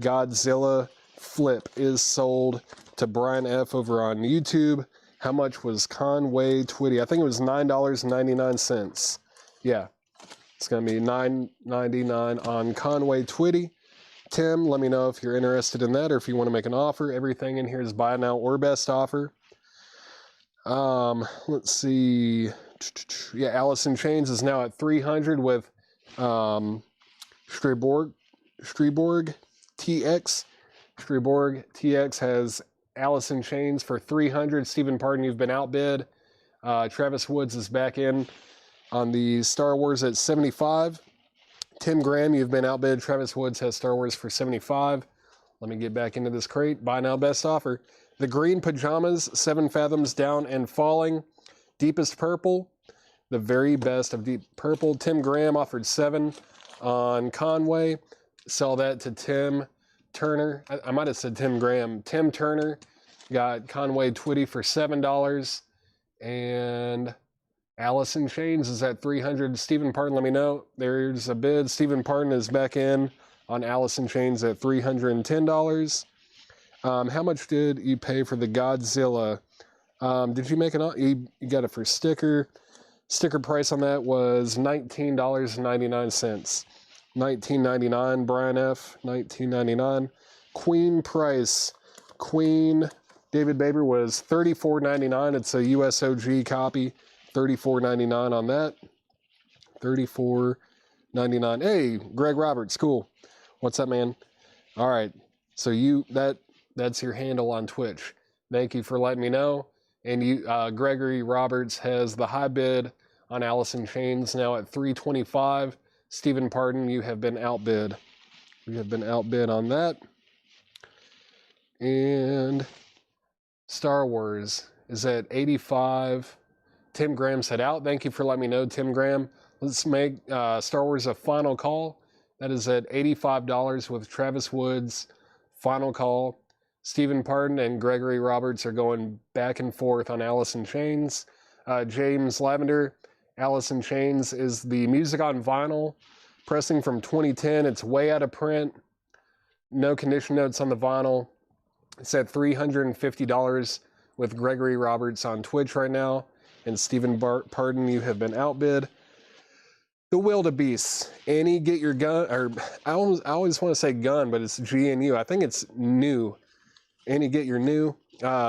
Godzilla Flip is sold to Brian F. over on YouTube. How much was Conway Twitty? I think it was $9.99. Yeah, it's going to be $9.99 on Conway Twitty. Tim, let me know if you're interested in that or if you want to make an offer. Everything in here is buy now or best offer. Let's see. Yeah, Alice in Chains is now at $300 with Striborg TX. Striborg TX has Alice in Chains for $300. Stephen Pardon, you've been outbid. Travis Woods is back in on the Star Wars at $75. Tim Graham, you've been outbid. Travis Woods has Star Wars for $75. Let me get back into this crate. Buy now, best offer. The Green Pajamas, 7 Fathoms Down and Falling. Deepest Purple, the very best of Deep Purple. Tim Graham offered 7 on Conway. Sell that to Tim Turner. I might have said Tim Graham. Tim Turner got Conway Twitty for $7. And Alice in Chains is at $300. Stephen Pardon, let me know. There's a bid. Stephen Pardon is back in on Alice in Chains at $310. How much did you pay for the Godzilla? Did you make an offer? You got it for sticker. Sticker price on that was $19.99. $19.99, Brian F. $19.99. Queen price. Queen David Baber was $34.99. It's a USOG copy. $34.99 on that. $34.99. Hey, Greg Roberts, cool. What's up, man? All right. So that's your handle on Twitch. Thank you for letting me know. And you, Gregory Roberts has the high bid on Alice in Chains now at $325. Stephen Pardon, you have been outbid. You have been outbid on that. And Star Wars is at $85. Tim Graham said out. Thank you for letting me know, Tim Graham. Let's make Star Wars a final call. That is at $85 with Travis Woods. Final call. Stephen Pardon and Gregory Roberts are going back and forth on Alice in Chains. James Lavender, Alice in Chains is the music on vinyl pressing from 2010. It's way out of print. No condition notes on the vinyl. It's at $350 with Gregory Roberts on Twitch right now. And Stephen Pardon, you have been outbid. The Wildebeest. Annie, get your gun. Or I always want to say gun, but it's GNU. I think it's new. Annie, get your new.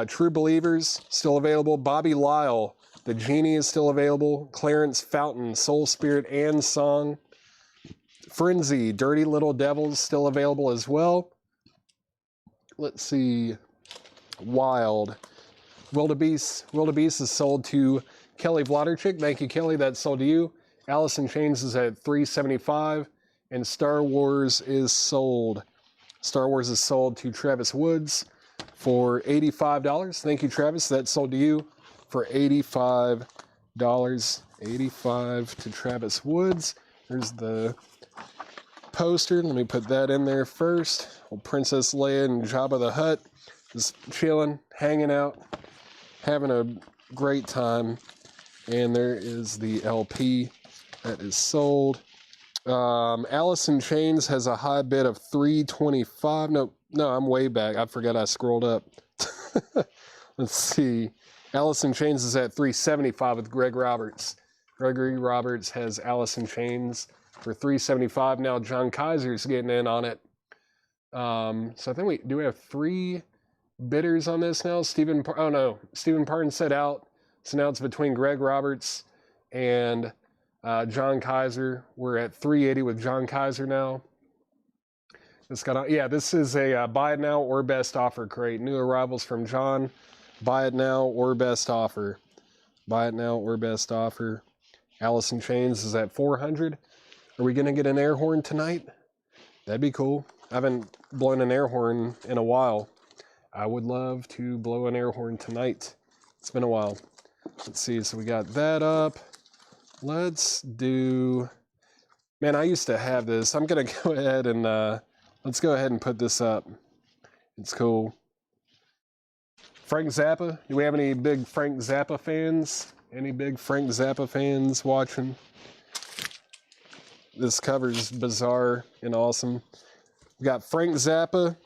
True Believers, still available. Bobby Lyle, The Genie is still available. Clarence Fountain, Soul Spirit and Song. Frenzy, Dirty Little Devils, still available as well. Let's see. Wild. Wildebeest is sold to Kelly Vladerchik. Thank you, Kelly. That's sold to you. Alice in Chains is at $375. And Star Wars is sold. Star Wars is sold to Travis Woods for $85. Thank you, Travis. That's sold to you for $85. $85 to Travis Woods. There's the poster. Let me put that in there first. Well, Princess Leia and Jabba the Hutt just chilling, hanging out, having a great time. And there is the LP that is sold. Alice in Chains has a high bid of $325. No, I'm way back. I forgot I scrolled up. Let's see. Alice in Chains is at $375 with Greg Roberts. Gregory Roberts has Alice in Chains for $375. Now John Kaiser's getting in on it. So I think we have 3 bidders on this now. Stephen Parton set out. So now it's between Greg Roberts and John Kaiser. We're at $380 with John Kaiser now. This is a buy it now or best offer crate. New arrivals from John. Buy it now or best offer. Buy it now or best offer. Alice in Chains is at $400. Are we going to get an air horn tonight? That'd be cool. I haven't blown an air horn in a while. I would love to blow an air horn tonight. It's been a while. Let's see. So we got that up. Let's do... Man, I used to have this. I'm going to go ahead and... let's go ahead and put this up. It's cool. Frank Zappa. Do we have any big Frank Zappa fans? Any big Frank Zappa fans watching? This cover's bizarre and awesome. We got Frank Zappa,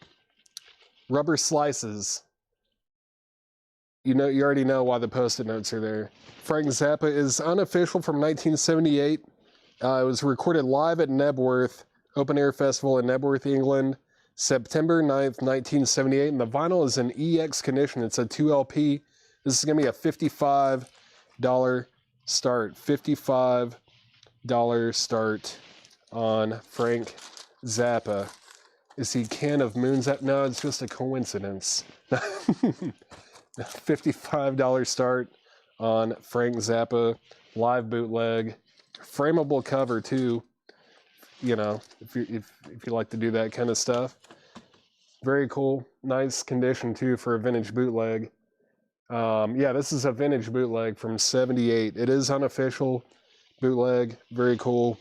Rubber Slices. You already know why the Post-it notes are there. Frank Zappa is unofficial from 1978. It was recorded live at Nebworth Open Air Festival in Nebworth, England, September 9th, 1978. And the vinyl is in EX condition. It's a 2LP. This is going to be a $55 start. $55 start on Frank Zappa. Is he Can of Moons? No, it's just a coincidence. $55 start on Frank Zappa, live bootleg, frameable cover too. You know, if you like to do that kind of stuff. Very cool, nice condition too for a vintage bootleg. Yeah, this is a vintage bootleg from '78. It is unofficial bootleg, very cool.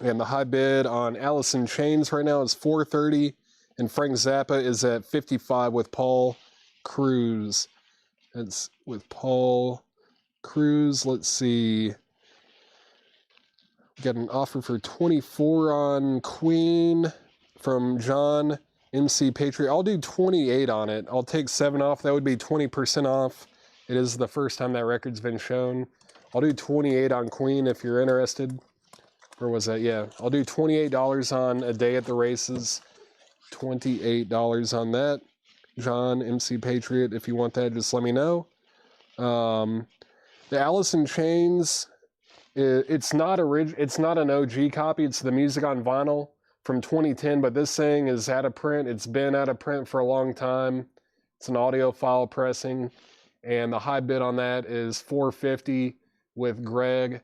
And the high bid on Alice in Chains right now is $430, and Frank Zappa is at $55 with Paul Cruz. That's with Paul Cruz. Let's see. Got an offer for $24 on Queen from John MC Patriot. I'll do $28 on it. I'll take 7 off. That would be 20% off. It is the first time that record's been shown. I'll do $28 on Queen if you're interested. Where was that? Yeah, I'll do $28 on A Day at the Races. $28 on that. John MC Patriot, if you want that, just let me know. The Alice in Chains, it's not an OG copy. It's the music on vinyl from 2010, but this thing is out of print. It's been out of print for a long time. It's an audiophile pressing, and the high bid on that is $450 with Greg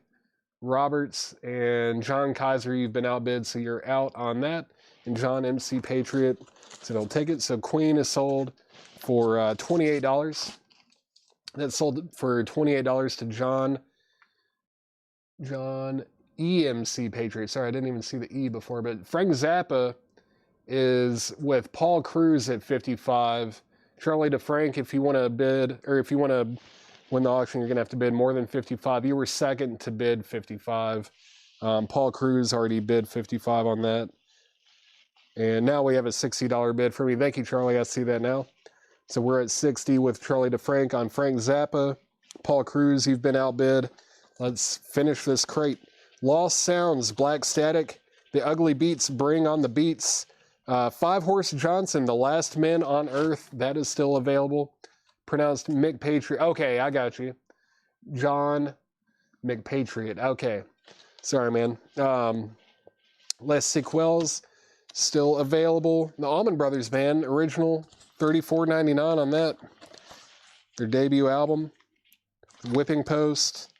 Roberts and John Kaiser. You've been outbid, so you're out on that. And John MC Patriot, so they'll take it. So Queen is sold for $28. That's sold for $28 to John EMC Patriot. Sorry, I didn't even see the E before, but Frank Zappa is with Paul Cruz at $55. Charlie DeFrank, if you want to bid, or if you want to win the auction, you're going to have to bid more than $55. You were second to bid $55. Paul Cruz already bid $55 on that. And now we have a $60 bid for me. Thank you, Charlie. I see that now. So we're at $60 with Charlie DeFrank on Frank Zappa. Paul Cruz, you've been outbid. Let's finish this crate. Lost Sounds, Black Static. The Ugly Beats, Bring on the Beats. 5-Horse Johnson, The Last Men on Earth. That is still available. Pronounced McPatriot. Okay, I got you. John McPatriot. Okay. Sorry, man. Les Sequels, still available. The Allman Brothers Band, original, $34.99 on that. Their debut album. Whipping Post.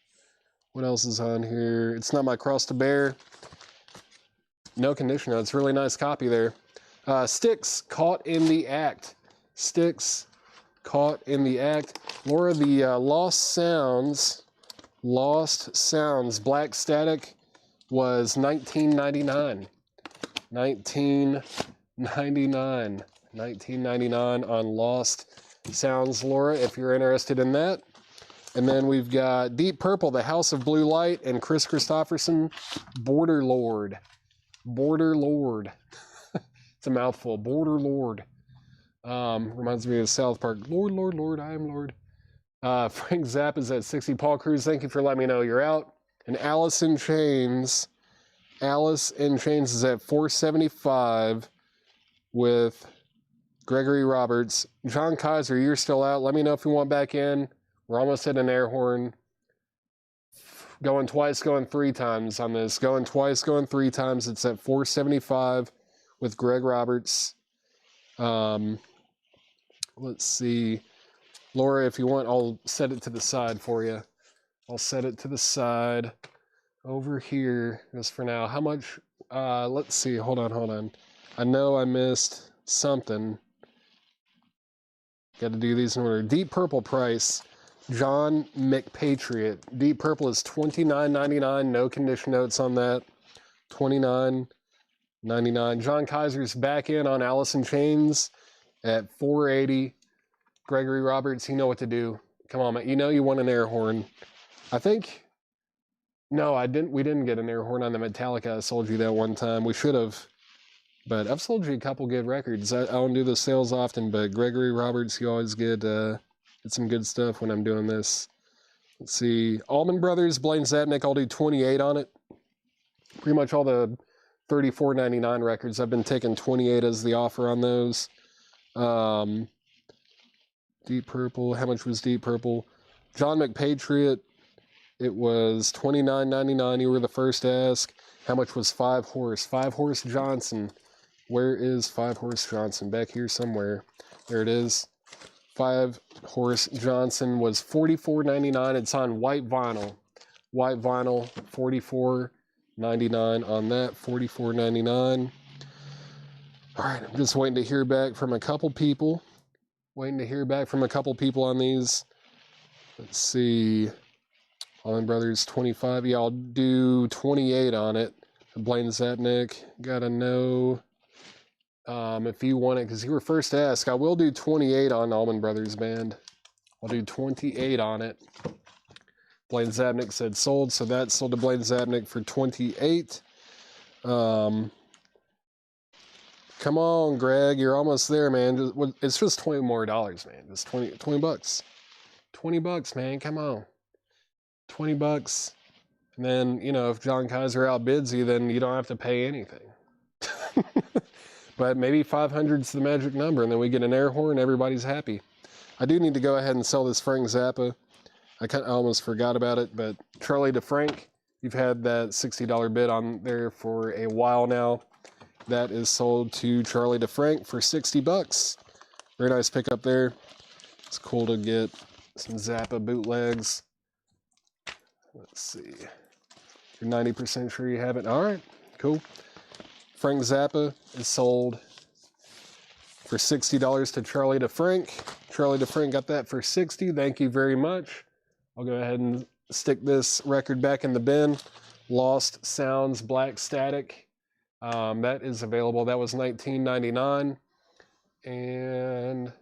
What else is on here? It's Not My Cross to Bear. No condition. It's a really nice copy there. Styx, Caught in the Act. Styx, Caught in the Act. Laura, the Lost Sounds, Black Static was $19.99. $19.99. $19.99 on Lost Sounds, Laura, if you're interested in that. And then we've got Deep Purple, The House of Blue Light, and Chris Christopherson, Border Lord. Border Lord. It's a mouthful. Border Lord. Reminds me of South Park. Lord, Lord, Lord, I am Lord. Frank Zappa's at 60. Paul Cruz, thank you for letting me know you're out. And Alice in Chains. Alice in Chains is at 475 with Gregory Roberts. John Kaiser, you're still out. Let me know if you want back in. We're almost at an air horn. Going twice, going three times on this. Going twice, going three times. It's at 475 with Greg Roberts. Let's see. Laura, if you want, I'll set it to the side for you. I'll set it to the side over here just for now. How much? Let's see. Hold on. I know I missed something. Got to do these in order. Deep Purple price. John McPatriot. Deep Purple is $29.99. No condition notes on that. $29.99. John Kaiser's back in on Alice in Chains at $4.80. Gregory Roberts, you know what to do. Come on, man. You know you want an air horn. I think... No, I didn't. We didn't get an air horn on the Metallica. I sold you that one time. We should have. But I've sold you a couple good records. I don't do the sales often, but Gregory Roberts, you always get some good stuff when I'm doing this. Let's see. Allman Brothers, Blaine Zapnick, I'll do 28 on it. Pretty much all the $34.99 records, I've been taking 28 as the offer on those. Deep Purple, how much was Deep Purple? John McPatriot, it was $29.99. You were the first to ask. How much was Five Horse? Five Horse Johnson. Where is Five Horse Johnson? Back here somewhere. There it is. Five Horse Johnson was $44.99. It's on white vinyl. White vinyl, $44.99 on that. $44.99. All right, I'm just waiting to hear back from a couple people. On these. Let's see. Allman Brothers, 25. Yeah, I'll do 28 on it. Blaine Zapnick, gotta know if you want it, because you were first to ask. I will do 28 on Allman Brothers Band. I'll do 28 on it. Blaine Zapnick said sold, so that sold to Blaine Zapnick for 28. Come on, Greg, you're almost there, man. It's just $20 more, man. Just 20 bucks. 20 bucks, man. Come on. 20 bucks. And then, you know, if John Kaiser outbids you, then you don't have to pay anything. But maybe 500's the magic number, and then we get an air horn, everybody's happy. I do need to go ahead and sell this Frank Zappa. I almost forgot about it, but Charlie DeFrank, you've had that $60 bid on there for a while now. That is sold to Charlie DeFrank for 60 bucks. Very nice pickup there. It's cool to get some Zappa bootlegs. Let's see. You're 90% sure you have it. All right, cool. Frank Zappa is sold for $60 to Charlie DeFrank. Charlie DeFrank got that for $60. Thank you very much. I'll go ahead and stick this record back in the bin. Lost Sounds, Black Static. That is available. That was $19.99. And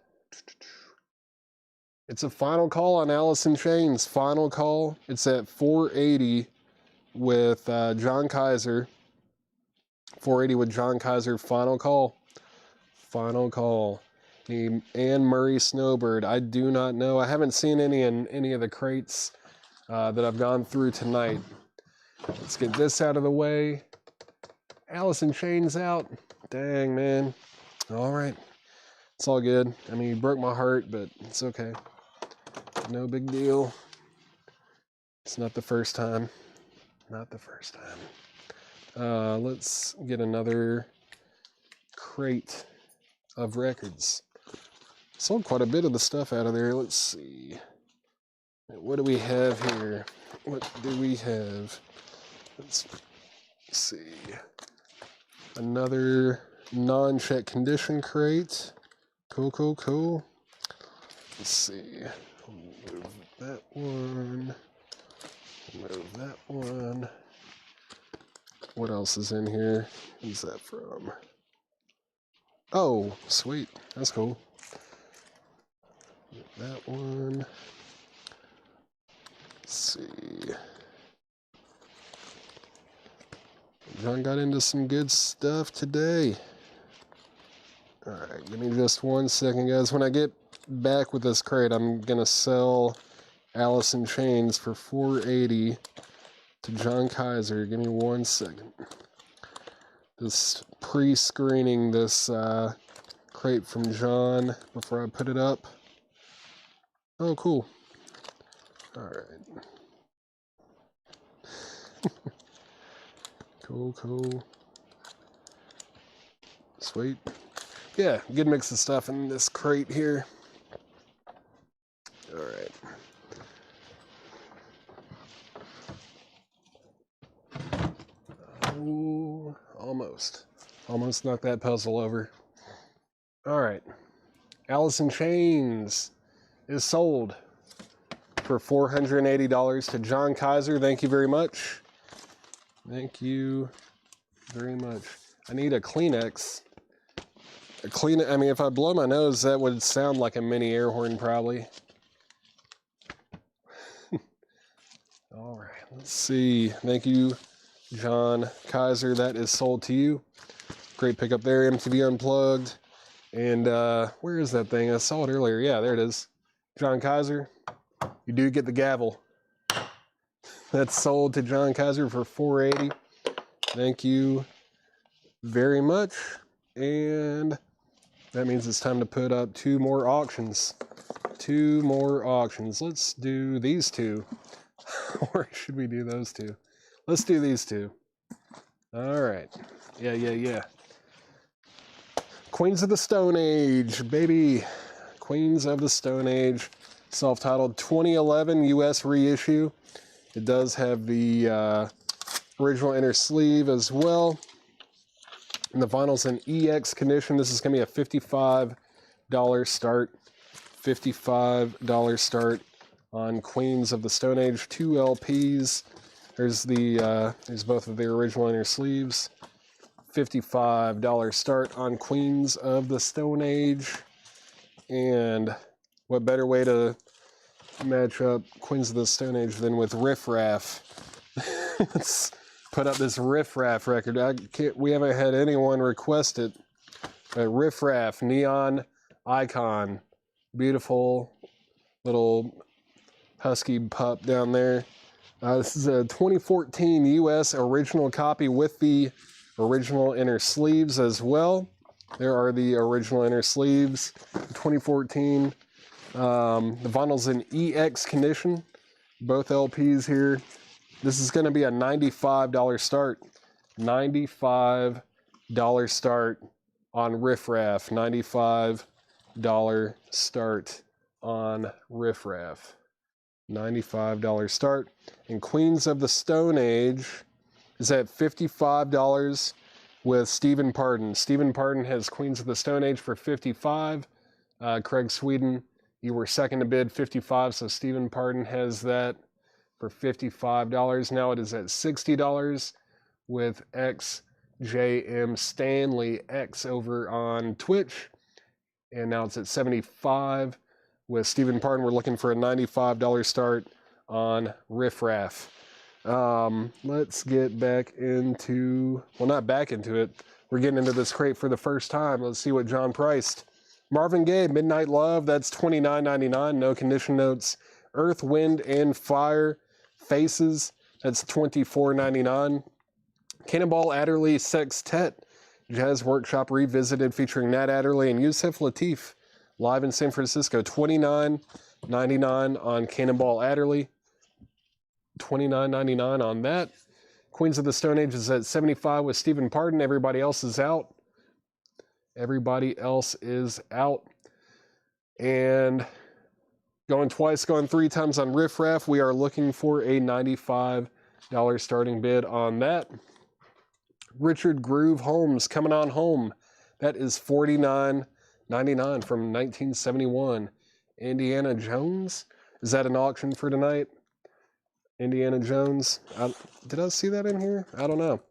it's a final call on Alice in Chains. Final call. It's at $480 with John Kaiser. $480 with John Kaiser. Final call. Final call. The Anne Murray Snowbird. I do not know. I haven't seen any in any of the crates that I've gone through tonight. Let's get this out of the way. Alice in Chains out. Dang, man. All right. It's all good. I mean, you broke my heart, but it's okay. No big deal. It's not the first time. Not the first time. Let's get another crate of records. Sold quite a bit of the stuff out of there. Let's see. What do we have here? What do we have? Let's see. Another non-check condition crate. Cool, cool, cool. Let's see. Move that one. Move that one. What else is in here? Who's that from? Oh, sweet. That's cool. That one. Let's see. John got into some good stuff today. All right, give me just 1 second, guys. When I get back with this crate, I'm going to sell Alice in Chains for $480 to John Kaiser. Give me 1 second. Just pre-screening this crate from John before I put it up. Oh, cool. All right. Cool. Sweet. Yeah, good mix of stuff in this crate here. All right. Oh, almost knocked that puzzle over. All right. Alice in Chains is sold for $480 to John Kaiser. Thank you very much. Thank you very much. I need a Kleenex. I mean, if I blow my nose, that would sound like a mini air horn, probably. All right, let's see. Thank you, John Kaiser. That is sold to you. Great pickup there, MTV Unplugged. And where is that thing? I saw it earlier. Yeah, there it is. John Kaiser, you do get the gavel. That's sold to John Kaiser for $480. Thank you very much. And that means it's time to put up 2 more auctions. 2 more auctions. Let's do these 2. Or should we do those 2? Let's do these 2. All right. Yeah. Queens of the Stone Age, baby. Queens of the Stone Age. Self-titled 2011 US reissue. It does have the original inner sleeve as well. And the vinyl's in EX condition. This is going to be a $55 start. $55 start on Queens of the Stone Age 2 LPs. There's both of the original inner sleeves. $55 start on Queens of the Stone Age. And what better way to match up Queens of the Stone Age than with Riff Raff? Let's put up this Riff Raff record. We haven't had anyone request it. Riff Raff, Neon Icon. Beautiful little husky pup down there. This is a 2014 US original copy with the original inner sleeves as well. There are the original inner sleeves. 2014. The vinyl's in EX condition. Both LPs here. This is going to be a $95 start. $95 start on Riff Raff. $95 start on Riff Raff. $95 start. And Queens of the Stone Age is at $55 with Stephen Pardon. Stephen Pardon has Queens of the Stone Age for $55. Craig Sweden, you were second to bid, $55. So Stephen Pardon has that for $55. Now it is at $60 with XJM Stanley X over on Twitch. And now it's at $75 with Stephen Pardon. We're looking for a $95 start on Riff Raff. Let's get back into, well, not back into it. We're getting into this crate for the first time. Let's see what John priced. Marvin Gaye, Midnight Love, that's $29.99. No condition notes. Earth, Wind, and Fire, Faces, that's $24.99. Cannonball Adderley Sextet, Jazz Workshop Revisited, featuring Nat Adderley and Yusef Lateef, live in San Francisco, $29.99 on Cannonball Adderley. $29.99 on that. Queens of the Stone Age is at $75 with Stephen Pardon. Everybody else is out. Everybody else is out. And going twice, going 3 times on Riff Raff. We are looking for a $95 starting bid on that. Richard Groove Holmes, Coming On Home. That is $49.99 from 1971. Indiana Jones. Is that an auction for tonight? Indiana Jones. Did I see that in here? I don't know.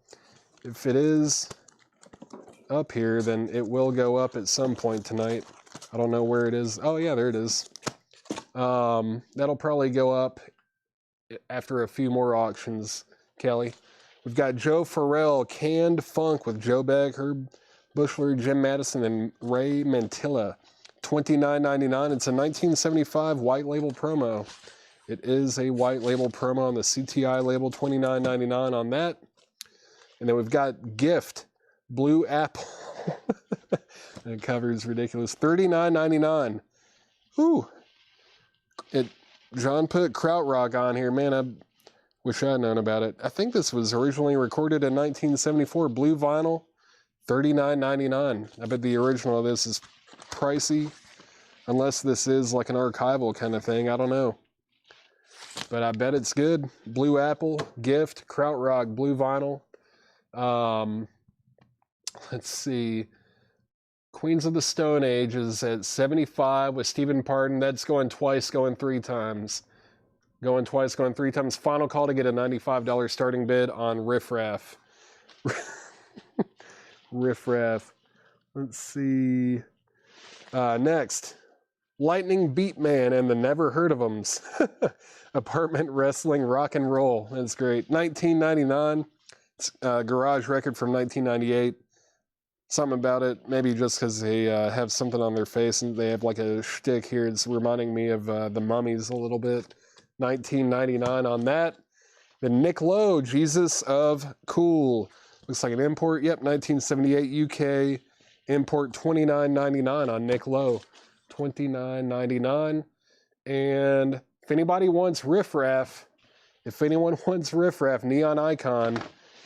If it is up here, then it will go up at some point tonight. I don't know where it is. Oh yeah, there it is. That'll probably go up after a few more auctions, Kelly. We've got Joe Farrell, Canned Funk with Joe Beck, Herb Bushler, Jim Madison, and Ray Mantilla. $29.99. It's a 1975 white label promo. It is a white label promo on the CTI label, $29.99 on that. And then we've got Gift, Blue Apple. That cover is ridiculous. $39.99. Ooh. John put Krautrock on here. Man, I wish I'd known about it. I think this was originally recorded in 1974. Blue vinyl, $39.99. I bet the original of this is pricey, unless this is like an archival kind of thing. I don't know. But I bet it's good. Blue Apple, Gift, Krautrock, blue vinyl. Let's see. Queens of the Stone Age is at 75 with Stephen Pardon. That's going twice, going three times. Going twice, going three times. Final call to get a $95 starting bid on Riff Raff. Riff Raff. Let's see. Next. Lightning Beatman and the Never Heard of 'Ems. Apartment Wrestling Rock and Roll. That's great. $19.99. It's a garage record from 1998. Something about it, maybe just because they have something on their face and they have like a shtick here. It's reminding me of the Mummies a little bit. $19.99 on that. Then Nick Lowe, Jesus of Cool. Looks like an import. Yep, 1978 UK import. $29.99 on Nick Lowe. $29.99. And if anybody wants Riff Raff, Neon Icon,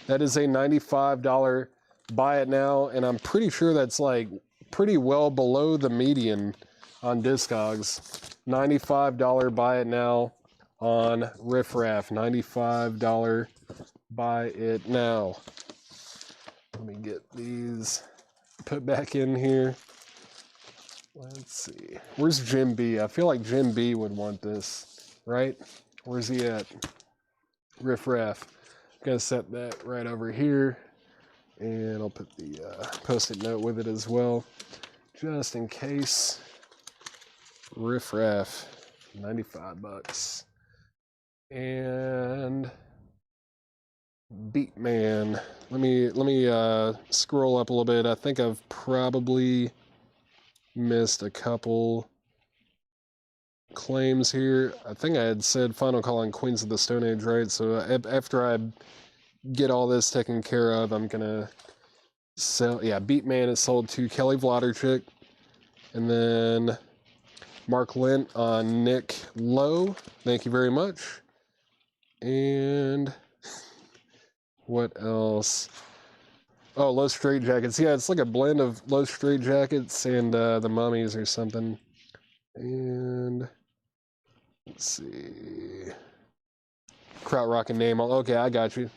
that is a $95 buy it now, and I'm pretty sure that's like pretty well below the median on Discogs. $95 buy it now on Riff Raff. $95 buy it now. Let me get these put back in here. Let's see. Where's Jim B? I feel like Jim B would want this, right? Where's he at? Riff Raff. I'm gonna set that right over here. And I'll put the post-it note with it as well, just in case. Riff Raff, $95. And Beatman. Let me scroll up a little bit. I think I've probably missed a couple claims here. I think I had said final call on Queens of the Stone Age, right? So after I get all this taken care of, I'm gonna sell. Yeah, Beatman is sold to Kelly Vladerchik, and then Mark Lint on Nick Lowe. Thank you very much. And what else? Oh, Low Straight Jackets. Yeah, it's like a blend of Low Straight Jackets and the Mummies or something. And let's see. Krautrock and name. Okay, I got you.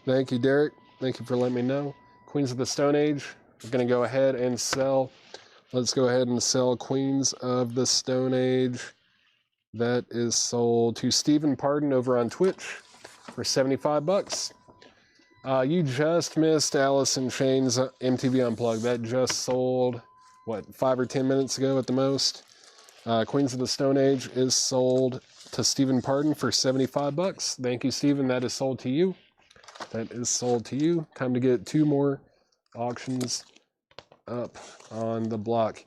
Thank you, Derek. Thank you for letting me know. Queens of the Stone Age. We're going to go ahead and sell. Let's go ahead and sell Queens of the Stone Age. That is sold to Stephen Pardon over on Twitch for $75. You just missed Alice in Chains MTV Unplugged. That just sold, what, 5 or 10 minutes ago at the most. Queens of the Stone Age is sold to Stephen Pardon for $75. Thank you, Stephen. That is sold to you. That is sold to you. Time to get 2 more auctions up on the block.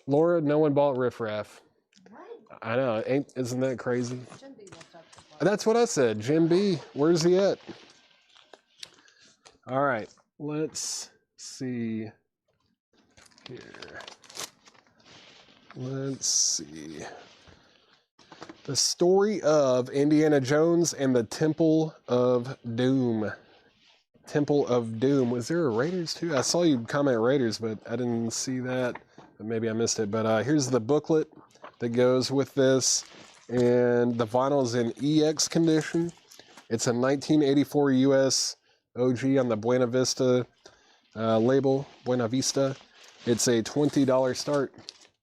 Laura, no one bought Riff Raff. What? I know. Isn't that crazy? Jim B must have. That's what I said. Jim B. Where's he at? All right. Let's see here. Let's see. The story of Indiana Jones and the Temple of Doom. Temple of Doom. Was there a Raiders too? I saw you comment Raiders, but I didn't see that. Maybe I missed it. But here's the booklet that goes with this. And the vinyl is in EX condition. It's a 1984 US OG on the Buena Vista label. Buena Vista. It's a $20 start.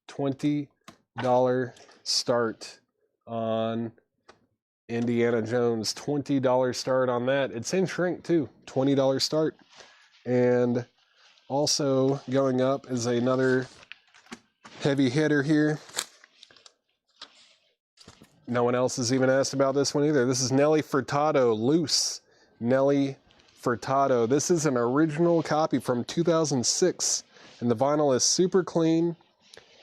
$20 start on Indiana Jones. $20 start on that. It's in shrink too. $20 start. And also going up is another heavy hitter here. No one else has even asked about this one either. This is Nelly Furtado, Loose. Nelly Furtado. This is an original copy from 2006, and the vinyl is super clean.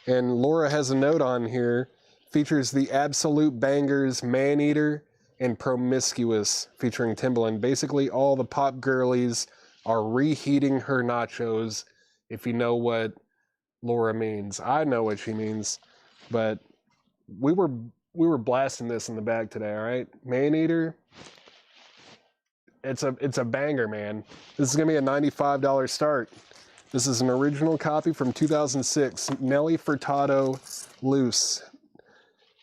And Laura has a note on here, features the absolute bangers Maneater and Promiscuous featuring Timbaland. Basically, all the pop girlies are reheating her nachos, if you know what Laura means. I know what she means, but we were blasting this in the bag today, all right? Maneater, it's a banger, man. This is gonna be a $95 start. This is an original copy from 2006, Nelly Furtado, Loose.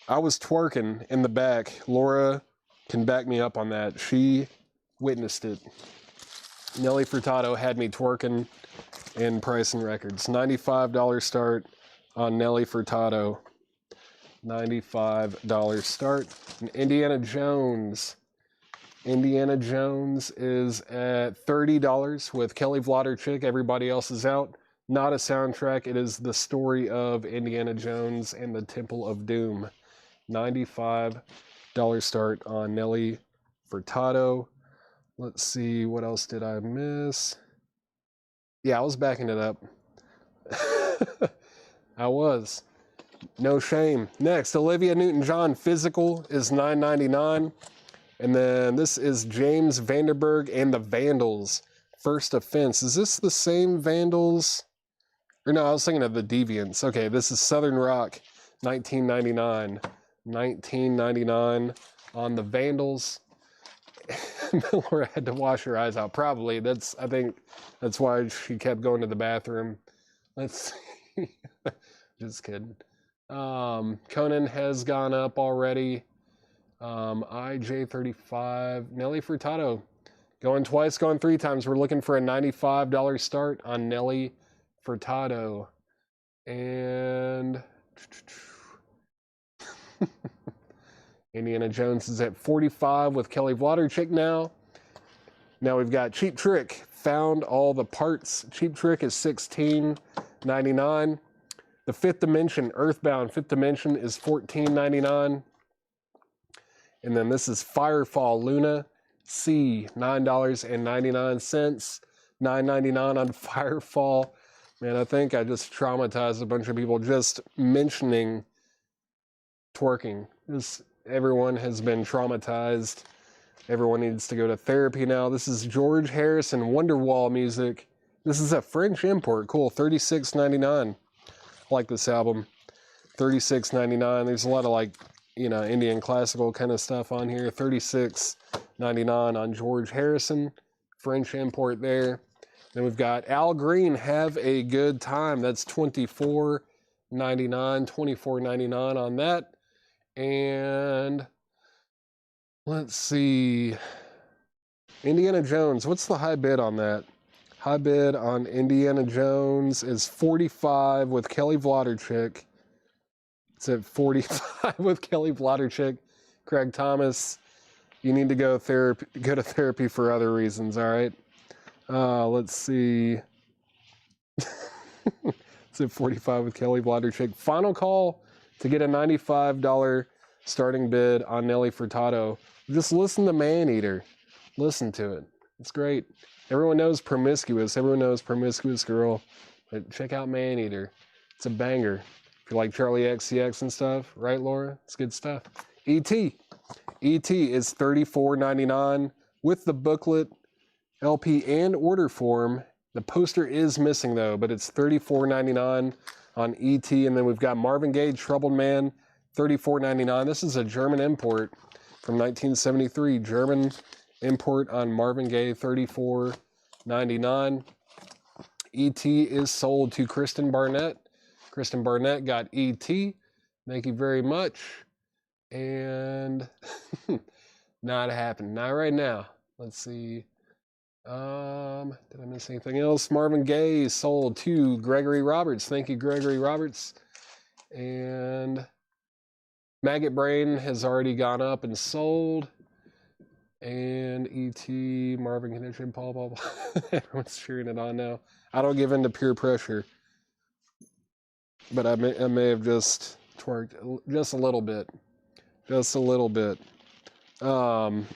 I was twerking in the back. Laura can back me up on that. She witnessed it. Nelly Furtado had me twerking in Pricing Records. $95 start on Nelly Furtado. $95 start. And Indiana Jones. Indiana Jones is at $30 with Kelly Wlodarczyk. Everybody else is out. Not a soundtrack. It is the story of Indiana Jones and the Temple of Doom. $95 start on Nelly Furtado. Let's see, what else did I miss? Yeah, I was backing it up. I was. No shame. Next, Olivia Newton-John, Physical is $9.99. And then this is James Vanderberg and the Vandals, First Offense. Is this the same Vandals? Or no, I was thinking of the Deviants. Okay, this is Southern Rock, $19.99. $19.99 on the Vandals. Laura had to wash her eyes out. Probably. I think that's why she kept going to the bathroom. Let's see. Just kidding. Conan has gone up already. IJ35. Nelly Furtado. Going twice, going three times. We're looking for a $95 start on Nelly Furtado. And Indiana Jones is at 45 with Kelly Wlodarczyk now. Now we've got Cheap Trick, Found All the Parts. Cheap Trick is $16.99. The Fifth Dimension, Earthbound Fifth Dimension is $14.99. And then this is Firefall Luna C, $9.99. $9.99 on Firefall. Man, I think I just traumatized a bunch of people just mentioning twerking. Everyone has been traumatized. Everyone needs to go to therapy now. This is George Harrison, Wonderwall music. This is a French import. Cool, $36.99. I like this album. $36.99. There's a lot of Indian classical kind of stuff on here. $36.99 on George Harrison. French import there. Then we've got Al Green, Have a Good Time. That's $24.99. $24.99 on that. And let's see. Indiana Jones. What's the high bid on that? High bid on Indiana Jones is 45 with Kelly Wlodarczyk. It's at 45 with Kelly Wlodarczyk. Craig Thomas, you need to go to therapy for other reasons, all right? Let's see. It's at 45 with Kelly Wlodarczyk. Final call to get a $95 starting bid on Nelly Furtado. Just listen to Maneater. Listen to it. It's great. Everyone knows Promiscuous. Everyone knows Promiscuous Girl. But check out Maneater. It's a banger. If you like Charlie XCX and stuff, right, Laura? It's good stuff. E.T. E.T. is $34.99 with the booklet, LP, and order form. The poster is missing, though, but it's $34.99 on E.T. And then we've got Marvin Gaye, Troubled Man, $34.99. This is a German import from 1973. German import on Marvin Gaye, $34.99. E.T. is sold to Kristen Barnett. Kristen Barnett got E.T. Thank you very much. And not happening. Not right now. Let's see. Did I miss anything else? Marvin Gaye sold to Gregory Roberts. Thank you, Gregory Roberts. And Maggot Brain has already gone up and sold. And E.T., Marvin Condition, blah, blah, blah. Everyone's cheering it on now. I don't give in to peer pressure. But I may have just twerked just a little bit. Just a little bit.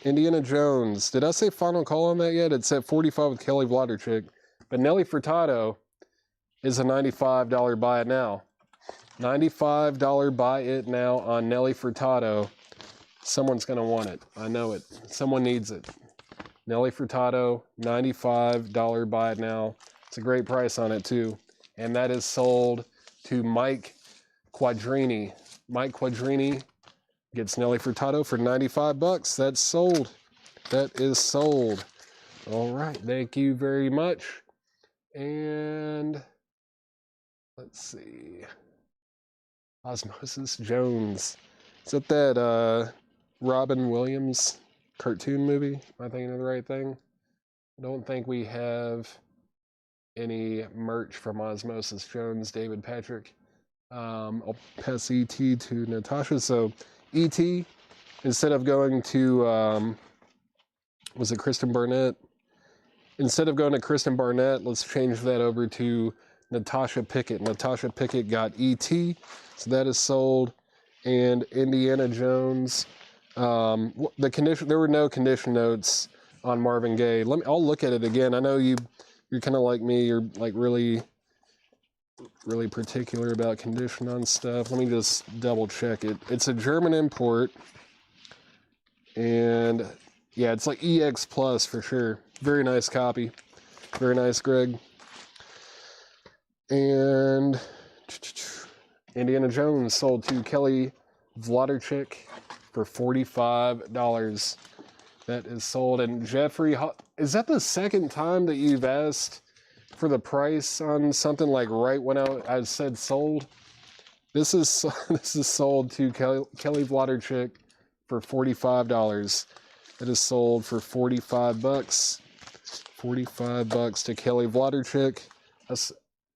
Indiana Jones. Did I say final call on that yet? It's at 45 with Kelly Wlodarczyk. But Nelly Furtado is a $95 buy it now. $95 buy it now on Nelly Furtado. Someone's going to want it. I know it. Someone needs it. Nelly Furtado, $95 buy it now. It's a great price on it too. And that is sold to Mike Quadrini. Mike Quadrini gets Nelly Furtado for 95 bucks. That's sold. That is sold. All right. Thank you very much. And let's see. Osmosis Jones. Is that Robin Williams cartoon movie? Am I thinking of the right thing? I don't think we have any merch from Osmosis Jones, David Patrick. I'll pass ET to Natasha. So ET, instead of going to, was it Kristen Barnett? Instead of going to Kristen Barnett, let's change that over to Natasha Pickett. Natasha Pickett got ET, so that is sold. And Indiana Jones. The condition, there were no condition notes on Marvin Gaye. I'll look at it again. I know you're kind of like me. You're like really particular about condition on stuff. Let me just double check it. It's a German import, and yeah, it's like EX Plus for sure. Very nice copy. Very nice, Greg. And Indiana Jones sold to Kelly Wlodarczyk for $45. That is sold. And Jeffrey, is that the second time that you've asked for the price on something like right when I said sold? This is sold to Kelly Wlodarczyk for $45. It is sold for 45 bucks. 45 bucks to Kelly Wlodarczyk.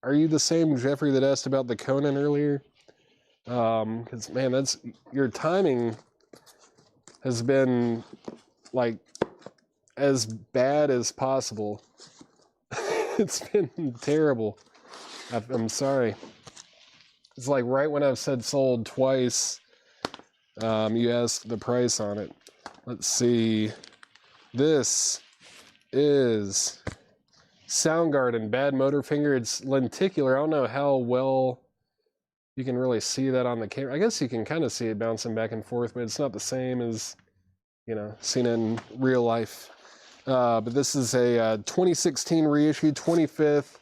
Are you the same Jeffrey that asked about the Conan earlier? Because man, that's your timing has been like as bad as possible. It's been terrible. I'm sorry. It's like right when I've said sold twice, you asked the price on it. Let's see. This is Soundgarden, Bad Motorfinger. It's lenticular. I don't know how well you can really see that on the camera. I guess you can kind of see it bouncing back and forth, but it's not the same as, seen in real life. But this is a 2016 reissue, 25th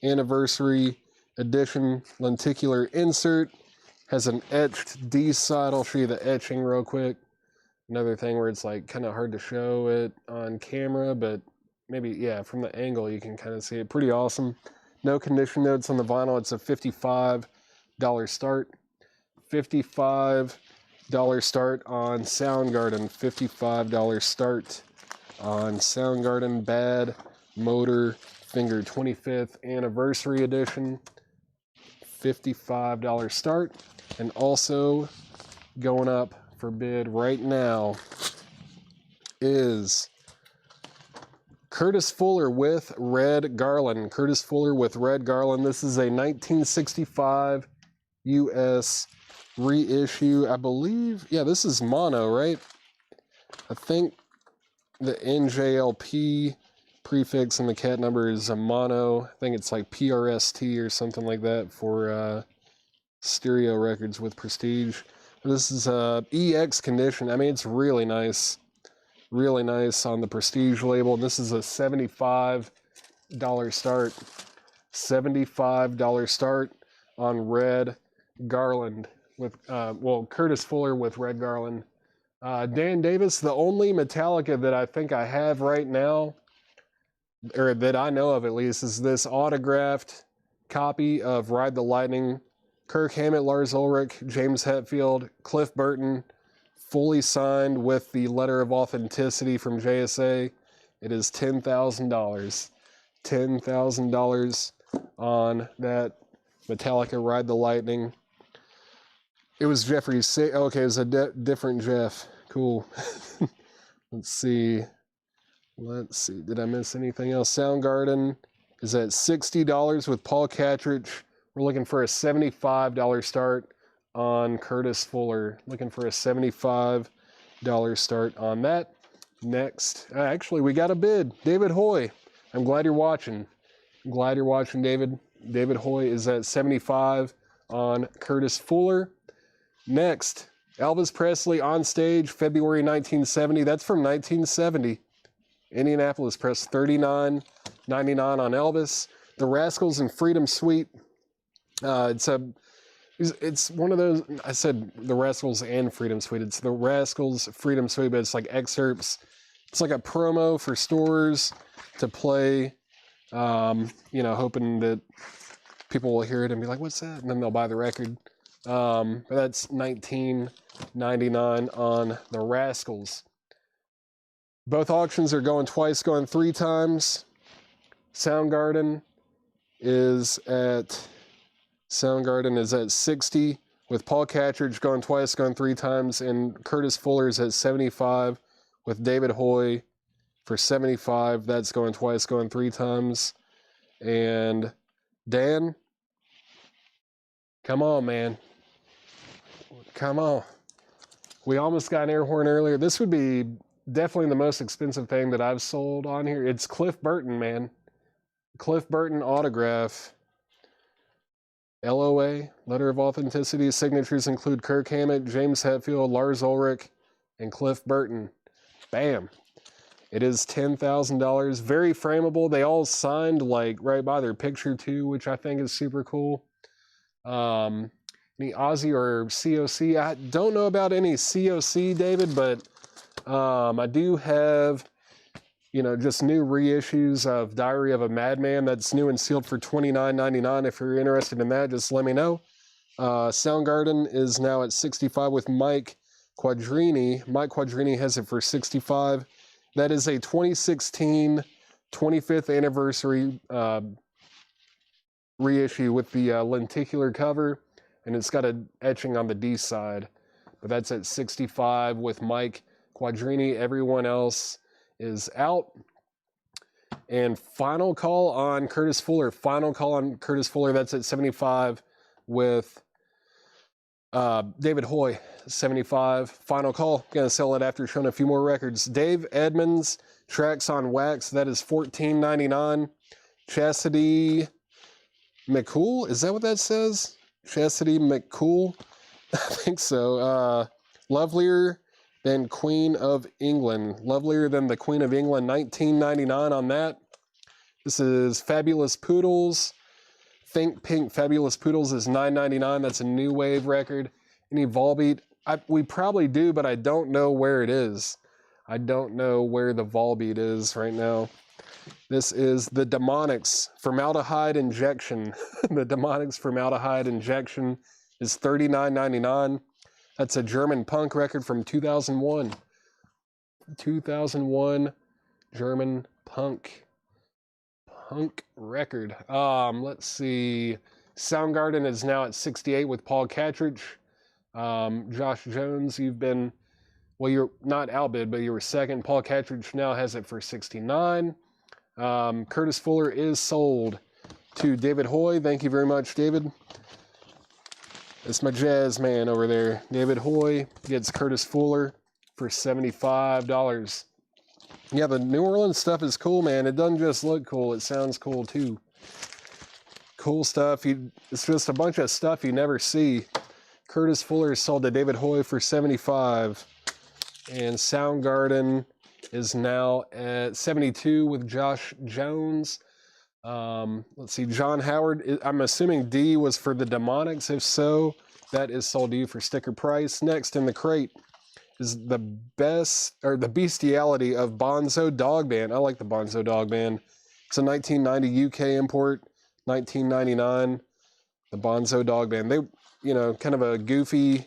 anniversary edition lenticular insert. Has an etched D side. I'll show you the etching real quick. Another thing where it's like kind of hard to show it on camera, but maybe, yeah, from the angle you can kind of see it. Pretty awesome. No condition notes on the vinyl. It's a $55 start. $55 start on Soundgarden. $55 start on Soundgarden Bad Motor Finger 25th Anniversary Edition. $55 start. And also going up for bid right now is Curtis Fuller with Red Garland. Curtis Fuller with Red Garland. This is a 1965 US reissue. I believe, yeah, this is mono, right? I think the NJLP prefix and the cat number is a mono. I think it's like PRST or something like that for stereo records with Prestige. This is a EX condition. I mean, it's really nice. Really nice on the Prestige label. This is a $75 start. $75 start on Red Garland with, Curtis Fuller with Red Garland. Dan Davis, the only Metallica that I think I have right now, or that I know of at least, is this autographed copy of Ride the Lightning. Kirk Hammett, Lars Ulrich, James Hetfield, Cliff Burton, fully signed with the letter of authenticity from JSA. It is $10,000. $10,000 on that Metallica Ride the Lightning. It was Jeffrey's. Okay, it was a different Jeff. Cool. Let's see. Did I miss anything else? Soundgarden is at $60 with Paul Catridge. We're looking for a $75 start on Curtis Fuller. Looking for a $75 start on that. Next, actually, we got a bid. David Hoy. I'm glad you're watching. David. David Hoy is at 75 on Curtis Fuller. Next, Elvis Presley on stage, February 1970. That's from 1970. Indianapolis Press, $39.99 on Elvis. The Rascals and Freedom Suite. It's one of those. I said the Rascals and Freedom Suite. It's the Rascals Freedom Suite, but it's like excerpts. It's like a promo for stores to play. Hoping that people will hear it and be like, "What's that?" And then they'll buy the record. But that's $19.99 on the Rascals. Both auctions are going twice, going three times. Soundgarden is at 60 with Paul Catridge going twice, going three times, and Curtis Fuller is at 75 with David Hoy for 75. That's going twice, going three times. And Dan, come on, man. Come on. We almost got an air horn earlier. This would be definitely the most expensive thing that I've sold on here. It's Cliff Burton, man. Cliff Burton autograph. LOA, letter of authenticity. Signatures include Kirk Hammett, James Hetfield, Lars Ulrich, and Cliff Burton. Bam. It is $10,000. Very frameable. They all signed like right by their picture too, which I think is super cool. Any Ozzy or COC? I don't know about any COC, David, but I do have, just new reissues of Diary of a Madman. That's new and sealed for $29.99. If you're interested in that, just let me know. Soundgarden is now at 65 with Mike Quadrini. Mike Quadrini has it for 65. That is a 2016 25th anniversary reissue with the lenticular cover, and it's got an etching on the D side. But that's at 65 with Mike Quadrini. Everyone else is out. And final call on Curtis Fuller. That's at 75 with David Hoy, 75. Final call. Going to sell it after showing a few more records. Dave Edmunds, Tracks on Wax. That is $14.99. Chastity McCool. Is that what that says? Chastity McCool. I think so. Lovelier than Queen of England. Lovelier than the Queen of England. $19.99 on that. This is Fabulous Poodles. Think Pink Fabulous Poodles is $9.99. That's a new wave record. Any Volbeat? We probably do, but I don't know where it is. I don't know where the Volbeat is right now. This is the Demonics Formaldehyde Injection. The Demonics Formaldehyde Injection is $39.99. That's a German punk record from 2001. 2001 German punk record. Let's see. Soundgarden is now at 68 with Paul Catridge. Josh Jones, you're not outbid, but you were second. Paul Catridge now has it for 69. Curtis Fuller is sold to David Hoy. Thank you very much, David. It's my jazz man over there. David Hoy gets Curtis Fuller for $75. Yeah, the New Orleans stuff is cool, man. It doesn't just look cool. It sounds cool, too. Cool stuff. It's just a bunch of stuff you never see. Curtis Fuller is sold to David Hoy for $75. And Soundgarden is now at 72 with Josh Jones. Let's see, John Howard. I'm assuming D was for the Demonics. If so, that is sold to you for sticker price. Next in the crate is the bestiality of Bonzo Dog Band. I like the Bonzo Dog Band. It's a 1990 UK import, 1999. The Bonzo Dog Band. They, kind of a goofy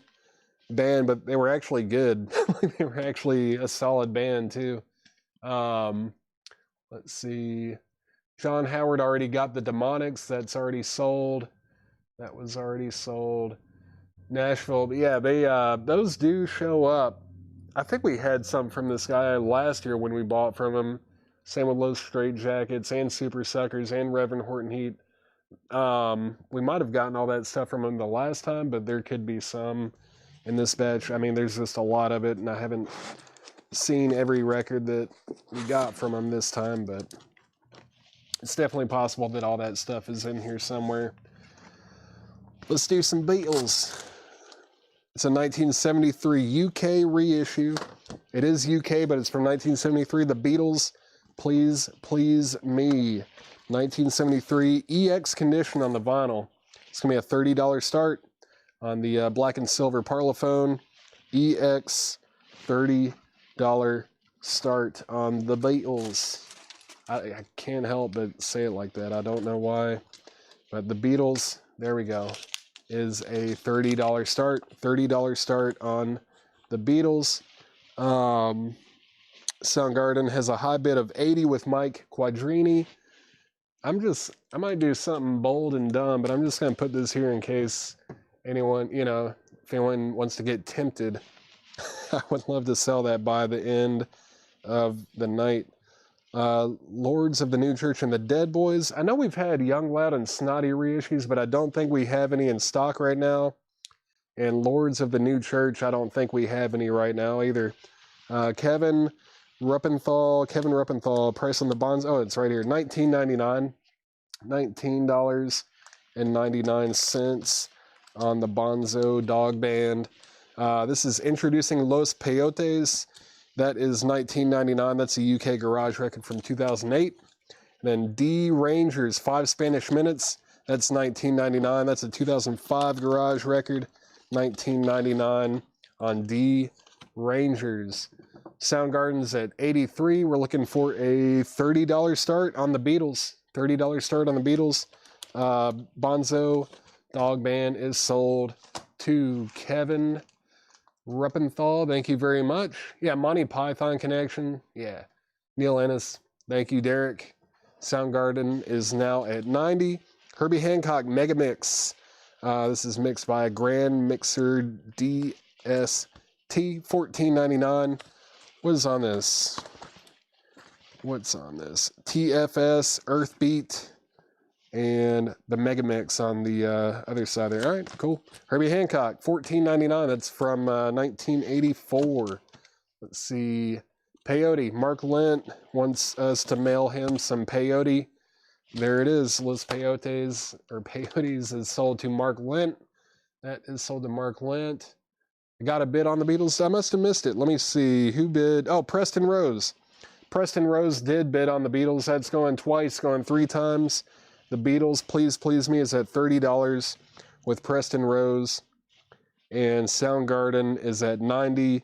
band, but they were actually good. They were actually a solid band too. Let's see. John Howard already got the Demonics. That's already sold. That was already sold. Nashville. But yeah, those do show up I think we had some from this guy last year when we bought from him. Same with Low Straight Jackets and Super Suckers and Reverend Horton Heat. We might have gotten all that stuff from him the last time, but there could be some in this batch. I mean, there's just a lot of it, and I haven't seen every record that we got from him this time, but it's definitely possible that all that stuff is in here somewhere. Let's do some Beatles. It's a 1973 UK reissue. It is UK, but it's from 1973. The Beatles, Please Please Me. 1973 EX condition on the vinyl. It's going to be a $30 start on the black and silver Parlophone. EX, $30 start on the Beatles. I can't help but say it like that. I don't know why. But the Beatles, there we go, is a $30 start. $30 start on the Beatles. Soundgarden has a high bid of 80 with Mike Quadrini. I might do something bold and dumb, but I'm just going to put this here in case anyone, if anyone wants to get tempted. I would love to sell that by the end of the night. Lords of the New Church and the Dead Boys. I know we've had Young, Loud, and Snotty reissues, but I don't think we have any in stock right now. And Lords of the New Church, I don't think we have any right now either. Kevin Ruppenthal, price on the bonds. Oh, it's right here. $19.99. $19.99 on the Bonzo Dog Band. This is Introducing Los Peyotes. That is $19.99. That's a UK garage record from 2008. And then D Rangers, 5 Spanish Minutes. That's $19.99. That's a 2005 garage record. $19.99 on D Rangers. Soundgarden's at 83. We're looking for a $30 start on the Beatles. $30 start on the Beatles. Bonzo Dog Band is sold to Kevin Ruppenthal. Thank you very much. Yeah, Monty Python Connection. Yeah. Neil Ennis. Thank you, Derek. Soundgarden is now at 90. Herbie Hancock Mega Mix. This is mixed by Grand Mixer DST. $14.99. What is on this? What's on this? TFS, Earthbeat, and the Mega Mix on the other side there. All right, cool. Herbie Hancock, $14.99. That's from 1984. Let's see. Peyote. Mark Lent wants us to mail him some peyote. There it is. Los Peyotes, or Peyotes, is sold to Mark Lent. That is sold to Mark Lent. I got a bid on the Beatles. I must have missed it. Let me see. Who bid? Oh, Preston Rose. Preston Rose did bid on the Beatles. That's going twice, going 3 times. The Beatles, Please Please Me, is at $30 with Preston Rose. And Soundgarden is at 90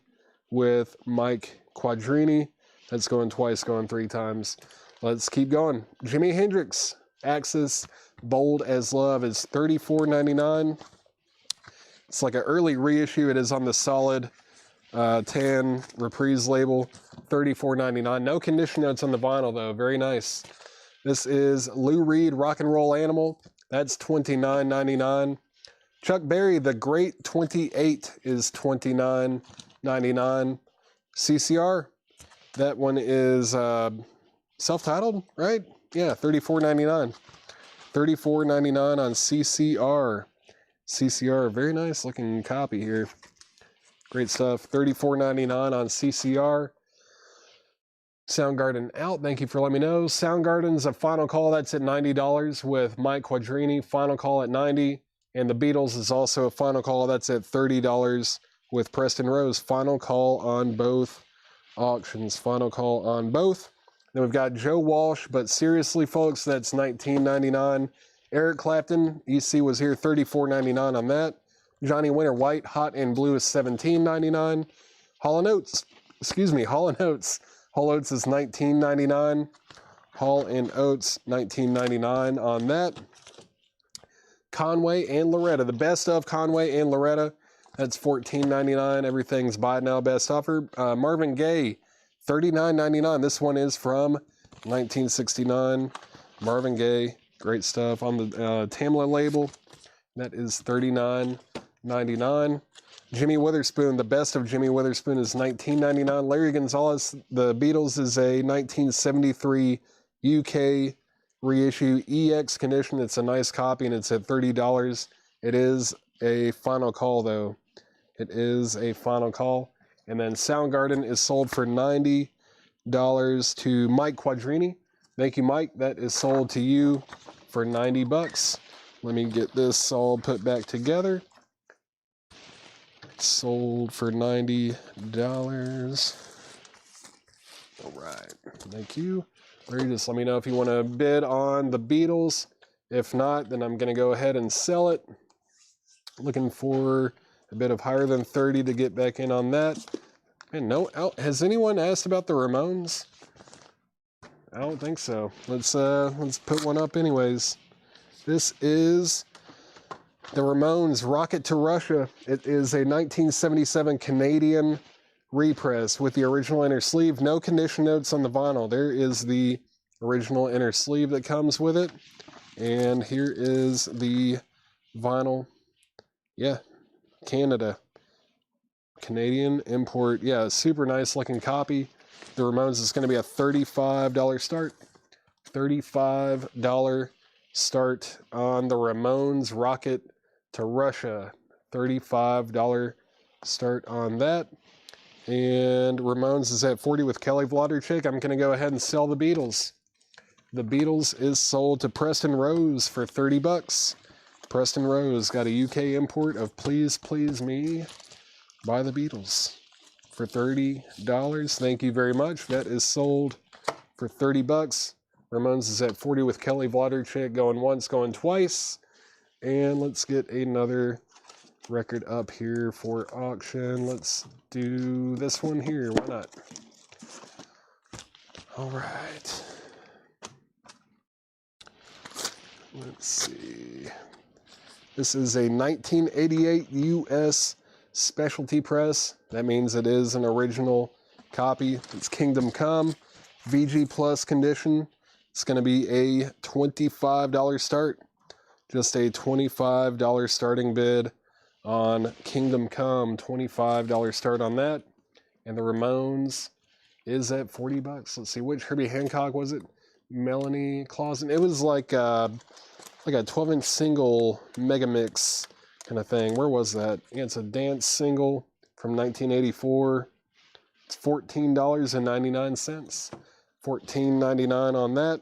with Mike Quadrini. That's going twice, going 3 times. Let's keep going. Jimi Hendrix, Axis, Bold as Love is $34.99. It's like an early reissue. It is on the solid tan reprise label, $34.99. No condition notes on the vinyl, though. Very nice. This is Lou Reed, Rock and Roll Animal. That's $29.99. Chuck Berry, The Great 28 is $29.99. CCR, that one is self-titled, right? Yeah, $34.99. $34.99 on CCR. CCR, very nice looking copy here. Great stuff. $34.99 on CCR. Soundgarden out. Thank you for letting me know. Soundgarden's a final call. That's at $90 with Mike Quadrini. Final call at $90. And the Beatles is also a final call. That's at $30 with Preston Rose. Final call on both auctions. Final call on both. Then we've got Joe Walsh. But seriously, folks, that's $19.99. Eric Clapton, EC was here, $34.99 on that. Johnny Winter White, Hot and Blue is $17.99. Hall & Oates, Hall & Oates is $19.99. Hall & Oates, $19.99 on that. Conway and Loretta, the best of Conway and Loretta, that's $14.99. Everything's buy now, best offer. Marvin Gaye, $39.99. This one is from 1969. Marvin Gaye. Great stuff on the Tamla label. That is $39.99. $99. Jimmy Witherspoon, the best of Jimmy Witherspoon, is $19.99. Larry Gonzalez, the Beatles, is a 1973 UK reissue EX condition. It's a nice copy and it's at $30. It is a final call though. It is a final call. And then Soundgarden is sold for $90 to Mike Quadrini. Thank you, Mike. That is sold to you for $90. Let me get this all put back together. Sold for $90. All right. Thank you. Larry, just let me know if you want to bid on the Beatles. If not, then I'm going to go ahead and sell it. Looking for a bit of higher than 30 to get back in on that. And no, has anyone asked about the Ramones? I don't think so. Let's put one up anyways. This is the Ramones Rocket to Russia. It is a 1977 Canadian repress with the original inner sleeve. No condition notes on the vinyl. There is the original inner sleeve that comes with it. And here is the vinyl. Yeah, Canada. Canadian import. Yeah, super nice looking copy. The Ramones is going to be a $35 start. $35 start on the Ramones Rocket to Russia. $35 start on that. And Ramones is at 40 with Kelly Wlodarczyk. I'm going to go ahead and sell the Beatles. The Beatles is sold to Preston Rose for $30. Preston Rose got a UK import of Please Please Me by the Beatles for $30. Thank you very much. That is sold for $30. Ramones is at 40 with Kelly Wlodarczyk, going once, going twice. And let's get another record up here for auction. Let's do this one here. Why not? All right. Let's see. This is a 1988 US specialty press. That means it is an original copy. It's Kingdom Come, VG Plus condition. It's going to be a $25 start. Just a $25 starting bid on Kingdom Come. $25 start on that. And the Ramones is at $40. Let's see, which Herbie Hancock was it? Melanie Clausen. It was like a 12-inch single mega mix kind of thing. Where was that? Yeah, it's a dance single from 1984. It's $14.99. $14.99 on that.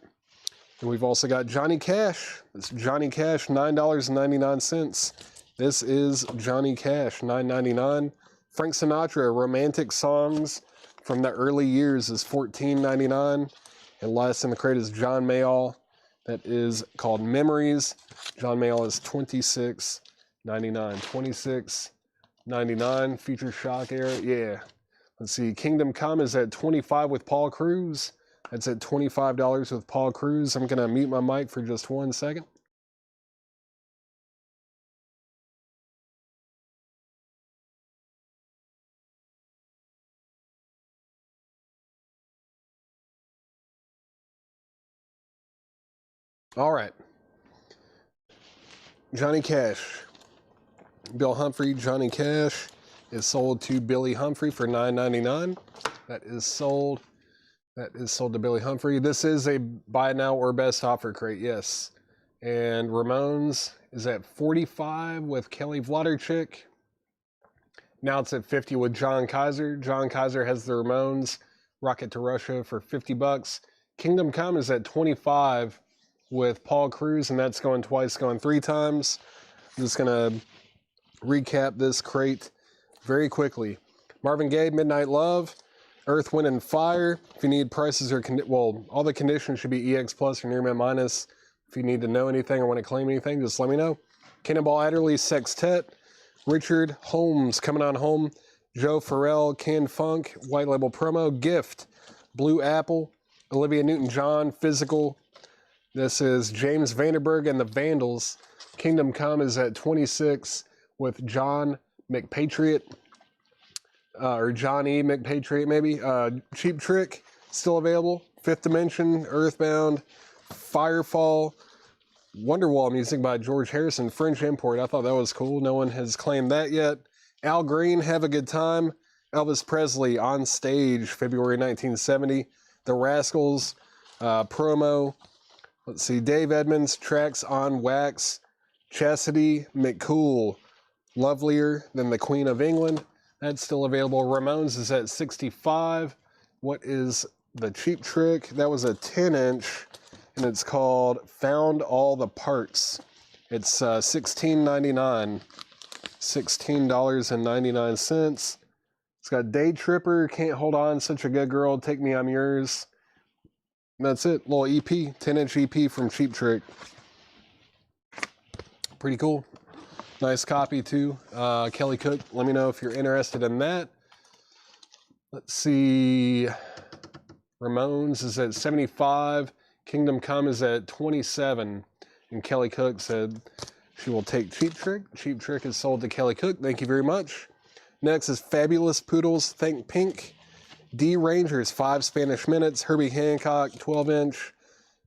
And we've also got Johnny Cash. It's Johnny Cash, $9.99. This is Johnny Cash, $9.99. Frank Sinatra, romantic songs from the early years, is $14.99. And last in the crate is John Mayall. That is called Memories. John Mayall is $26.99. $26.99. Future Shock era. Yeah. Let's see. Kingdom Come is at $25 with Paul Cruz. That's at $25 with Paul Cruz. I'm going to mute my mic for just 1 second. All right. Johnny Cash. Bill Humphrey, Johnny Cash is sold to Billy Humphrey for $9.99. That is sold to Billy Humphrey. This is a buy now or best offer crate, yes. And Ramones is at 45 with Kelly Wlodarczyk. Now it's at 50 with John Kaiser. John Kaiser has the Ramones Rocket to Russia for $50. Kingdom Come is at 25 with Paul Cruz, and that's going twice, going 3 times. I'm just going to recap this crate very quickly. Marvin Gaye, Midnight Love. Earth, Wind, and Fire. If you need prices or, all the conditions should be EX Plus or Near Man Minus. If you need to know anything or want to claim anything, just let me know. Cannonball Adderley, Sextet. Richard Holmes, Coming On Home. Joe Farrell, Canned Funk, White Label Promo. Gift, Blue Apple. Olivia Newton-John, Physical. This is James Vanderberg and the Vandals. Kingdom Come is at 26 with John McPatriot. Or Johnny McPatriot, maybe. Cheap Trick, still available. Fifth Dimension, Earthbound, Firefall, Wonderwall music by George Harrison, French import. I thought that was cool. No one has claimed that yet. Al Green, Have a Good Time. Elvis Presley, On Stage, February 1970. The Rascals, promo. Let's see, Dave Edmunds, Tracks on Wax. Chastity McCool, Lovelier Than the Queen of England. That's still available. Ramones is at 65. What is the Cheap Trick? That was a 10-inch, and it's called Found All the Parts. It's $16.99. $16.99. It's got Day Tripper, Can't Hold On, Such a Good Girl, Take Me, I'm Yours. And that's it. Little EP, 10-inch EP from Cheap Trick. Pretty cool. Nice copy too. Kelly Cook, let me know if you're interested in that. Let's see. Ramones is at 75. Kingdom Come is at 27. And Kelly Cook said she will take Cheap Trick. Cheap Trick is sold to Kelly Cook. Thank you very much. Next is Fabulous Poodles, Think Pink. D Rangers, 5 Spanish Minutes. Herbie Hancock, 12-inch.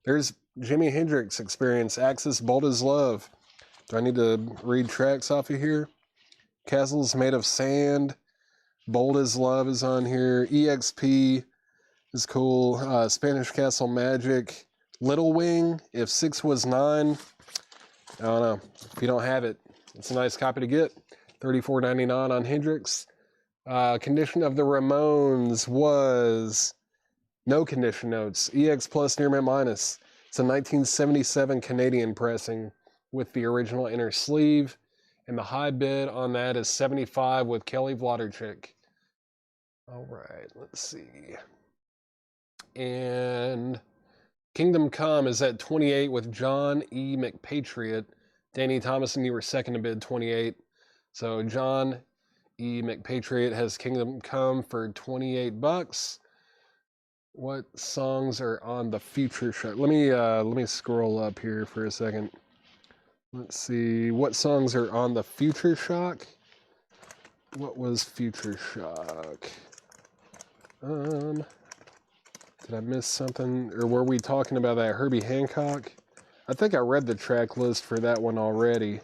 There's Jimi Hendrix Experience, Axis, Bold as Love. Do I need to read tracks off of here? Castles Made of Sand. Bold as Love is on here. EXP is cool. Spanish Castle Magic. Little Wing, If 6 Was 9. I don't know. If you don't have it, it's a nice copy to get. $34.99 on Hendrix. Condition of the Ramones was no condition notes. EX plus near mint minus. It's a 1977 Canadian pressing with the original inner sleeve, and the high bid on that is $75 with Kelly Wlodarczyk. All right, let's see. And Kingdom Come is at 28 with John E. McPatriot. Danny Thomason, you were second to bid, 28. So John E. McPatriot has Kingdom Come for $28. What songs are on the Future Shock? Let me scroll up here for a second. Let's see, what songs are on the Future Shock? What was Future Shock? Did I miss something? Or were we talking about that Herbie Hancock? I think I read the track list for that one already.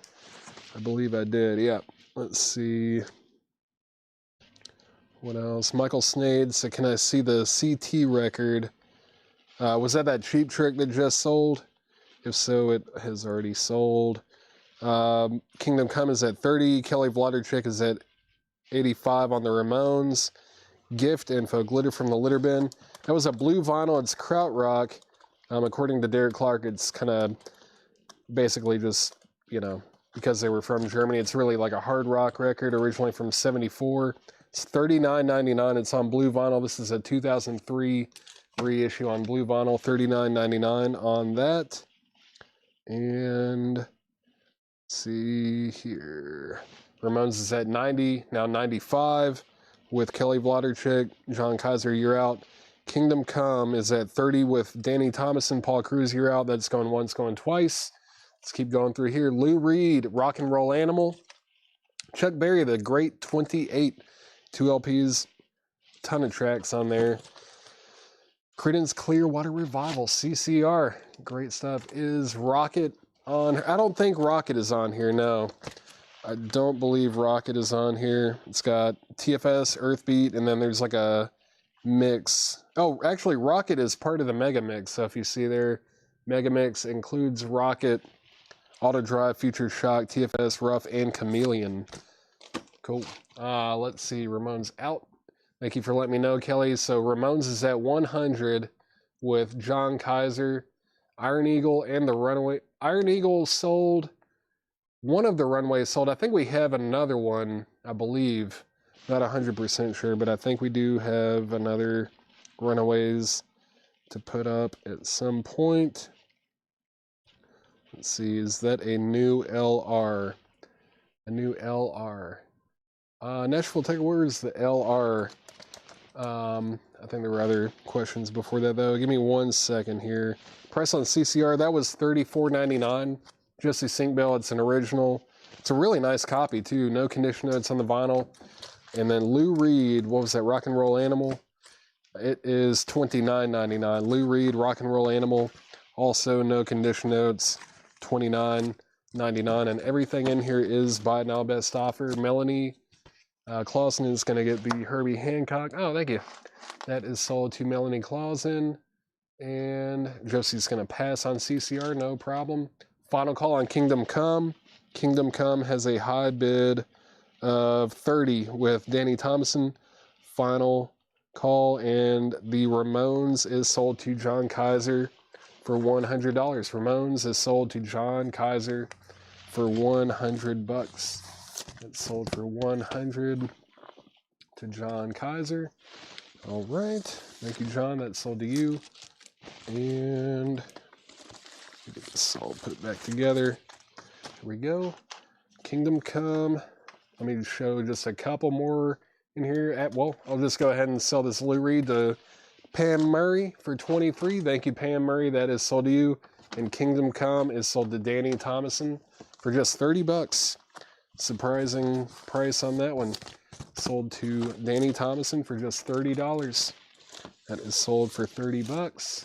I believe I did, yeah. Let's see. What else? Michael Snade, so can I see the CT record? Was that Cheap Trick that just sold? If so, it has already sold. Kingdom Come is at 30. Kelly Wlodarczyk is at 85 on the Ramones. Gift info, Glitter from the Litter Bin. That was a blue vinyl. It's Krautrock. According to Derek Clark, it's kind of basically just, you know, because they were from Germany, it's really like a hard rock record, originally from 74. It's $39.99. It's on blue vinyl. This is a 2003 reissue on blue vinyl. $39.99 on that. And let's see here. Ramones is at 90, now 95 with Kelly Wlodarczyk. John Kaiser, You're Out. Kingdom Come is at 30 with Danny Thomason, Paul Cruz, You're Out. That's going once, going twice. Let's keep going through here. Lou Reed, Rock and Roll Animal. Chuck Berry, The Great 28. 2 LPs, ton of tracks on there. Creedence Clearwater Revival, CCR. Great stuff. Is Rocket on? I don't think Rocket is on here, no. I don't believe Rocket is on here. It's got TFS, Earthbeat, and then there's like a mix. Oh, actually, Rocket is part of the Mega Mix. So if you see there, Mega Mix includes Rocket, Auto Drive, Future Shock, TFS, Rough, and Chameleon. Cool. Let's see. Ramones out. Thank you for letting me know, Kelly. So Ramones is at 100 with John Kaiser, Iron Eagle, and the Runaway. Iron Eagle sold. One of the Runaways sold. I think we have another one, I believe. Not 100% sure, but I think we do have another Runaways to put up at some point. Let's see. Is that a new LR? A new LR. Nashville Tech, where's the LR? I think there were other questions before that, though. Give me 1 second here. Price on CCR, that was $34.99. Jesse Sinkbell, it's an original. It's a really nice copy, too. No condition notes on the vinyl. And then Lou Reed, what was that, Rock and Roll Animal? It is $29.99. Lou Reed, Rock and Roll Animal. Also, no condition notes. $29.99, and everything in here is buy now best offer. Melanie Clausen is going to get the Herbie Hancock. Oh, thank you. That is sold to Melanie Clausen. And Josie's going to pass on CCR, no problem. Final call on Kingdom Come. Kingdom Come has a high bid of 30 with Danny Thompson. Final call, and the Ramones is sold to John Kaiser for $100. Ramones is sold to John Kaiser for $100. It's sold for $100 to John Kaiser. All right. Thank you, John. That's sold to you. And get this all put back together. Here we go. Kingdom Come. Let me show just a couple more in here. Well, I'll just go ahead and sell this Lou Reed to Pam Murray for $23. Thank you, Pam Murray. That is sold to you. And Kingdom Come is sold to Danny Thomason for just $30. Surprising price on that one. Sold to Danny Thomason for just $30. That is sold for $30.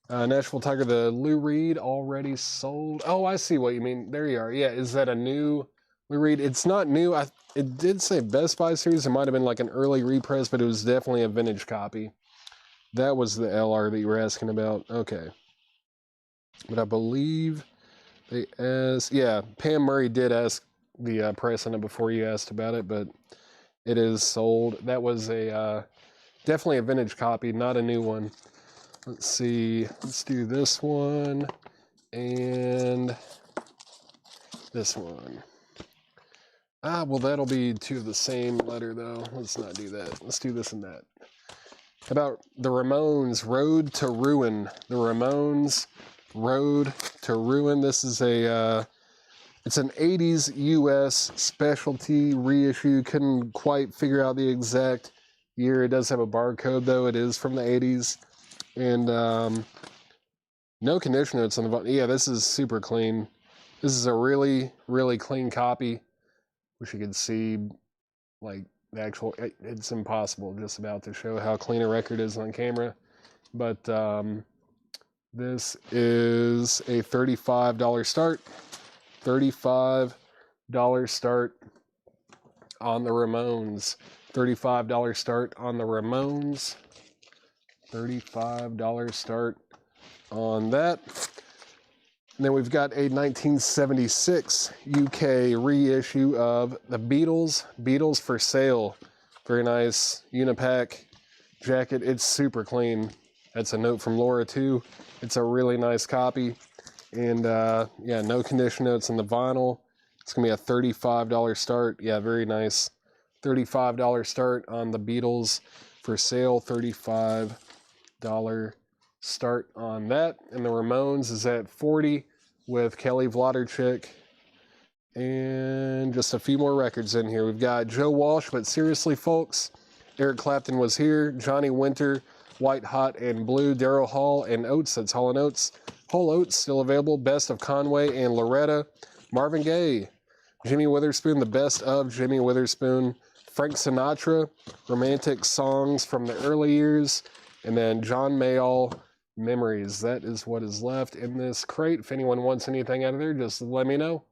Nashville Tiger, the Lou Reed already sold. Oh, I see what you mean. There you are. Yeah, is that a new Lou Reed? It's not new. It did say Best Buy series. It might have been like an early repress, but it was definitely a vintage copy. That was the LR that you were asking about. Okay. But I believe they asked, yeah, Pam Murray did ask the price on it before you asked about it, but it is sold. That was a definitely a vintage copy, not a new one. Let's see, let's do this one and this one. Well, that'll be two of the same letter though. Let's not do that. Let's do this and that. How about the Ramones, Road to Ruin? The Ramones, Road to Ruin. This is a, it's an 80s US specialty reissue. Couldn't quite figure out the exact year. It does have a barcode though. It is from the 80s. And no condition notes on the bottom. Yeah, this is super clean. This is a really, really clean copy. Wish you could see, like, the actual... It's impossible just about to show how clean a record is on camera. But this is a $35 start. $35 start on the Ramones. $35 start on the Ramones. $35 start on that. And then we've got a 1976 UK reissue of the Beatles. Beatles for Sale. Very nice Unipack jacket. It's super clean. That's a note from Laura too. It's a really nice copy. And yeah, no condition notes on the vinyl. It's gonna be a $35 start. Yeah, very nice. $35 start on the Beatles for Sale. $35 start on that. And the Ramones is at $40 with Kelly Wlodarczyk. And just a few more records in here. We've got Joe Walsh, but seriously, folks, Eric Clapton was here. Johnny Winter, White Hot and Blue. Daryl Hall and Oates, that's Hall and Oates. Whole Oates still available. Best of Conway and Loretta. Marvin Gaye, Jimmy Witherspoon, the best of Jimmy Witherspoon. Frank Sinatra, romantic songs from the early years. And then John Mayall, Memories. That is what is left in this crate. If anyone wants anything out of there, just let me know.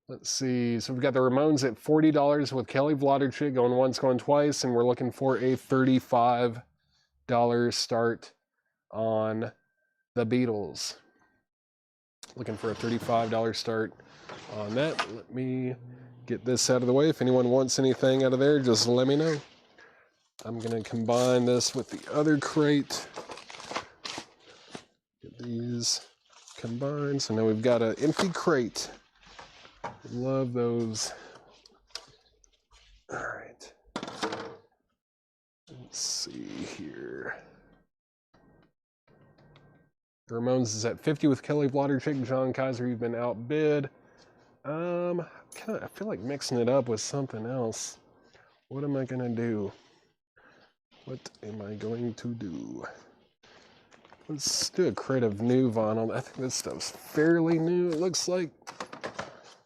Let's see. So we've got the Ramones at $40 with Kelly Wlodarczyk going once, going twice. And we're looking for a $35 start on the Beatles. Looking for a $35 start on that. Let me get this out of the way. If anyone wants anything out of there, just let me know. I'm going to combine this with the other crate. Get these combined. So now we've got an empty crate. Love those. All right. Let's see here. The Ramones is at 50 with Kelly Wlodarczyk. John Kaiser, you've been outbid. I feel like mixing it up with something else. What am I gonna do? What am I going to do? Let's do a crate of new vinyl. I think this stuff's fairly new, it looks like.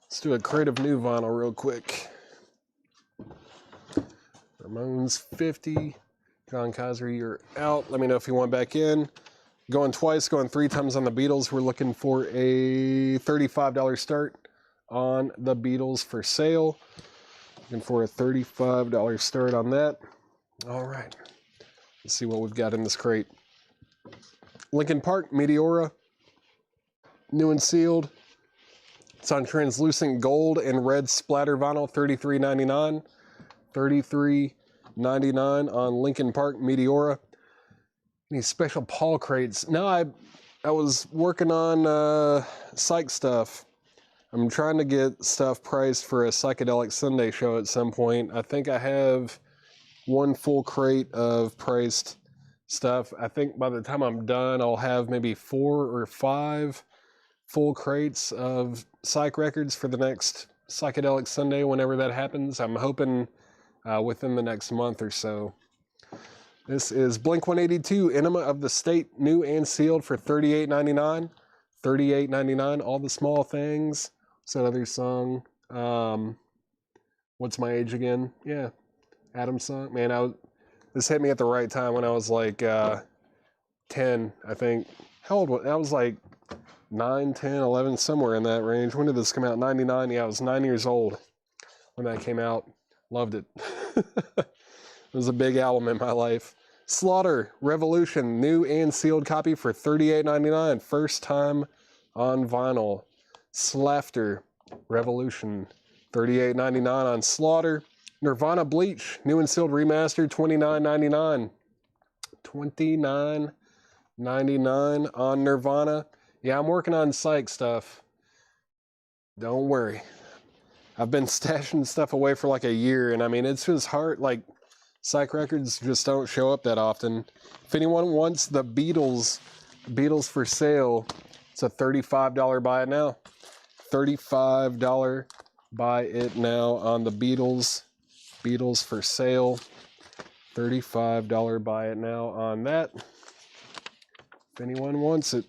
Let's do a crate of new vinyl real quick. Ramones 50. John Kaiser, you're out. Let me know if you want back in. Going twice, going 3 times on the Beatles. We're looking for a $35 start on the Beatles for sale. Looking for a $35 start on that. All right. Let's see what we've got in this crate. Linkin Park, Meteora. New and sealed. It's on translucent gold and red splatter vinyl, $33.99. $33.99 on Linkin Park, Meteora. Any special Paul crates? No, I was working on psych stuff. I'm trying to get stuff priced for a Psychedelic Sunday show at some point. I think I have one full crate of priced stuff. I think by the time I'm done, I'll have maybe 4 or 5 full crates of psych records for the next Psychedelic Sunday, whenever that happens. I'm hoping within the next month or so. This is Blink-182, Enema of the State, new and sealed for $38.99. $38.99, All the Small Things. What's that other song? What's My Age Again? Yeah, Adam's song. Man, this hit me at the right time when I was like 10, I think. How old was I? I was like 9, 10, 11, somewhere in that range. When did this come out? 99? Yeah, I was 9 years old when that came out. Loved it. It was a big album in my life. Slaughter, Revolution, new and sealed copy for $38.99. First time on vinyl. Slaughter, Revolution, $38.99 on Slaughter. Nirvana, Bleach, new and sealed remastered, $29.99. $29.99 on Nirvana. Yeah, I'm working on psych stuff. Don't worry. I've been stashing stuff away for like a year, and I mean, it's just hard. Like, psych records just don't show up that often. If anyone wants the Beatles for sale, it's a $35 buy it now. $35 buy it now on the Beatles for sale. $35 buy it now on that. If anyone wants it.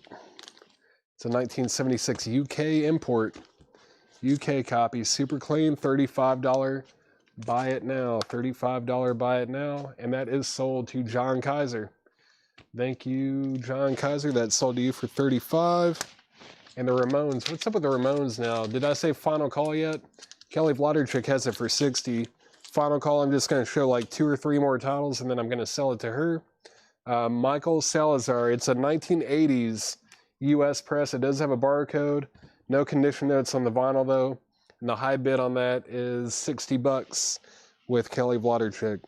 It's a 1976 UK import. UK copy, super clean, $35 buy it now. $35 buy it now. And that is sold to John Kaiser. Thank you, John Kaiser. That's sold to you for $35. And the Ramones. What's up with the Ramones now? Did I say Final Call yet? Kelly Vladerchik has it for $60. Final Call, I'm just going to show like 2 or 3 more titles, and then I'm going to sell it to her. Michael Salazar. It's a 1980s U.S. press. It does have a barcode. No condition notes on the vinyl, though. And the high bid on that is $60 with Kelly Vladerchik.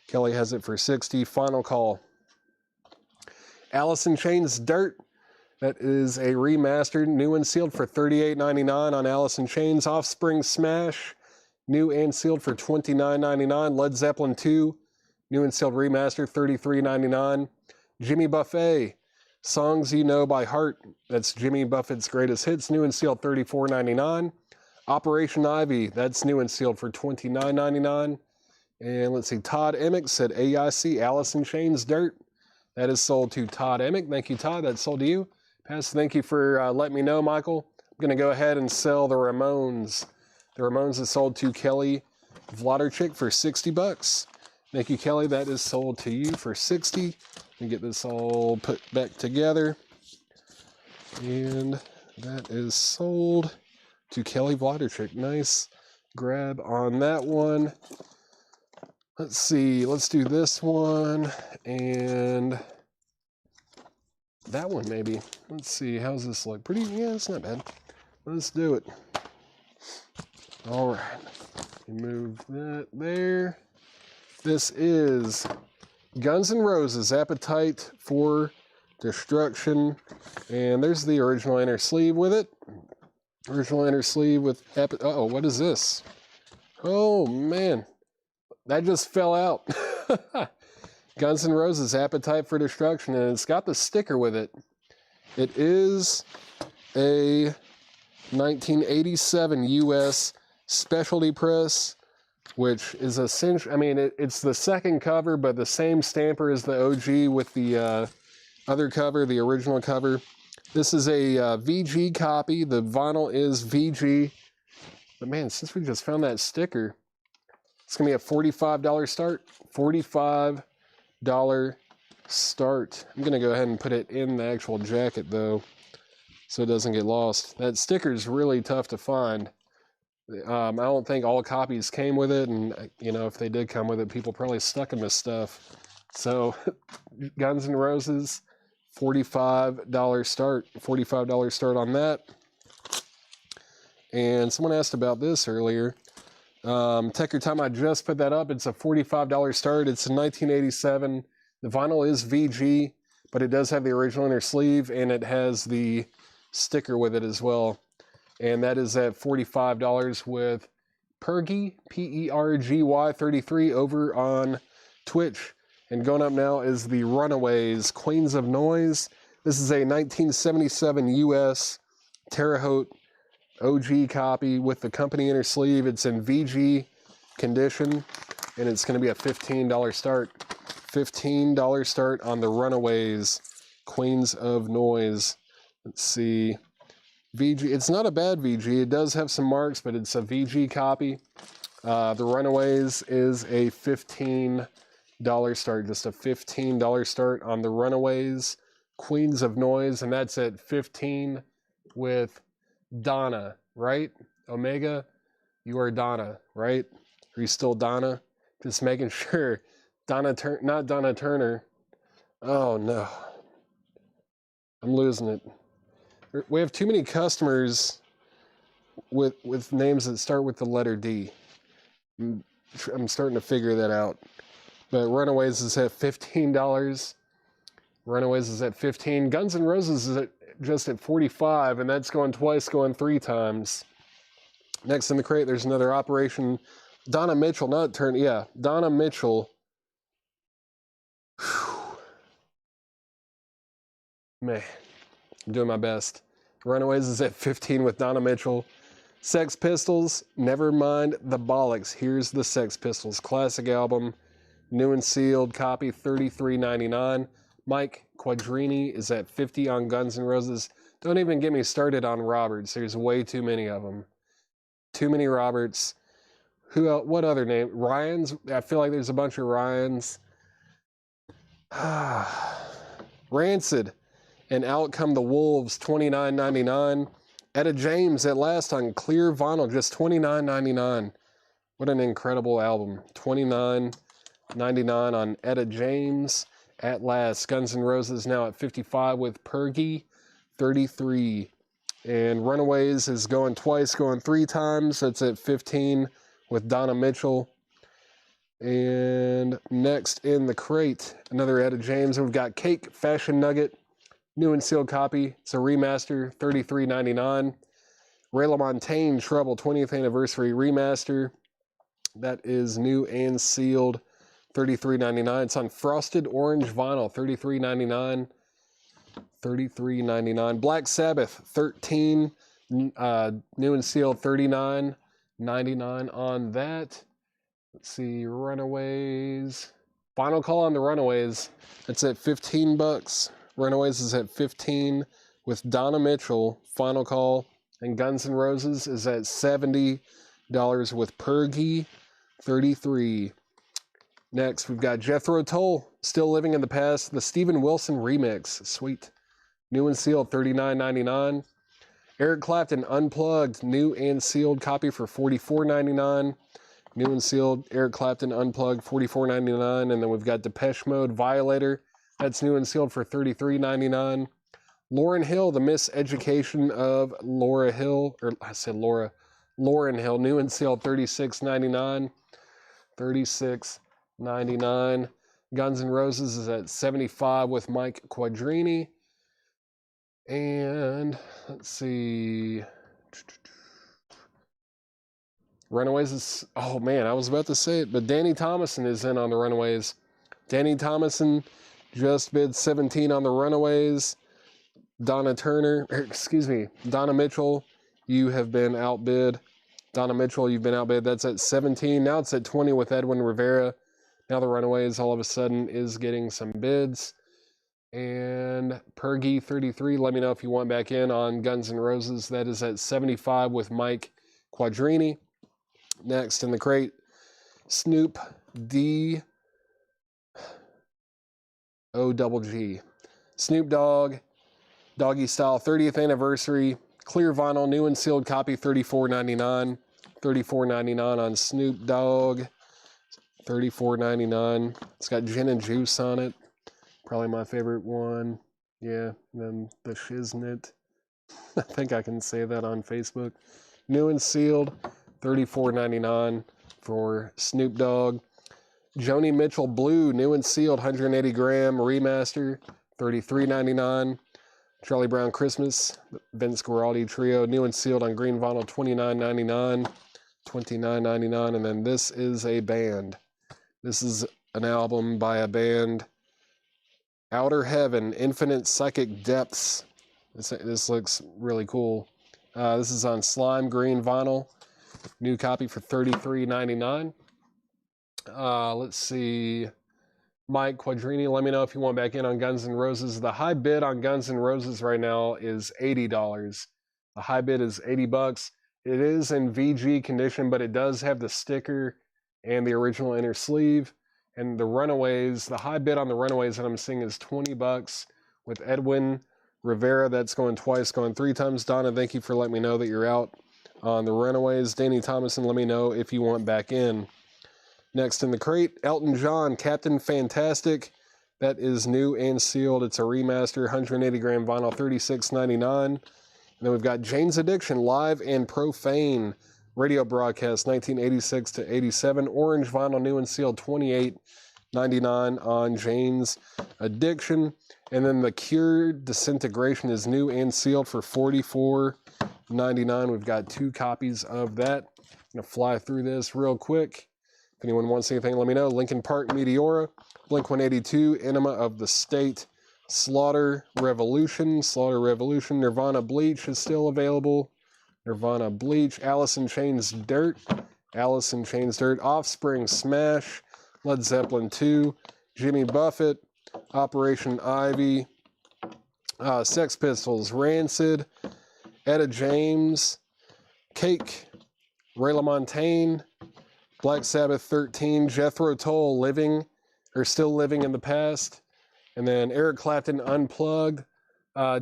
Kelly has it for $60. Final Call. Alice in Chains, Dirt. That is a remastered, new and sealed for $38.99 on Alice in Chains. Offspring, Smash, new and sealed for $29.99. Led Zeppelin 2, new and sealed remastered, $33.99. Jimmy Buffett, Songs You Know by Heart. That's Jimmy Buffett's greatest hits, new and sealed, $34.99. Operation Ivy, that's new and sealed for $29.99. And let's see, Todd Emmett said AIC, Alice in Chains, Dirt. That is sold to Todd Emmett. Thank you, Todd. That's sold to you. Pass, thank you for letting me know, Michael. I'm going to go ahead and sell the Ramones. The Ramones is sold to Kelly Vladerchik for $60. Thank you, Kelly. That is sold to you for $60. And get this all put back together. And that is sold to Kelly Vladerchik. Nice grab on that one. Let's see. Let's do this one and that one maybe. Let's see. How's this look? Pretty, yeah, it's not bad. Let's do it. All right. Move that there. This is Guns N' Roses, Appetite for Destruction. And there's the original inner sleeve with it. Original inner sleeve with uh-oh, what is this? Oh, man. That just fell out. Guns N' Roses, Appetite for Destruction. And it's got the sticker with it. It is a 1987 U.S. specialty press, which is essentially, I mean, it's the second cover, but the same stamper as the OG with the other cover, the original cover. This is a VG copy. The vinyl is VG. But man, since we just found that sticker, it's going to be a $45 start. $45 start. I'm going to go ahead and put it in the actual jacket, though, so it doesn't get lost. That sticker is really tough to find. I don't think all copies came with it, and, you know, if they did come with it, people probably stuck in this stuff. So, Guns N' Roses, $45 start. $45 start on that. And someone asked about this earlier. Take your time, I just put that up. It's a $45 start. It's a 1987. The vinyl is VG, but it does have the original inner sleeve, and it has the sticker with it as well. And that is at $45 with Pergy, P-E-R-G-Y 33 over on Twitch. And going up now is the Runaways, Queens of Noise. This is a 1977 US Terre Haute OG copy with the company inner sleeve. It's in VG condition, and it's going to be a $15 start. $15 start on the Runaways, Queens of Noise. Let's see. VG, it's not a bad VG. It does have some marks, but it's a VG copy. The Runaways is a $15 start, just a $15 start on the Runaways, Queens of Noise, and that's at 15 with Donna, right? Omega, you are Donna, right? Are you still Donna? Just making sure. Not Donna Turner. Oh no. I'm losing it. We have too many customers with names that start with the letter D. I'm starting to figure that out. But Runaways is at $15. Runaways is at $15. Guns N' Roses is just at $45, and that's going twice, going 3 times. Next in the crate, there's another Operation Donna Mitchell, Donna Mitchell. Whew. Man, I'm doing my best. Runaways is at 15 with Donna Mitchell. Sex Pistols, never mind the bollocks. Here's the Sex Pistols classic album, new and sealed copy, $33.99. Mike Quadrini is at 50 on Guns N' Roses. Don't even get me started on Roberts. There's way too many of them. Too many Roberts. Who else? What other name? Ryans? I feel like there's a bunch of Ryans. Rancid. And Out Come the Wolves, $29.99. Etta James at last on clear vinyl, just $29.99. What an incredible album. $29.99 on Etta James. At last, Guns N' Roses now at 55 with Pergy, 33. And Runaways is going twice, going 3 times. That's at 15 with Donna Mitchell. And next in the crate, another Etta James. We've got Cake, Fashion Nugget, new and sealed copy. It's a remaster, $33.99. Ray LaMontagne Trouble 20th Anniversary Remaster. That is new and sealed, $33.99. It's on frosted orange vinyl, $33.99. $33.99. Black Sabbath, 13. New and sealed, $39.99 on that. Let's see, Runaways. Final call on the Runaways. It's at $15. Runaways is at 15 with Donna Mitchell. Final call. And Guns N' Roses is at $70 with Pergy, 33. Next, we've got Jethro Tull, Still Living in the Past, the Steven Wilson remix. Sweet. New and sealed, $39.99. Eric Clapton Unplugged, new and sealed copy for $44.99. New and sealed Eric Clapton Unplugged, $44.99. And then we've got Depeche Mode Violator. That's new and sealed for $33.99. Lauryn Hill, The Miseducation of Laura Hill, or I said Laura, Lauryn Hill, new and sealed, $36.99. $36.99. Guns N' Roses is at 75 with Mike Quadrini. And let's see. Runaways is, oh man, I was about to say it, but Danny Thomason is in on the Runaways. Danny Thomason just bid 17 on the Runaways. Donna Mitchell, you have been outbid. Donna Mitchell, you've been outbid. That's at 17. Now it's at 20 with Edwin Rivera. Now the Runaways all of a sudden is getting some bids. And Pergy 33, let me know if you want back in on Guns N' Roses. That is at 75 with Mike Quadrini. Next in the crate, Snoop D. O-double-G. Snoop Dogg, Doggy Style 30th anniversary, clear vinyl, new and sealed copy, $34.99. $34.99 on Snoop Dogg. $34.99. It's got gin and juice on it. Probably my favorite one. Yeah, and then the Shiznit. I think I can say that on Facebook. New and sealed, $34.99 for Snoop Dogg. Joni Mitchell Blue, new and sealed, 180 gram remaster, $33.99. Charlie Brown Christmas, Vince Guaraldi Trio, new and sealed on green vinyl, $29.99. $29.99. And then this is a band. This is an album by a band, Outer Heaven, Infinite Psychic Depths. This looks really cool. This is on slime green vinyl. New copy for $33.99. Let's see. Mike Quadrini, let me know if you want back in on Guns N' Roses. The high bid on Guns N' Roses right now is $80. The high bid is $80. It is in VG condition, but it does have the sticker and the original inner sleeve. And the Runaways, the high bid on the Runaways that I'm seeing is $20 with Edwin Rivera. That's going twice, going 3 times. Donna, thank you for letting me know that you're out on the Runaways. Danny Thomason, let me know if you want back in. Next in the crate, Elton John, Captain Fantastic. That is new and sealed. It's a remaster, 180 gram vinyl, $36.99. And then we've got Jane's Addiction, Live and Profane, radio broadcast, 1986 to 87. Orange vinyl, new and sealed, $28.99 on Jane's Addiction. And then The Cure, Disintegration, is new and sealed for $44.99. We've got 2 copies of that. I'm going to fly through this real quick. If anyone wants anything, let me know. Linkin Park, Meteora, Blink-182, Enema of the State, Slaughter Revolution, Nirvana Bleach is still available. Nirvana Bleach, Alice in Chains Dirt, Offspring Smash, Led Zeppelin 2, Jimmy Buffett, Operation Ivy, Sex Pistols, Rancid, Etta James, Cake, Ray LaMontagne, Black Sabbath 13, Jethro Tull, Still Living in the Past, and then Eric Clapton Unplugged.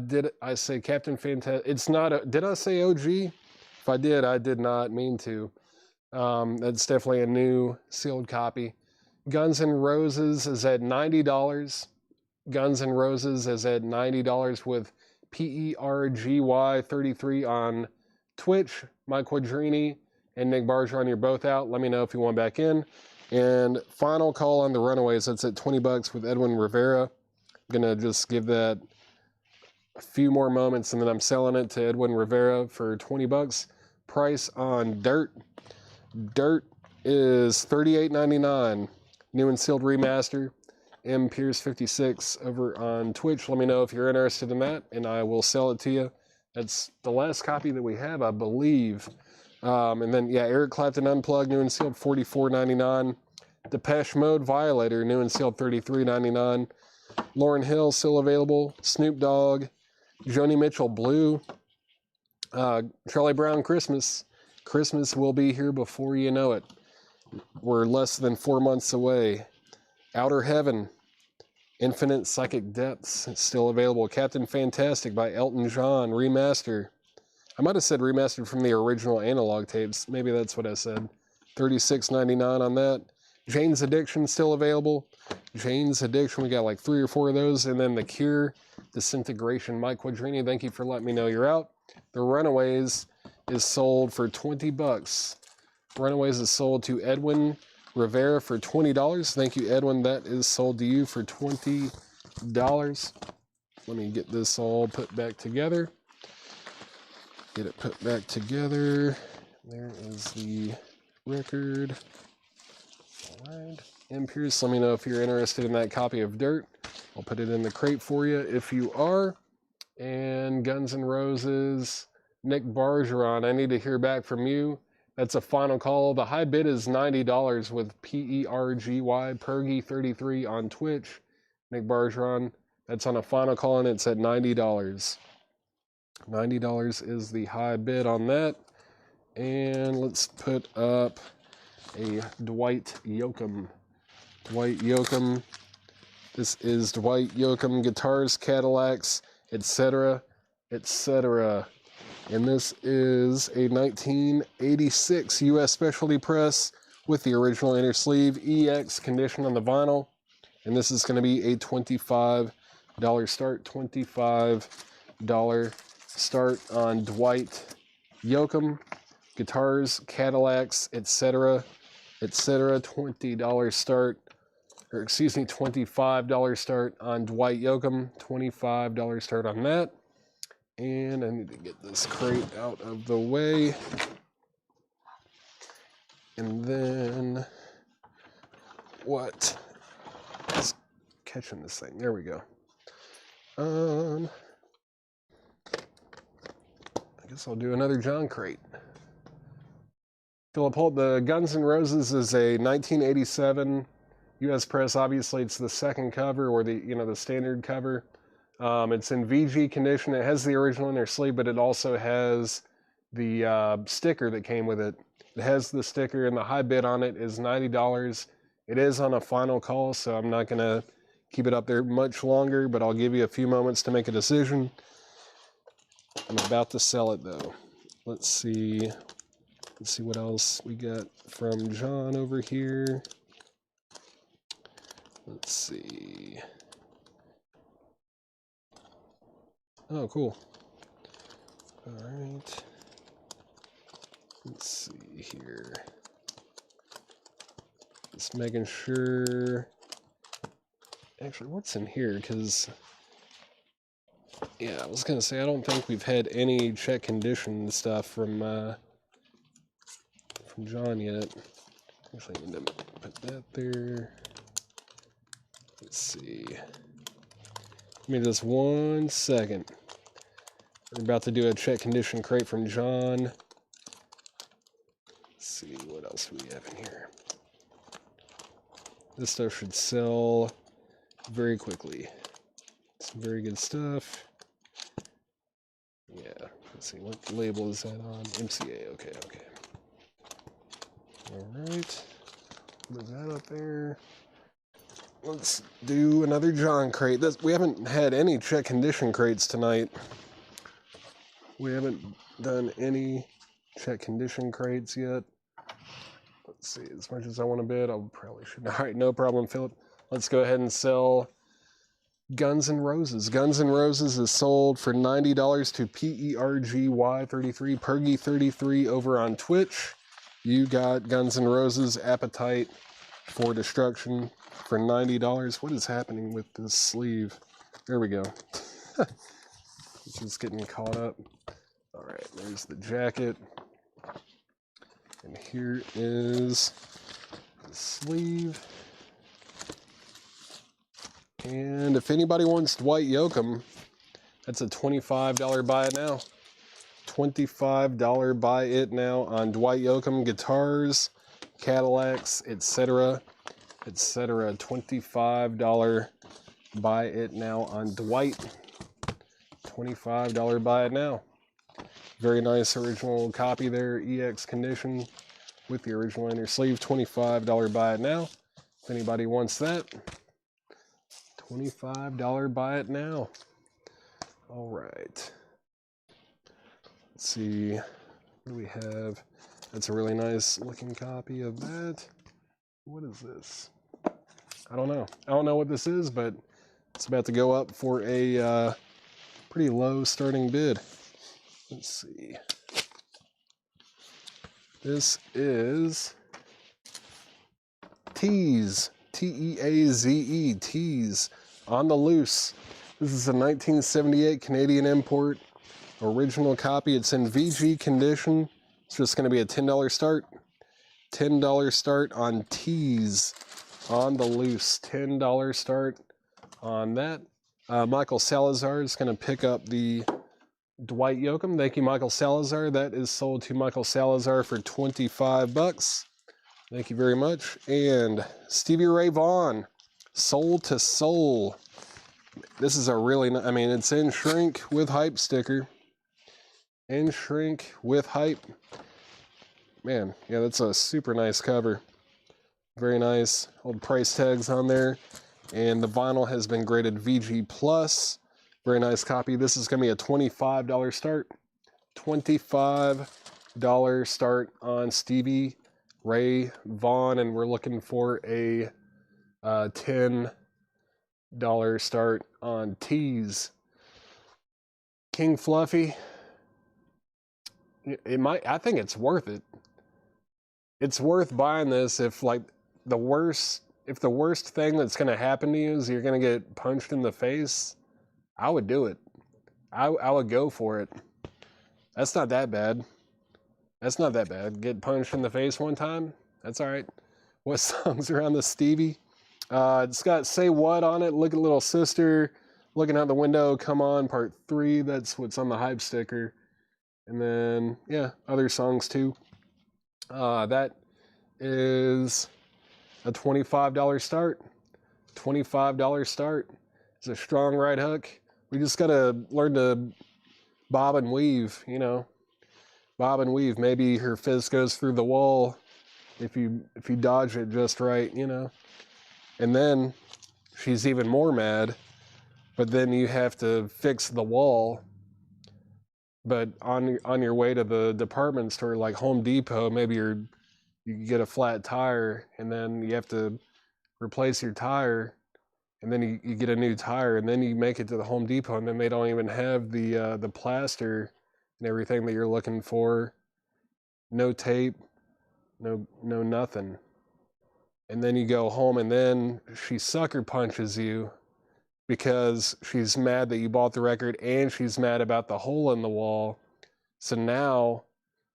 Did I say Captain Fantastic? It's not did I say OG? If I did, I did not mean to. That's definitely a new sealed copy. Guns N' Roses is at $90. Guns N' Roses is at $90 with PERGY33 on Twitch. Mike Quadrini and Nick Bargeron, you're both out. Let me know if you want back in. And final call on the Runaways. That's at $20 with Edwin Rivera. I'm going to just give that a few more moments, and then I'm selling it to Edwin Rivera for $20. Price on Dirt. Dirt is $38.99. New and sealed remaster. M Pierce 56 over on Twitch. Let me know if you're interested in that, and I will sell it to you. That's the last copy that we have, I believe. And then, yeah, Eric Clapton Unplugged, new and sealed, $44.99. Depeche Mode Violator, new and sealed, $33.99. Lauryn Hill, still available. Snoop Dogg, Joni Mitchell Blue, Charlie Brown Christmas. Christmas will be here before you know it. We're less than 4 months away. Outer Heaven, Infinite Psychic Depths, it's still available. Captain Fantastic by Elton John, remaster. I might have said remastered from the original analog tapes. Maybe that's what I said. $36.99 on that. Jane's Addiction still available. Jane's Addiction, we got like 3 or 4 of those. And then The Cure, Disintegration. Mike Quadrini, thank you for letting me know you're out. The Runaways is sold for $20. Runaways is sold to Edwin Rivera for $20. Thank you, Edwin. That is sold to you for $20. Let me get this all put back together. Get it put back together. There is the record. All right. M. Pierce, let me know if you're interested in that copy of Dirt. I'll put it in the crate for you if you are. And Guns N' Roses, Nick Bargeron, I need to hear back from you. That's a final call. The high bid is $90 with PERGY, Pergy33 on Twitch. Nick Bargeron, that's on a final call, and it's at $90. $90 is the high bid on that. And let's put up a Dwight Yoakam. Dwight Yoakam This is Dwight Yoakam Guitars, Cadillacs, etc., etc. And this is a 1986 U.S. Specialty Press with the original inner sleeve, EX condition on the vinyl. And this is going to be a $25 start, $25 start on Dwight Yoakam Guitars, Cadillacs, etc., etc. $20 start, or excuse me, $25 start on Dwight Yoakam, $25 start on that. And I need to get this crate out of the way. And then what is catching this thing? There we go. I guess I'll do another John crate. Philip Holt, the Guns N' Roses is a 1987 U.S. Press. Obviously, it's the second cover, or the standard cover. It's in VG condition. It has the original inner sleeve, but it also has the sticker that came with it. It has the sticker, and the high bid on it is $90. It is on a final call, so I'm not going to keep it up there much longer, but I'll give you a few moments to make a decision. I'm about to sell it, though. Let's see what else we got from John over here. Let's see. Oh, cool. All right. Let's see here. Just making sure. Actually, what's in here? Because, yeah, I was going to say, I don't think we've had any check condition stuff from John yet. Actually, I need to put that there. Let's see. Give me just 1 second. We're about to do a check condition crate from John. Let's see what else we have in here. This stuff should sell very quickly. Some very good stuff. Yeah, let's see, what label is that on? MCA, okay. Alright, move that up there. Let's do another John crate. We haven't had any check condition crates tonight. We haven't done any check condition crates yet. Let's see, as much as I want to bid, I probably should. All right, no problem, Philip. Let's go ahead and sell Guns N' Roses. Guns N' Roses is sold for $90 to PERGY33, Pergy33 over on Twitch. You got Guns N' Roses Appetite for Destruction for $90. What is happening with this sleeve? There we go. It's just getting caught up. All right, there's the jacket. And here is the sleeve. And if anybody wants Dwight Yoakam, that's a $25 buy it now. $25 buy it now on Dwight Yoakam Guitars, Cadillacs, etc., etc. $25 buy it now on Dwight. $25 buy it now. Very nice original copy there, EX condition with the original inner sleeve. $25 buy it now. If anybody wants that, $25 buy it now. All right. Let's see. What do we have? That's a really nice looking copy of that. What is this? I don't know. I don't know what this is, but it's about to go up for a pretty low starting bid. Let's see. This is Tease, T-E-A-Z-E, Tease, On the Loose. This is a 1978 Canadian import, original copy. It's in VG condition. It's just going to be a $10 start. $10 start on Tease, On the Loose. $10 start on that. Michael Salazar is going to pick up the Dwight Yoakam. Thank you, Michael Salazar. That is sold to Michael Salazar for $25. Thank you very much. And Stevie Ray Vaughan, Soul to Soul. This is a really nice, I mean, it's in shrink with hype sticker. In shrink with hype. Man, yeah, that's a super nice cover. Very nice. Old price tags on there. And the vinyl has been graded VG Plus. Very nice copy. This is going to be a $25 start. $25 start on Stevie Ray Vaughan, and we're looking for a $10 start on Tease. King Fluffy. It might. I think it's worth it. It's worth buying this if like the worst thing that's going to happen to you is you're going to get punched in the face. I would do it. I would go for it. That's not that bad. That's not that bad. Get punched in the face one time? That's all right. What songs are on the Stevie? It's got Say What on it. Look at Little Sister. Looking Out the Window. Come On, Part 3. That's what's on the hype sticker. And then, yeah, other songs too. That is a $25 start. $25 start. It's a strong right hook. We just got to learn to bob and weave, you know. Bob and weave. Maybe her fist goes through the wall if you dodge it just right, you know. And then she's even more mad, but then you have to fix the wall. But on your way to the department store like Home Depot, maybe you get a flat tire and then you have to replace your tire, and then you get a new tire, and then you make it to the Home Depot, and then they don't even have the plaster and everything that you're looking for. No tape, no nothing. And then you go home, and then she sucker punches you because she's mad that you bought the record, and she's mad about the hole in the wall. So now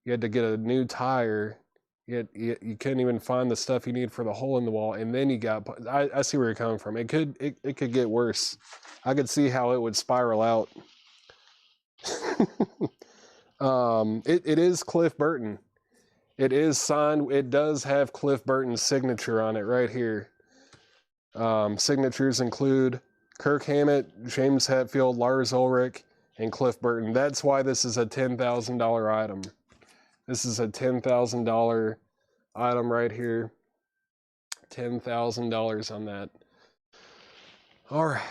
you had to get a new tire. You couldn't even find the stuff you need for the hole in the wall, and then you got. I see where you're coming from. It could get worse. I could see how it would spiral out. It is Cliff Burton. It is signed. It does have Cliff Burton's signature on it right here. Signatures include Kirk Hammett, James Hetfield, Lars Ulrich, and Cliff Burton. That's why this is a $10,000 item. This is a $10,000 item right here. $10,000 on that. All right.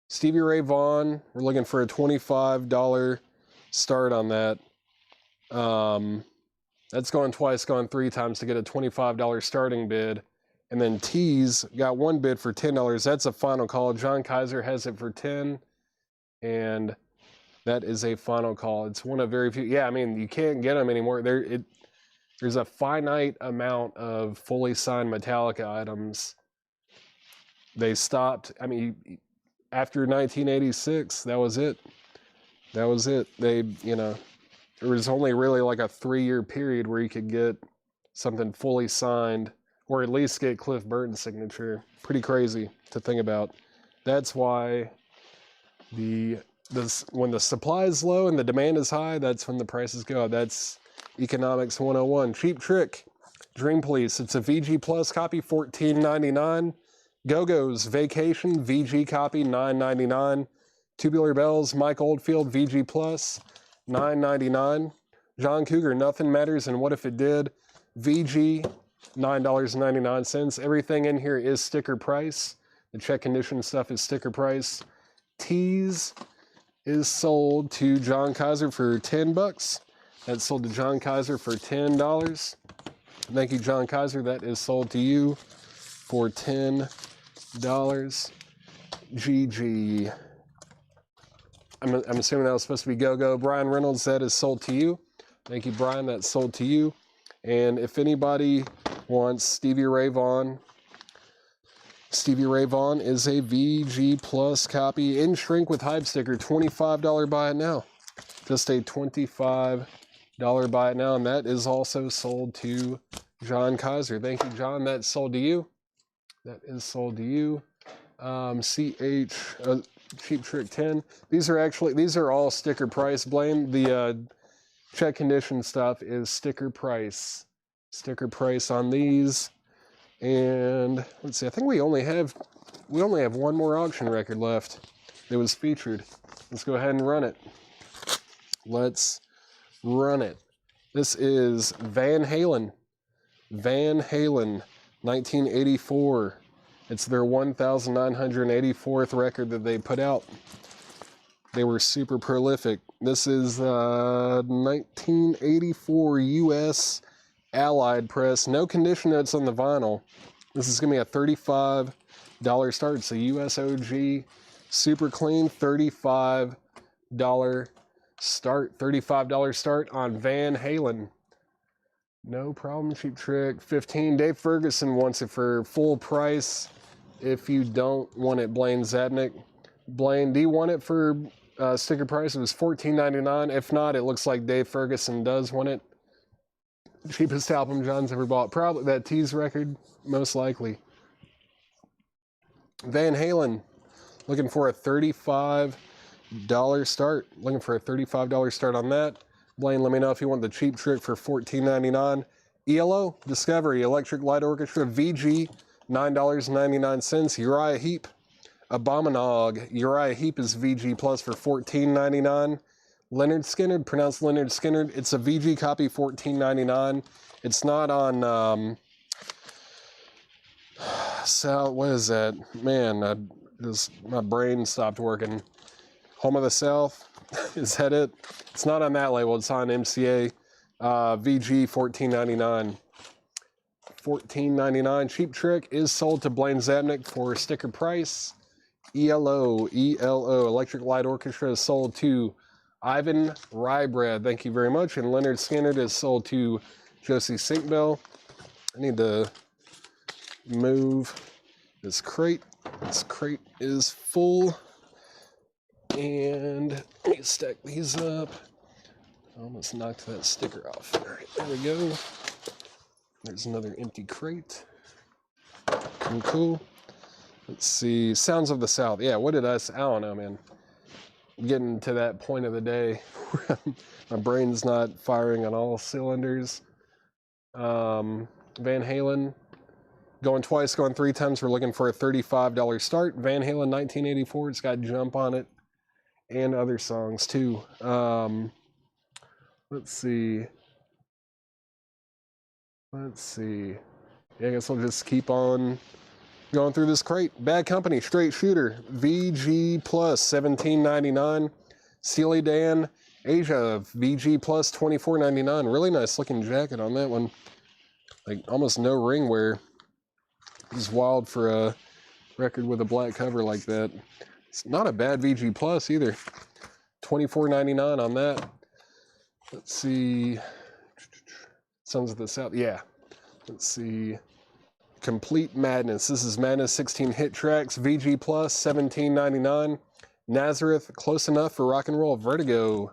Stevie Ray Vaughan, we're looking for a $25 start on that. That's going twice, going three times to get a $25 starting bid. And then Tease got one bid for $10. That's a final call. John Kaiser has it for $10. And that is a final call. It's one of very few. Yeah, I mean, you can't get them anymore. There's a finite amount of fully signed Metallica items. They stopped. I mean, after 1986, that was it. That was it. They, you know, there was only really like a 3-year period where you could get something fully signed, or at least get Cliff Burton's signature. Pretty crazy to think about. That's why when the supply is low and the demand is high, that's when the prices go. That's Economics 101. Cheap Trick, Dream Police. It's a VG Plus copy, $14.99. Go-Go's Vacation, VG copy, $9.99. Tubular Bells, Mike Oldfield, VG Plus, $9.99. John Cougar, Nothing Matters and What If It Did, VG, $9.99. Everything in here is sticker price. The check condition stuff is sticker price. Tease is sold to John Kaiser for $10. That's sold to John Kaiser for $10. Thank you, John Kaiser. That is sold to you for $10. GG. I'm assuming that was supposed to be Go-Go. Brian Reynolds, that is sold to you. Thank you, Brian. That's sold to you. And if anybody wants Stevie Ray Vaughan, Stevie Ray Vaughan is a VG Plus copy in shrink with hype sticker. $25 buy it now. Just a $25 buy it now. And that is also sold to John Kaiser. Thank you, John. That's sold to you. That is sold to you. Cheap Trick 10. These are all sticker price. Blame the check condition stuff is sticker price. Sticker price on these. And let's see, I think we only have one more auction record left that was featured. Let's go ahead and run it. Let's run it. This is Van Halen. Van Halen, 1984. It's their 1,984th record that they put out. They were super prolific. This is 1984 U.S. Allied press. No condition notes on the vinyl. This is going to be a $35 start. It's a US OG, super clean, $35 start. $35 start on Van Halen. No problem, Cheap Trick. 15. Dave Ferguson wants it for full price. If you don't want it, Blaine Zabnick. Blaine, do you want it for sticker price? It was $14.99. If not, it looks like Dave Ferguson does want it. Cheapest album John's ever bought. Probably that Tease record, most likely. Van Halen, looking for a $35 start. Looking for a $35 start on that. Blaine, let me know if you want the Cheap Trick for $14.99. ELO, Discovery, Electric Light Orchestra, VG, $9.99. Uriah Heep, Abominog. Uriah Heep is VG Plus for $14.99. Leonard Skinner, pronounced Leonard Skinner. It's a VG copy, $14.99. It's not on, so, what is that? Man, my brain stopped working. Home of the South, is that it? It's not on that label, it's on MCA. VG, $14.99. $14.99. Cheap Trick is sold to Blaine Zabnick for sticker price. ELO, Electric Light Orchestra is sold to Ivan Rybread, thank you very much. And Leonard Skinner is sold to Josie Sinkbell. I need to move this crate. This crate is full. And let me stack these up. I almost knocked that sticker off. All right, there we go. There's another empty crate. Cool. Let's see. Sounds of the South. Yeah, what did I say? I don't know, man. Getting to that point of the day where my brain's not firing on all cylinders. Van Halen, going twice, going three times. We're looking for a $35 start. Van Halen 1984, it's got Jump on it and other songs too. Let's see. Yeah, I guess I'll just keep on going through this crate. Bad Company, Straight Shooter, VG Plus, $17.99. Steely Dan, Asia, VG Plus, $24.99. Really nice looking jacket on that one. Like almost no ring wear. It's wild for a record with a black cover like that. It's not a bad VG Plus either. $24.99 on that. Let's see. Sons of the South. Yeah. Let's see. Complete Madness. This is Madness 16 hit tracks. VG Plus, $17.99. Nazareth, Close Enough for Rock and Roll. Vertigo,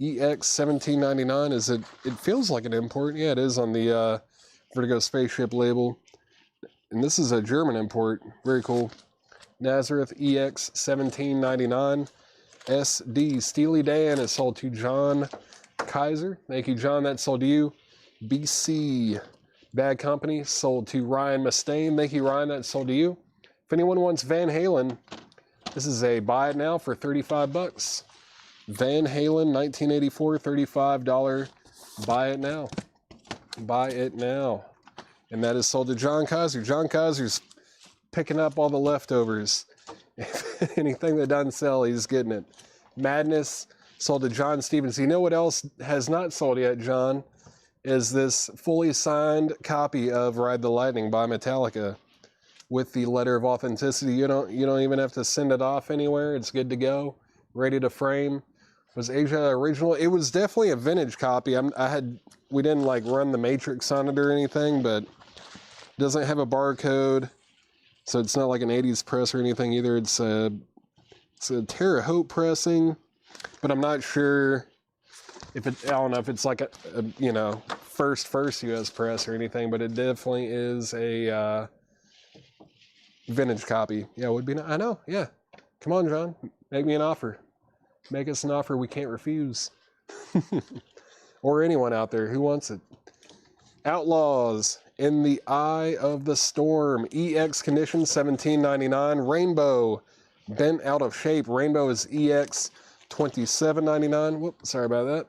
EX, $17.99. Is it? It feels like an import. Yeah, it is on the Vertigo Spaceship label. And this is a German import. Very cool. Nazareth, EX, $17.99. SD, Steely Dan is sold to John Kaiser. Thank you, John. That's sold to you. BC, Bad Company, sold to Ryan Mustaine. Thank you, Ryan. That's sold to you. If anyone wants Van Halen, this is a buy it now for $35. Van Halen, 1984, $35. Buy it now. Buy it now. And that is sold to John Kaiser. John Kaiser's picking up all the leftovers. If anything that doesn't sell, he's getting it. Madness, sold to John Stevens. You know what else has not sold yet, John? Is this fully signed copy of Ride the Lightning by Metallica with the letter of authenticity. You don't even have to send it off anywhere. It's good to go, ready to frame. Was Asia original? It was definitely a vintage copy. We didn't like run the matrix on it or anything, but it doesn't have a barcode, so it's not like an 80s press or anything either. It's a Terre Haute pressing, but I'm not sure if I don't know if it's like a first US press or anything, but it definitely is a vintage copy. Yeah, it would be. I know. Yeah, come on, John, make me an offer. Make us an offer we can't refuse. Or anyone out there who wants it. Outlaws, In the Eye of the Storm, EX condition, $17.99. Rainbow, Bent Out of Shape. Rainbow is EX, $27.99. Whoops, sorry about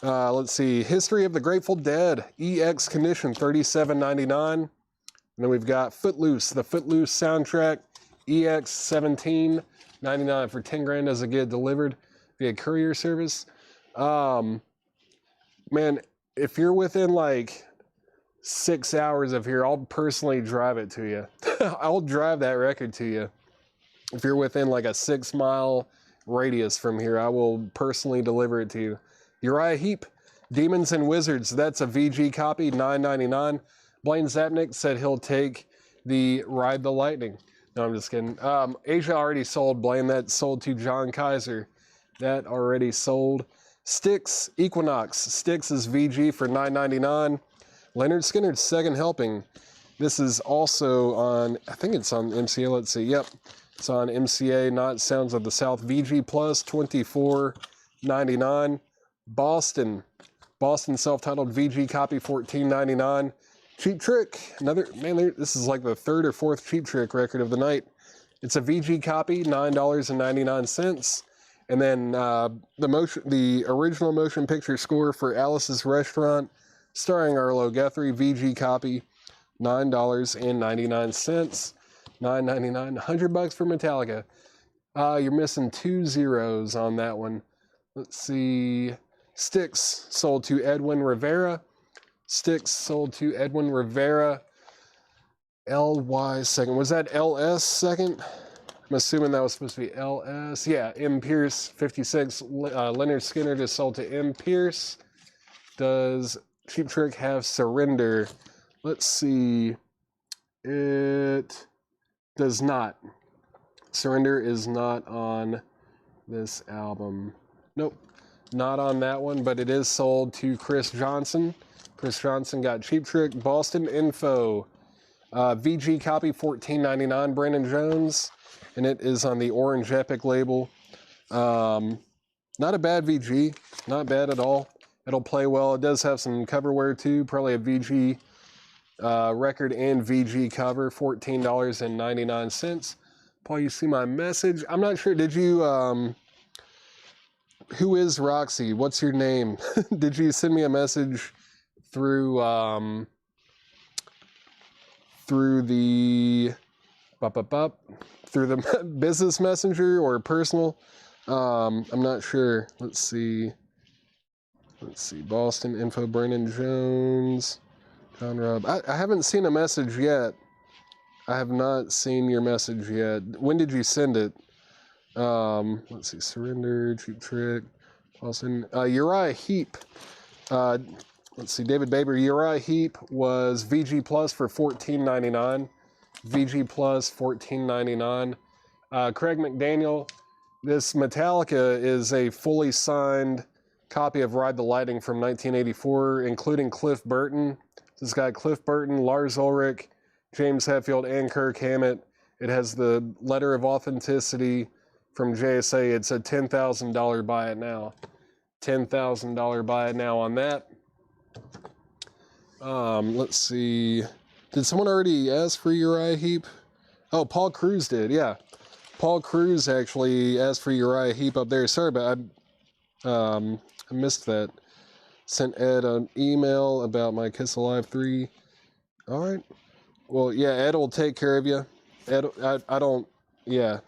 that. Let's see. History of the Grateful Dead, EX condition, $37.99. And then we've got Footloose, the Footloose soundtrack, EX 1799 for 10 grand as it get delivered via courier service. Man, if you're within like 6 hours of here, I'll personally drive it to you. I'll drive that record to you. If you're within like a 6 mile radius from here, I will personally deliver it to you. Uriah Heep, Demons and Wizards, that's a VG copy, $9.99. Blaine Zapnick said he'll take the Ride the Lightning. No, I'm just kidding. Asia already sold, Blaine. That sold to John Kaiser. That already sold. Styx, Equinox. Styx is VG for $9.99. Leonard Skinner's Second Helping. This is also on, I think it's on MCA. Let's see. Yep. It's on MCA, not Sounds of the South. VG Plus, $24.99. Boston. Boston self-titled VG copy, $14.99. Cheap Trick. Another, man, this is like the third or fourth Cheap Trick record of the night. It's a VG copy, $9.99. And then the original motion picture score for Alice's Restaurant, starring Arlo Guthrie, VG copy, $9.99. $9.99, $100 for Metallica. You're missing 2 zeros on that one. Let's see. Styx sold to Edwin Rivera. Styx sold to Edwin Rivera. LY second. Was that LS second? I'm assuming that was supposed to be LS. Yeah, M. Pierce, 56. Leonard Skinner just sold to M. Pierce. Does Cheap Trick have Surrender? Let's see. It does not. Surrender is not on this album. Nope, not on that one, but it is sold to Chris Johnson. Chris Johnson got Cheap Trick. Boston Info. VG copy, $14.99. Brandon Jones. And it is on the Orange Epic label. Not a bad VG. Not bad at all. It'll play well. It does have some coverware too. Probably a VG record and VG cover, $14.99. Paul, you see my message? I'm not sure. Did you, who is Roxy? What's your name? Did you send me a message through, through the business messenger or personal? I'm not sure. Let's see. Boston Info, Brandon Jones. John Robb. I haven't seen a message yet. I have not seen your message yet. When did you send it? Let's see. Surrender, Cheap Trick, Boston. Uriah Heep. Let's see. David Baber. Uriah Heep was VG Plus for $14.99. VG Plus, $14.99. Craig McDaniel. This Metallica is a fully signed copy of Ride the Lightning from 1984, including Cliff Burton. It's got Cliff Burton, Lars Ulrich, James Hetfield, and Kirk Hammett. It has the letter of authenticity from JSA. It's a $10,000 buy it now. $10,000 buy it now on that. Let's see. Did someone already ask for Uriah Heep? Oh, Paul Cruz did, yeah. Paul Cruz actually asked for Uriah Heep up there. Sorry, but I missed that. Sent Ed an email about my Kiss Alive 3. All right. Well, yeah, Ed will take care of you. Ed, I don't, yeah.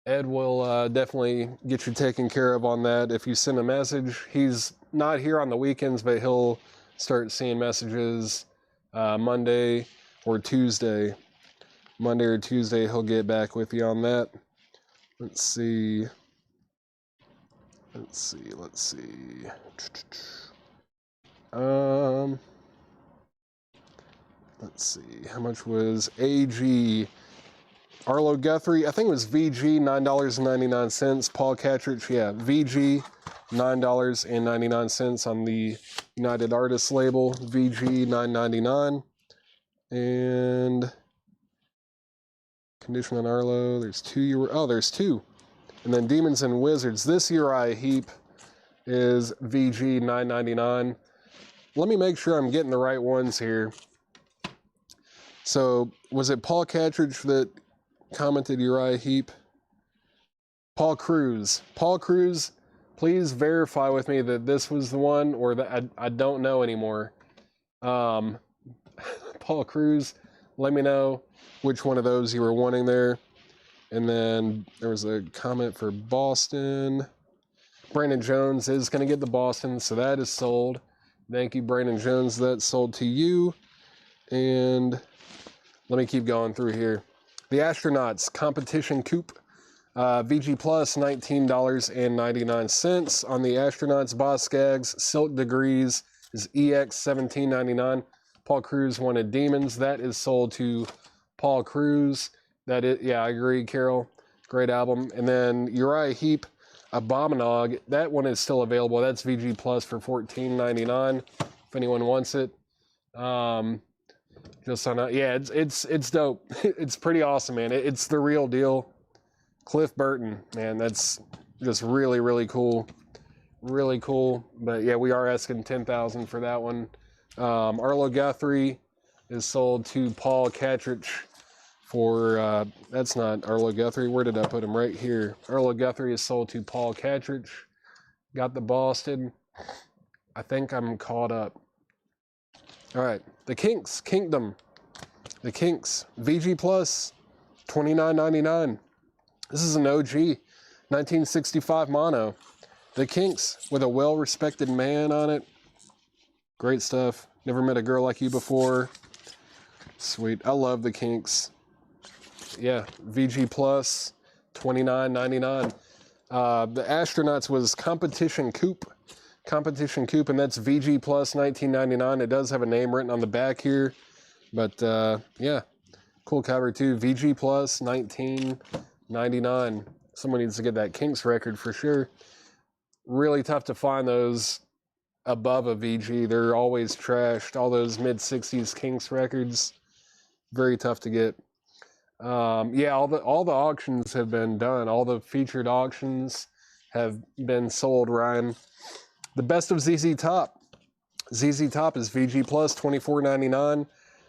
Ed will definitely get you taken care of on that. If you send a message, he's not here on the weekends, but he'll start seeing messages Monday or Tuesday. Monday or Tuesday, he'll get back with you on that. Let's see. Let's see. Let's see. How much was AG? Arlo Guthrie, I think it was VG, $9.99. Paul Catrich, yeah, VG, $9.99 on the United Artists label. VG, $9.99. And condition on Arlo, there's two. Oh, there's two. And then Demons and Wizards. This Uriah Heep is VG, $9.99. Let me make sure I'm getting the right ones here. So, was it Paul Catrich that commented Uriah Heep? Paul Cruz. Paul Cruz, please verify with me that this was the one, or that I don't know anymore. Paul Cruz. Let me know which one of those you were wanting there. And then there was a comment for Boston. Brandon Jones is going to get the Boston, so that is sold. Thank you, Brandon Jones. That's sold to you. And let me keep going through here. The Astronauts Competition Coupe. VG Plus, $19.99 on the Astronauts. Boss Skaggs Silk Degrees is EX $17.99. Paul Cruz wanted Demons. That is sold to Paul Cruz. Yeah, I agree, Carol. Great album. And then Uriah Heep, Abominog. That one is still available. That's VG Plus for $14.99 if anyone wants it. Just on yeah, it's dope. It's pretty awesome, man. It's the real deal. Cliff Burton, man, that's just really, really cool. Really cool. But yeah, we are asking $10,000 for that one. Arlo Guthrie is sold to Paul Catrich for, that's not Arlo Guthrie. Where did I put him? Right here. Arlo Guthrie is sold to Paul Catrich. Got the Boston. I think I'm caught up. All right. The Kinks, Kingdom. The Kinks, VG Plus, $29.99. This is an OG, 1965 mono. The Kinks with a well-respected man on it. Great stuff. Never met a girl like you before. Sweet. I love the Kinks. Yeah, VG Plus, $29.99. The Astronauts was Competition Coupe. Competition Coupe, and that's VG Plus, $19.99. It does have a name written on the back here. But, yeah, cool cover too. VG Plus, $19.99. Someone needs to get that Kinks record for sure. Really tough to find those above a VG. They're always trashed. All those mid-60s Kinks records, very tough to get. Yeah, all the auctions have been done. All the featured auctions have been sold, Ryan. The Best of ZZ Top. ZZ Top is VG Plus, $24.99.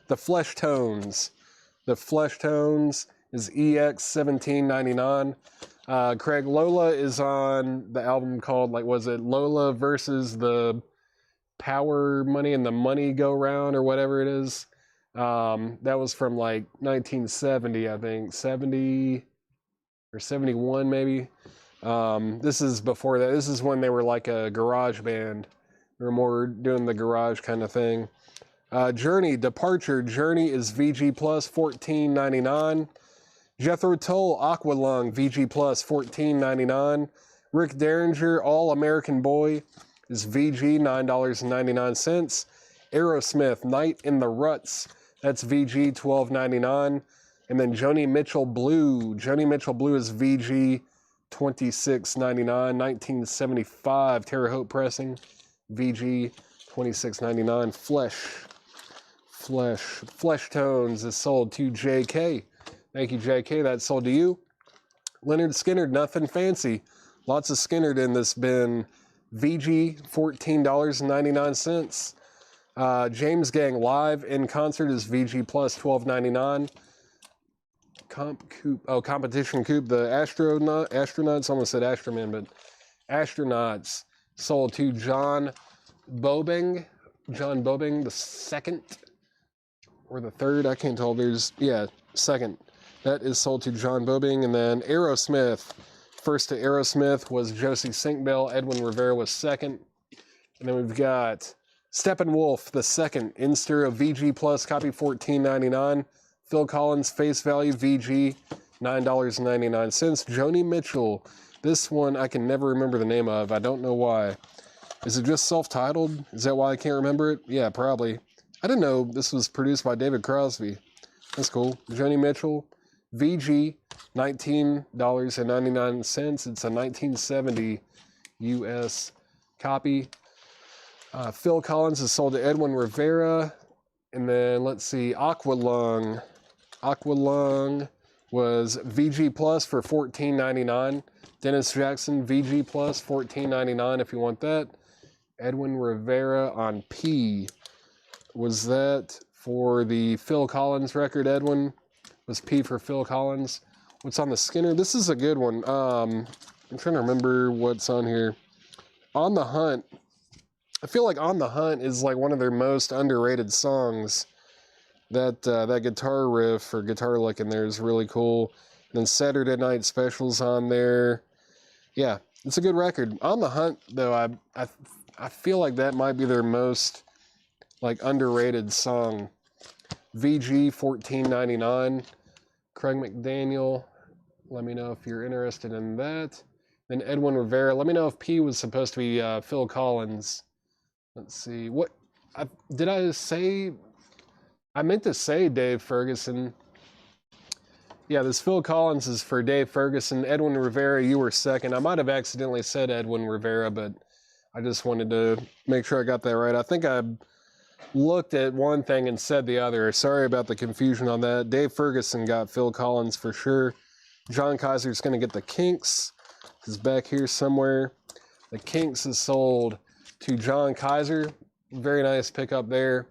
The Flesh Tones. The Flesh Tones is EX $17.99. Craig, Lola is on the album called, like, was it Lola versus the Power Money and the Money Go Round or whatever it is? That was from like 1970, I think, 70 or 71 maybe. This is before that. This is when they were like a garage band. They were more doing the garage kind of thing. Journey, Departure. Journey is VG Plus, $14.99. Jethro Tull, Aqualung, VG Plus, $14.99. Rick Derringer, All American Boy, is VG, $9.99. Aerosmith, Night in the Ruts, that's VG, $12.99. And then Joni Mitchell Blue. Joni Mitchell Blue is VG, $26.99. 1975 Terre Haute pressing, VG, $26.99. Flesh Tones is sold to JK. Thank you, JK. That's sold to you. Leonard Skinner, Nothing Fancy. Lots of Skinner in this bin. VG, $14.99. James Gang Live in Concert is VG Plus, $12.99. Competition Coupe. The Astronauts, almost said Astroman, but Astronauts sold to John Bobing. John Bobing the second or the third, I can't tell. Second. That is sold to John Bobing. And then Aerosmith. First to Aerosmith was Josie Sinkbell. Edwin Rivera was second. And then we've got Steppenwolf the second. Inster of VG Plus, copy $14.99. Phil Collins, Face Value, VG, $9.99. Joni Mitchell. This one I can never remember the name of. I don't know why. Is it just self-titled? Is that why I can't remember it? Yeah, probably. I didn't know this was produced by David Crosby. That's cool. Joni Mitchell, VG, $19.99. It's a 1970 US copy. Phil Collins is sold to Edwin Rivera. And then, let's see, Aqualung. Aqualung was VG Plus for $14.99. Dennis Jackson, VG Plus, $14.99 if you want that. Edwin Rivera on P. Was that for the Phil Collins record, Edwin? Was P for Phil Collins? What's on the Skinner? This is a good one. I'm trying to remember what's on here. On the Hunt. I feel like On the Hunt is like one of their most underrated songs. that guitar riff or guitar lick in there is really cool. And then Saturday Night Specials on there. Yeah, it's a good record. On the Hunt, though, I feel like that might be their most like underrated song. VG 1499, Craig McDaniel. Let me know if you're interested in that. Then Edwin Rivera. Let me know if P was supposed to be Phil Collins. Let's see. What did I say? I meant to say Dave Ferguson. Yeah, this Phil Collins is for Dave Ferguson. Edwin Rivera, you were second. I might have accidentally said Edwin Rivera, but I just wanted to make sure I got that right. I think I looked at one thing and said the other. Sorry about the confusion on that. Dave Ferguson got Phil Collins for sure. John Kaiser's going to get the Kinks. It's back here somewhere. The Kinks is sold to John Kaiser. Very nice pickup there.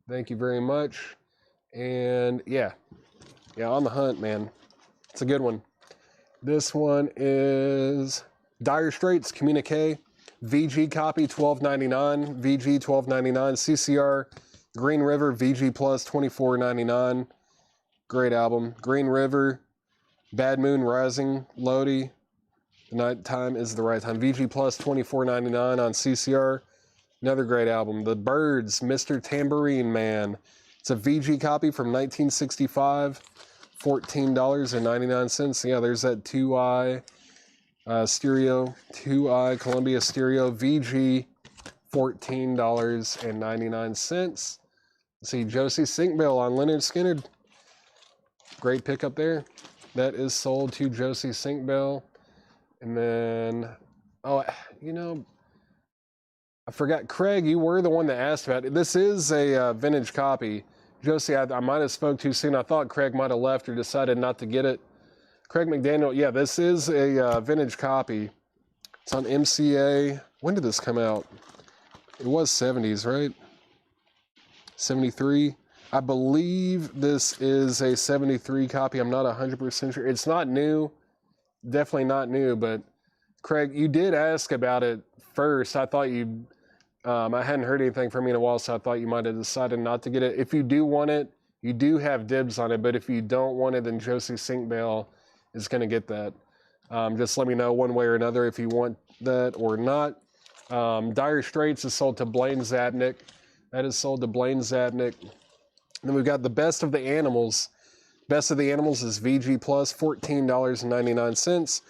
Thank you very much. And yeah, On the Hunt, man. It's a good one. This one is Dire Straits Communique. VG copy $12.99. VG $12.99. CCR Green River VG Plus $24.99. Great album. Green River, Bad Moon Rising, Lodi. The Night Time is the Right Time. VG Plus $24.99 on CCR. Another great album. The Byrds, Mr. Tambourine Man. It's a VG copy from 1965. $14.99. Yeah, there's that 2i stereo, 2i Columbia stereo, VG, $14.99. Let's see, Josie Sinkbill on Leonard Skinner. Great pickup there. That is sold to Josie Sinkbill. And then, oh, I forgot, Craig, you were the one that asked about it. This is a vintage copy. Josie, I might have spoke too soon. I thought Craig might have left or decided not to get it. Craig McDaniel, yeah, this is a vintage copy. It's on MCA. When did this come out? It was 70s, right? 73. I believe this is a 73 copy. I'm not 100% sure. It's not new. Definitely not new, but Craig, you did ask about it first. I thought you... I hadn't heard anything from you in a while, so I thought you might have decided not to get it. If you do want it, you do have dibs on it, but if you don't want it, then Josie Sinkbill is going to get that. Just let me know one way or another if you want that or not. Dire Straits is sold to Blaine Zabnick. That is sold to Blaine Zabnick. And then we've got the Best of the Animals. Best of the Animals is VG Plus, $14.99.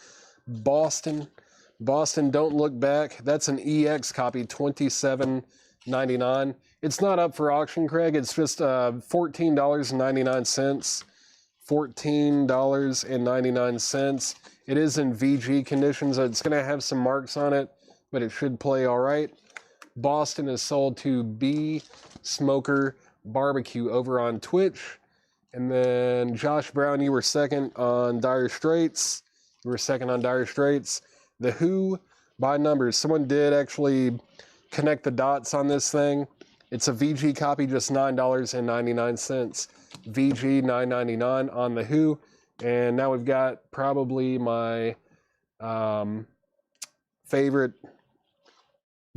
Boston, Don't Look Back. That's an EX copy, $27.99. It's not up for auction, Craig. It's just $14.99. $14.99. It is in VG conditions. It's going to have some marks on it, but it should play all right. Boston is sold to B Smoker Barbecue over on Twitch. And then Josh Brown, you were second on Dire Straits. The Who by numbers. Someone did actually connect the dots on this thing. It's a VG copy, just $9.99. VG $9.99 on The Who. And now we've got probably my favorite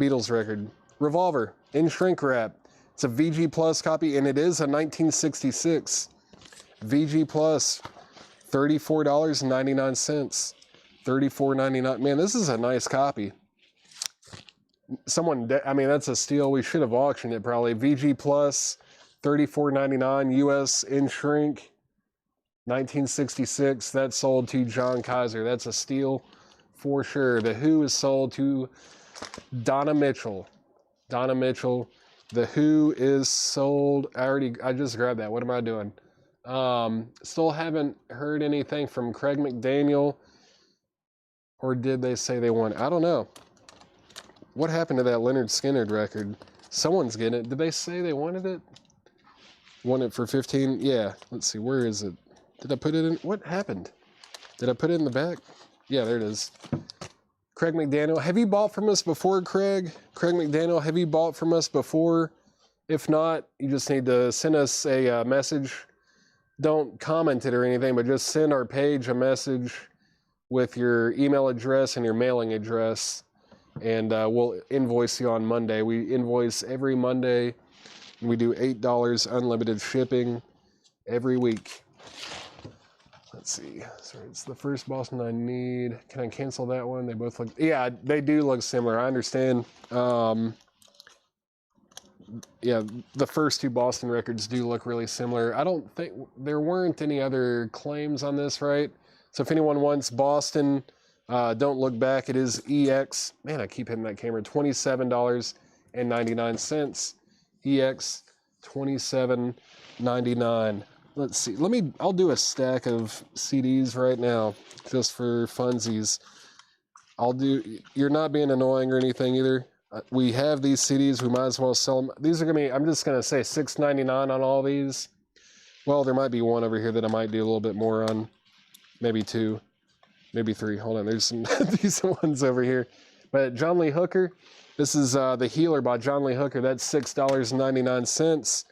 Beatles record, Revolver, in shrink wrap. It's a VG Plus copy, and it is a 1966. VG Plus, $34.99. $34.99. Man, this is a nice copy. That's a steal. We should have auctioned it probably. VG Plus, $34.99. US in shrink, 1966. That's sold to John Kaiser. That's a steal for sure. The Who is sold to Donna Mitchell. The Who is sold. I just grabbed that. What am I doing? Still haven't heard anything from Craig McDaniel. Or did they say they won? I don't know. What happened to that Leonard Skinner record? Someone's getting it. Did they say they wanted it? Won it for 15? Yeah. Let's see. Where is it? Did I put it in? What happened? Did I put it in the back? Yeah, there it is. Craig McDaniel. Have you bought from us before, Craig? Craig McDaniel, have you bought from us before? If not, you just need to send us a message. Don't comment it or anything, but just send our page a message with your email address and your mailing address, and we'll invoice you on Monday. We invoice every Monday We do $8 unlimited shipping every week. Let's see. So it's the first Boston I need. Can I cancel that one? They both look... Yeah, they do look similar. I understand. Yeah, the first two Boston records do look really similar. I don't think... There weren't any other claims on this, right? So if anyone wants Boston, don't look back. It is EX. Man, I keep hitting that camera. $27.99. EX, $27.99. Let's see. I'll do a stack of CDs right now, just for funsies. You're not being annoying or anything either. We have these CDs, we might as well sell them. These are gonna be, I'm just gonna say $6.99 on all these. Well, there might be one over here that I might do a little bit more on. Maybe two, maybe three. Hold on, there's some decent ones over here. But John Lee Hooker, this is The Healer by John Lee Hooker. That's $6.99.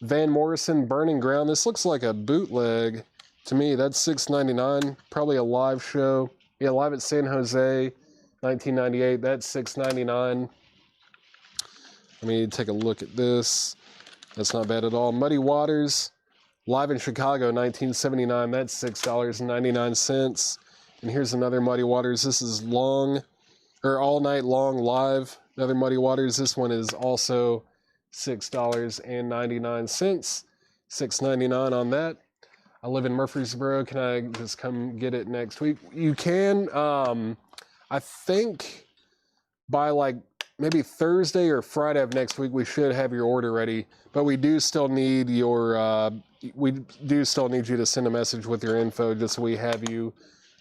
Van Morrison, Burning Ground. This looks like a bootleg to me. That's $6.99. Probably a live show. Yeah, live at San Jose, 1998. That's $6.99. Let me take a look at this. That's not bad at all. Muddy Waters, live in Chicago, 1979. That's $6.99. And here's another Muddy Waters. This is All Night Long live. Another Muddy Waters. This one is also $6.99. $6.99 on that. I live in Murfreesboro. Can I just come get it next week? You can. I think by like maybe Thursday or Friday of next week, we should have your order ready. But we do still need your. We do still need you to send a message with your info, just so we have you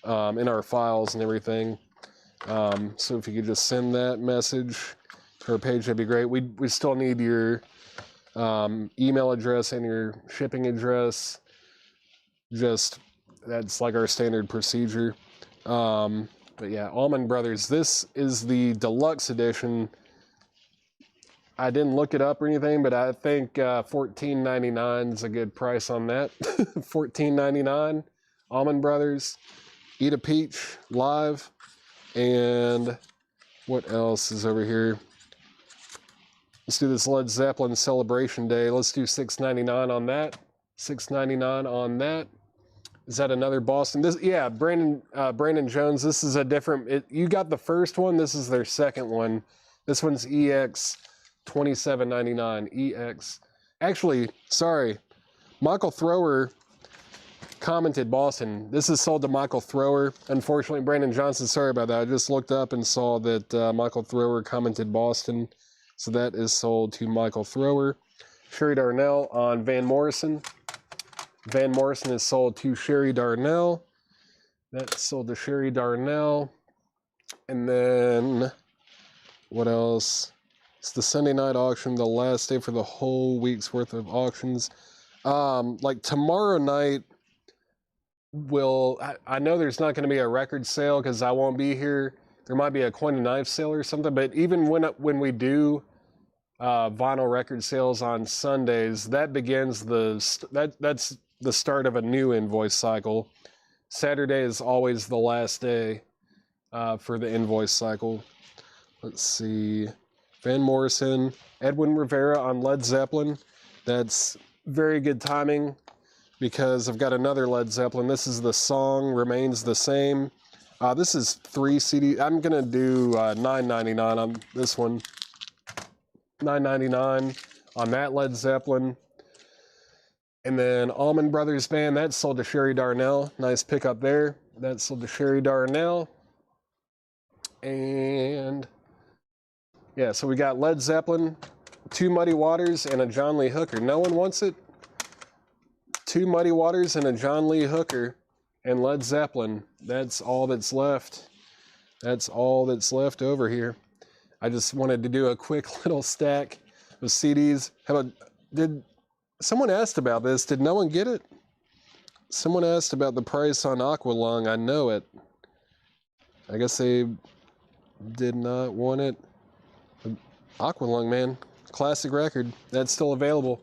in our files and everything. So if you could just send that message to our page, that'd be great. We still need your email address and your shipping address. That's like our standard procedure. But yeah, Allman Brothers. This is the deluxe edition. I didn't look it up or anything, but I think $14.99 is a good price on that. $14.99. Allman Brothers. Eat a Peach live. And what else is over here? Let's do this Led Zeppelin Celebration Day. Let's do $6.99 on that. $6.99 on that. Is that another Boston? Yeah, Brandon Jones. This is a different. You got the first one. This is their second one. This one's EX, $27.99. EX. Actually, sorry, Michael Thrower commented Boston. This is sold to Michael Thrower. Unfortunately, Brandon Johnson. Sorry about that. I just looked up and saw that Michael Thrower commented Boston. So that is sold to Michael Thrower. Sherry Darnell on Van Morrison. Van Morrison is sold to Sherry Darnell. That's sold to Sherry Darnell. And then, what else? It's the Sunday night auction, the last day for the whole week's worth of auctions. Like tomorrow night, I know there's not going to be a record sale because I won't be here. There might be a coin and knife sale or something, but even when we do vinyl record sales on Sundays, that begins that's the start of a new invoice cycle. Saturday is always the last day for the invoice cycle. Let's see. Van Morrison, Edwin Rivera on Led Zeppelin. That's very good timing because I've got another Led Zeppelin. This is The Song Remains the Same. This is 3 CD. I'm going to do $9.99 on this one. $9.99 on that Led Zeppelin. And then Allman Brothers Band, that's sold to Sherry Darnell. Nice pickup there. That's sold to Sherry Darnell. And yeah, so we got Led Zeppelin, 2 Muddy Waters, and a John Lee Hooker. No one wants it? 2 Muddy Waters and a John Lee Hooker. And Led Zeppelin, that's all that's left. That's all that's left over here. I just wanted to do a quick little stack of CDs. Someone asked about this. Did no one get it? Someone asked about the price on Aqualung. I know it. I guess they did not want it. Aqualung, man. Classic record. That's still available.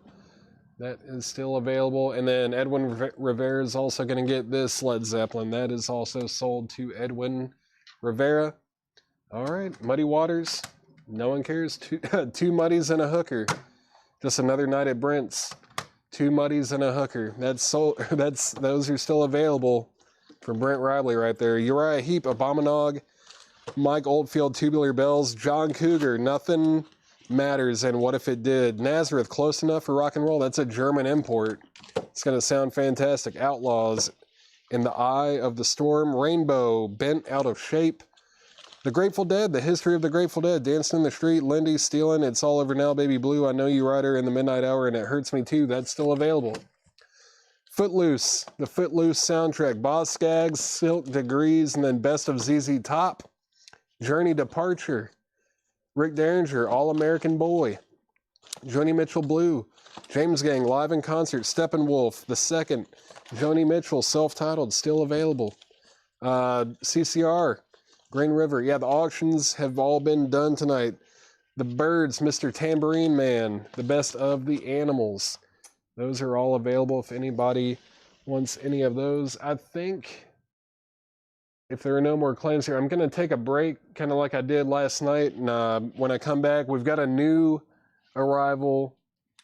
That is still available. And then Edwin Rivera is also going to get this Led Zeppelin. That is also sold to Edwin Rivera. All right. Muddy Waters. No one cares. Two Muddies and a Hooker. Just another night at Brent's. 2 muddies and a hooker. Those are still available from Brent Riley right there. Uriah Heep, Abominog, Mike Oldfield, Tubular Bells, John Cougar, Nothing Matters, and What If It Did. Nazareth, Close Enough for Rock and Roll. That's a German import. It's going to sound fantastic. Outlaws, In the Eye of the Storm, Rainbow, Bent Out of Shape. The Grateful Dead, The History of the Grateful Dead, Dancing in the Street, Lindy, Stealing, It's All Over Now, Baby Blue, I Know You Rider, In the Midnight Hour, and It Hurts Me Too. That's still available. Footloose, the Footloose soundtrack, Boz Scaggs, Silk Degrees, and then Best of ZZ Top. Journey Departure, Rick Derringer, All American Boy. Joni Mitchell Blue, James Gang, Live in Concert, Steppenwolf, The Second, Joni Mitchell, self-titled, still available. CCR, Green River. Yeah, the auctions have all been done tonight. The Birds, Mr. Tambourine Man, The Best of the Animals. Those are all available if anybody wants any of those. I think if there are no more claims here, I'm going to take a break, kind of like I did last night. And when I come back, we've got a new arrival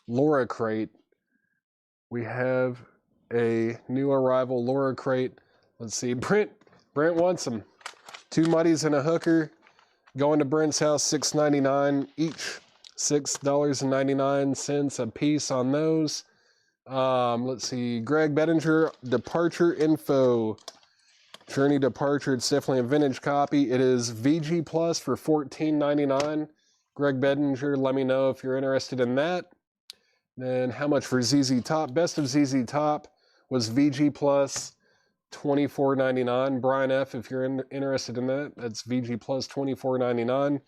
Laura crate. We have a new arrival Laura crate. Let's see. Brent wants them. 2 muddies and a hooker. Going to Brent's house, $6.99 each. $6.99 a piece on those. Let's see. Greg Bettinger, Departure Info. Journey Departure. It's definitely a vintage copy. It is VG Plus for $14.99. Greg Bettinger, let me know if you're interested in that. Then how much for ZZ Top? Best of ZZ Top was VG Plus, $24.99. Brian F., if you're interested in that, that's VG Plus, $24.99.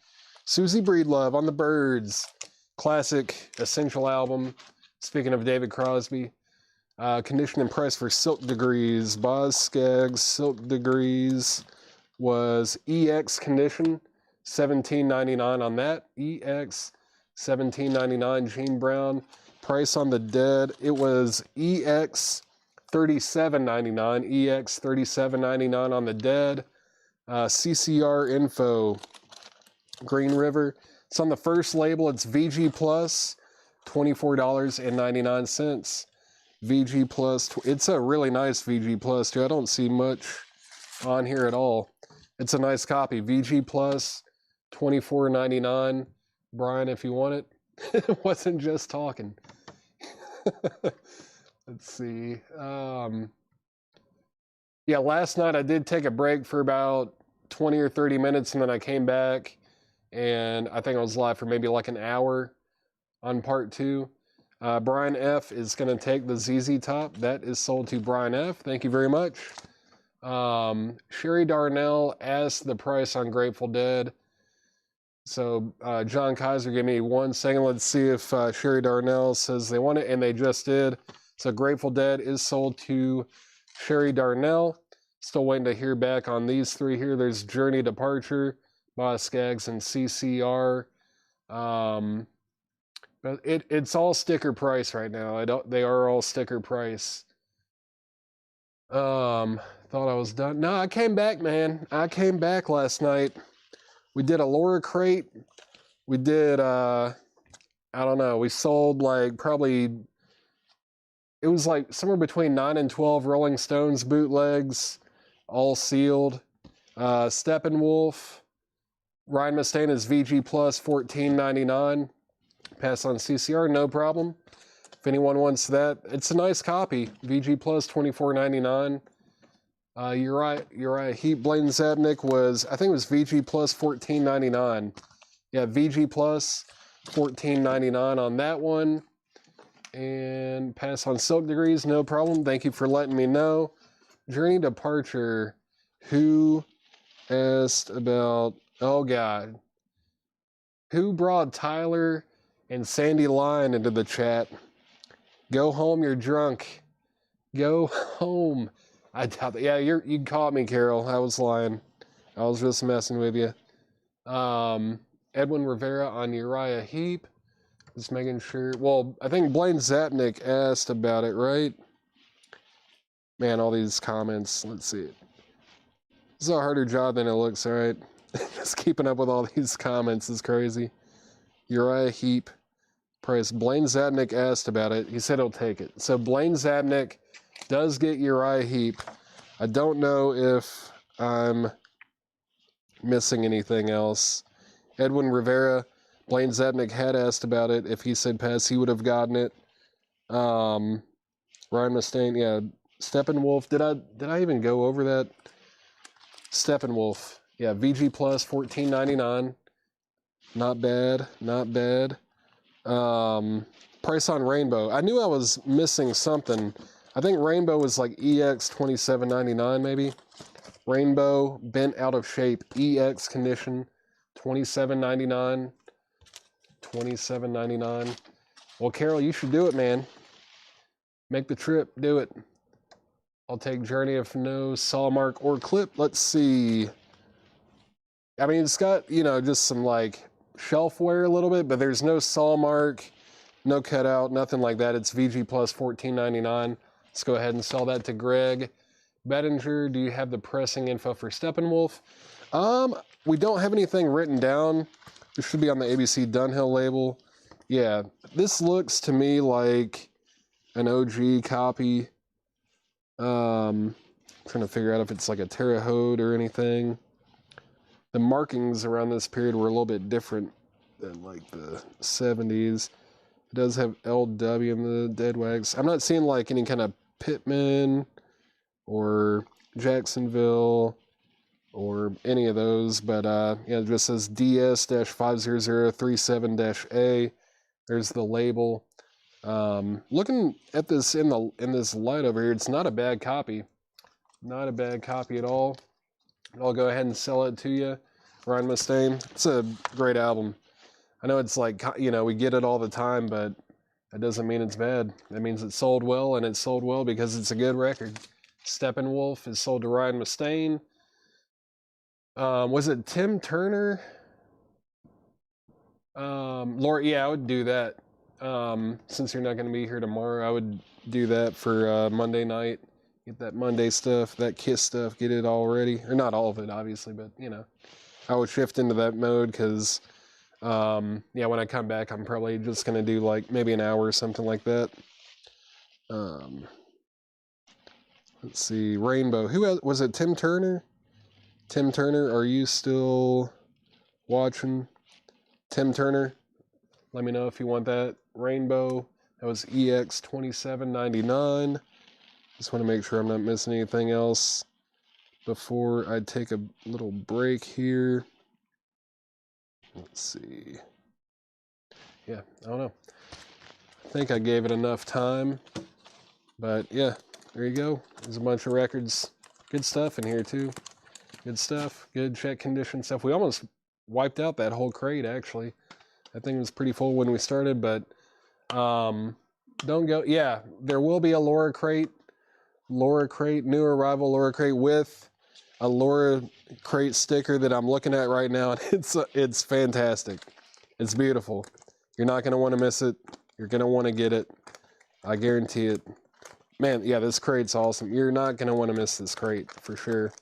Susie Breedlove on the Birds, classic essential album. Speaking of David Crosby, condition and price for Silk Degrees. Boz Scaggs Silk Degrees was EX condition, $17.99 on that. EX, $17.99. Gene Brown, price on the Dead. It was EX, $37.99. EX, $37.99 on the Dead. CCR Info, Green River. It's on the first label. It's VG Plus, $24.99. VG Plus. It's a really nice VG Plus, too. I don't see much on here at all. It's a nice copy. VG Plus, $24.99. Brian, if you want it. It wasn't just talking. Let's see. Yeah, last night I did take a break for about 20 or 30 minutes, and then I came back, and I think I was live for maybe like an hour on part 2. Brian F. is going to take the ZZ Top. That is sold to Brian F. Thank you very much. Sherry Darnell asked the price on Grateful Dead. So John Kaiser, give me 1 second. Let's see if Sherry Darnell says they want it, and they just did. So Grateful Dead is sold to Sherry Darnell. Still waiting to hear back on these 3 here. There's Journey Departure, Boz Scaggs, and CCR. But it's all sticker price right now. They are all sticker price. Thought I was done. No, I came back, man. I came back last night. We did a Laura crate. We did, I don't know, we sold like probably, it was like somewhere between 9 and 12 Rolling Stones bootlegs, all sealed. Steppenwolf, Ryan Mustaine is VG Plus, $14.99. Pass on CCR, no problem. If anyone wants that, it's a nice copy. VG Plus, $24.99. Uriah Heep, Bladen Zabnik was, I think it was VG Plus, $14.99. Yeah, VG Plus, $14.99 on that one. And pass on Silk Degrees, no problem. Thank you for letting me know. Journey Departure, who asked about, oh God, who brought Tyler and Sandy Lyon into the chat? Go home, you're drunk. Go home. I doubt that. Yeah, you caught me, Carol. I was lying. I was just messing with you. Edwin Rivera on Uriah Heep. Just making sure. Well, I think Blaine Zapnik asked about it, right? Man, all these comments. Let's see. This is a harder job than it looks, all right? Just keeping up with all these comments is crazy. Uriah Heep. price. Blaine Zabnick asked about it. He said he'll take it. So Blaine Zabnick does get Uriah Heep. I don't know if I'm missing anything else. Edwin Rivera, Blaine Zabnick had asked about it. If he said pass, he would have gotten it. Ryan Mustaine, yeah. Steppenwolf, did I even go over that? Steppenwolf, yeah. VG Plus, $14.99. Not bad, not bad. Price on Rainbow. I knew I was missing something. I think Rainbow was like EX $27.99 maybe. Rainbow, bent out of shape, EX condition, $27.99. $27.99. Well, Carol, you should do it, man. Make the trip, do it. I'll take Journey of No, Saw Mark, or Clip. Let's see. I mean, it's got, you know, just some like shelf wear a little bit, but there's no saw mark, no cutout, nothing like that. It's VG Plus $14.99. Let's go ahead and sell that to Greg. Bettinger, do you have the pressing info for Steppenwolf? We don't have anything written down. This should be on the ABC Dunhill label. Yeah, this looks to me like an OG copy. Trying to figure out if it's like a Terre Haute or anything. The markings around this period were a little bit different than like the 70s. It does have LW in the dead wags. I'm not seeing like any kind of Pittman or Jacksonville or any of those, but yeah, it just says DS-50037-A. There's the label. Looking at this in this light over here, it's not a bad copy. Not a bad copy at all. I'll go ahead and sell it to you, Ryan Mustaine. It's a great album. I know it's like, you know, we get it all the time, but that doesn't mean it's bad. That means it sold well, and it sold well because it's a good record. Steppenwolf is sold to Ryan Mustaine. Was it Tim Turner? Laura, yeah, I would do that. Since you're not going to be here tomorrow, I would do that for Monday night. Get that Monday stuff, that Kiss stuff, get it all ready. Or not all of it, obviously, but, you know. I would shift into that mode because, yeah, when I come back, I'm probably just going to do, like, maybe an hour or something like that. Let's see. Rainbow. Who else? Was it Tim Turner? Tim Turner, are you still watching? Tim Turner, let me know if you want that. Rainbow, that was EX $27.99. Just want to make sure I'm not missing anything else before I take a little break here. Let's see. Yeah, I don't know. I think I gave it enough time. But yeah, there you go. There's a bunch of records. Good stuff in here too. Good stuff. Good check condition stuff. We almost wiped out that whole crate actually. That thing was pretty full when we started, but don't go. Yeah, there will be a Laura crate. Laura crate, new arrival Laura crate with a Laura crate sticker that I'm looking at right now. It's fantastic. It's beautiful. You're not going to want to miss it. You're going to want to get it. I guarantee it. Man, yeah, this crate's awesome. You're not going to want to miss this crate for sure.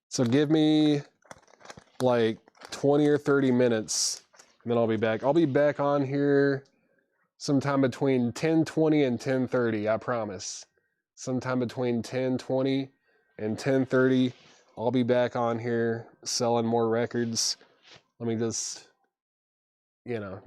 So give me like 20 or 30 minutes and then I'll be back. I'll be back on here sometime between 10:20 and 10:30, I promise. Sometime between 10:20 and 10:30, I'll be back on here selling more records. Let me just, you know,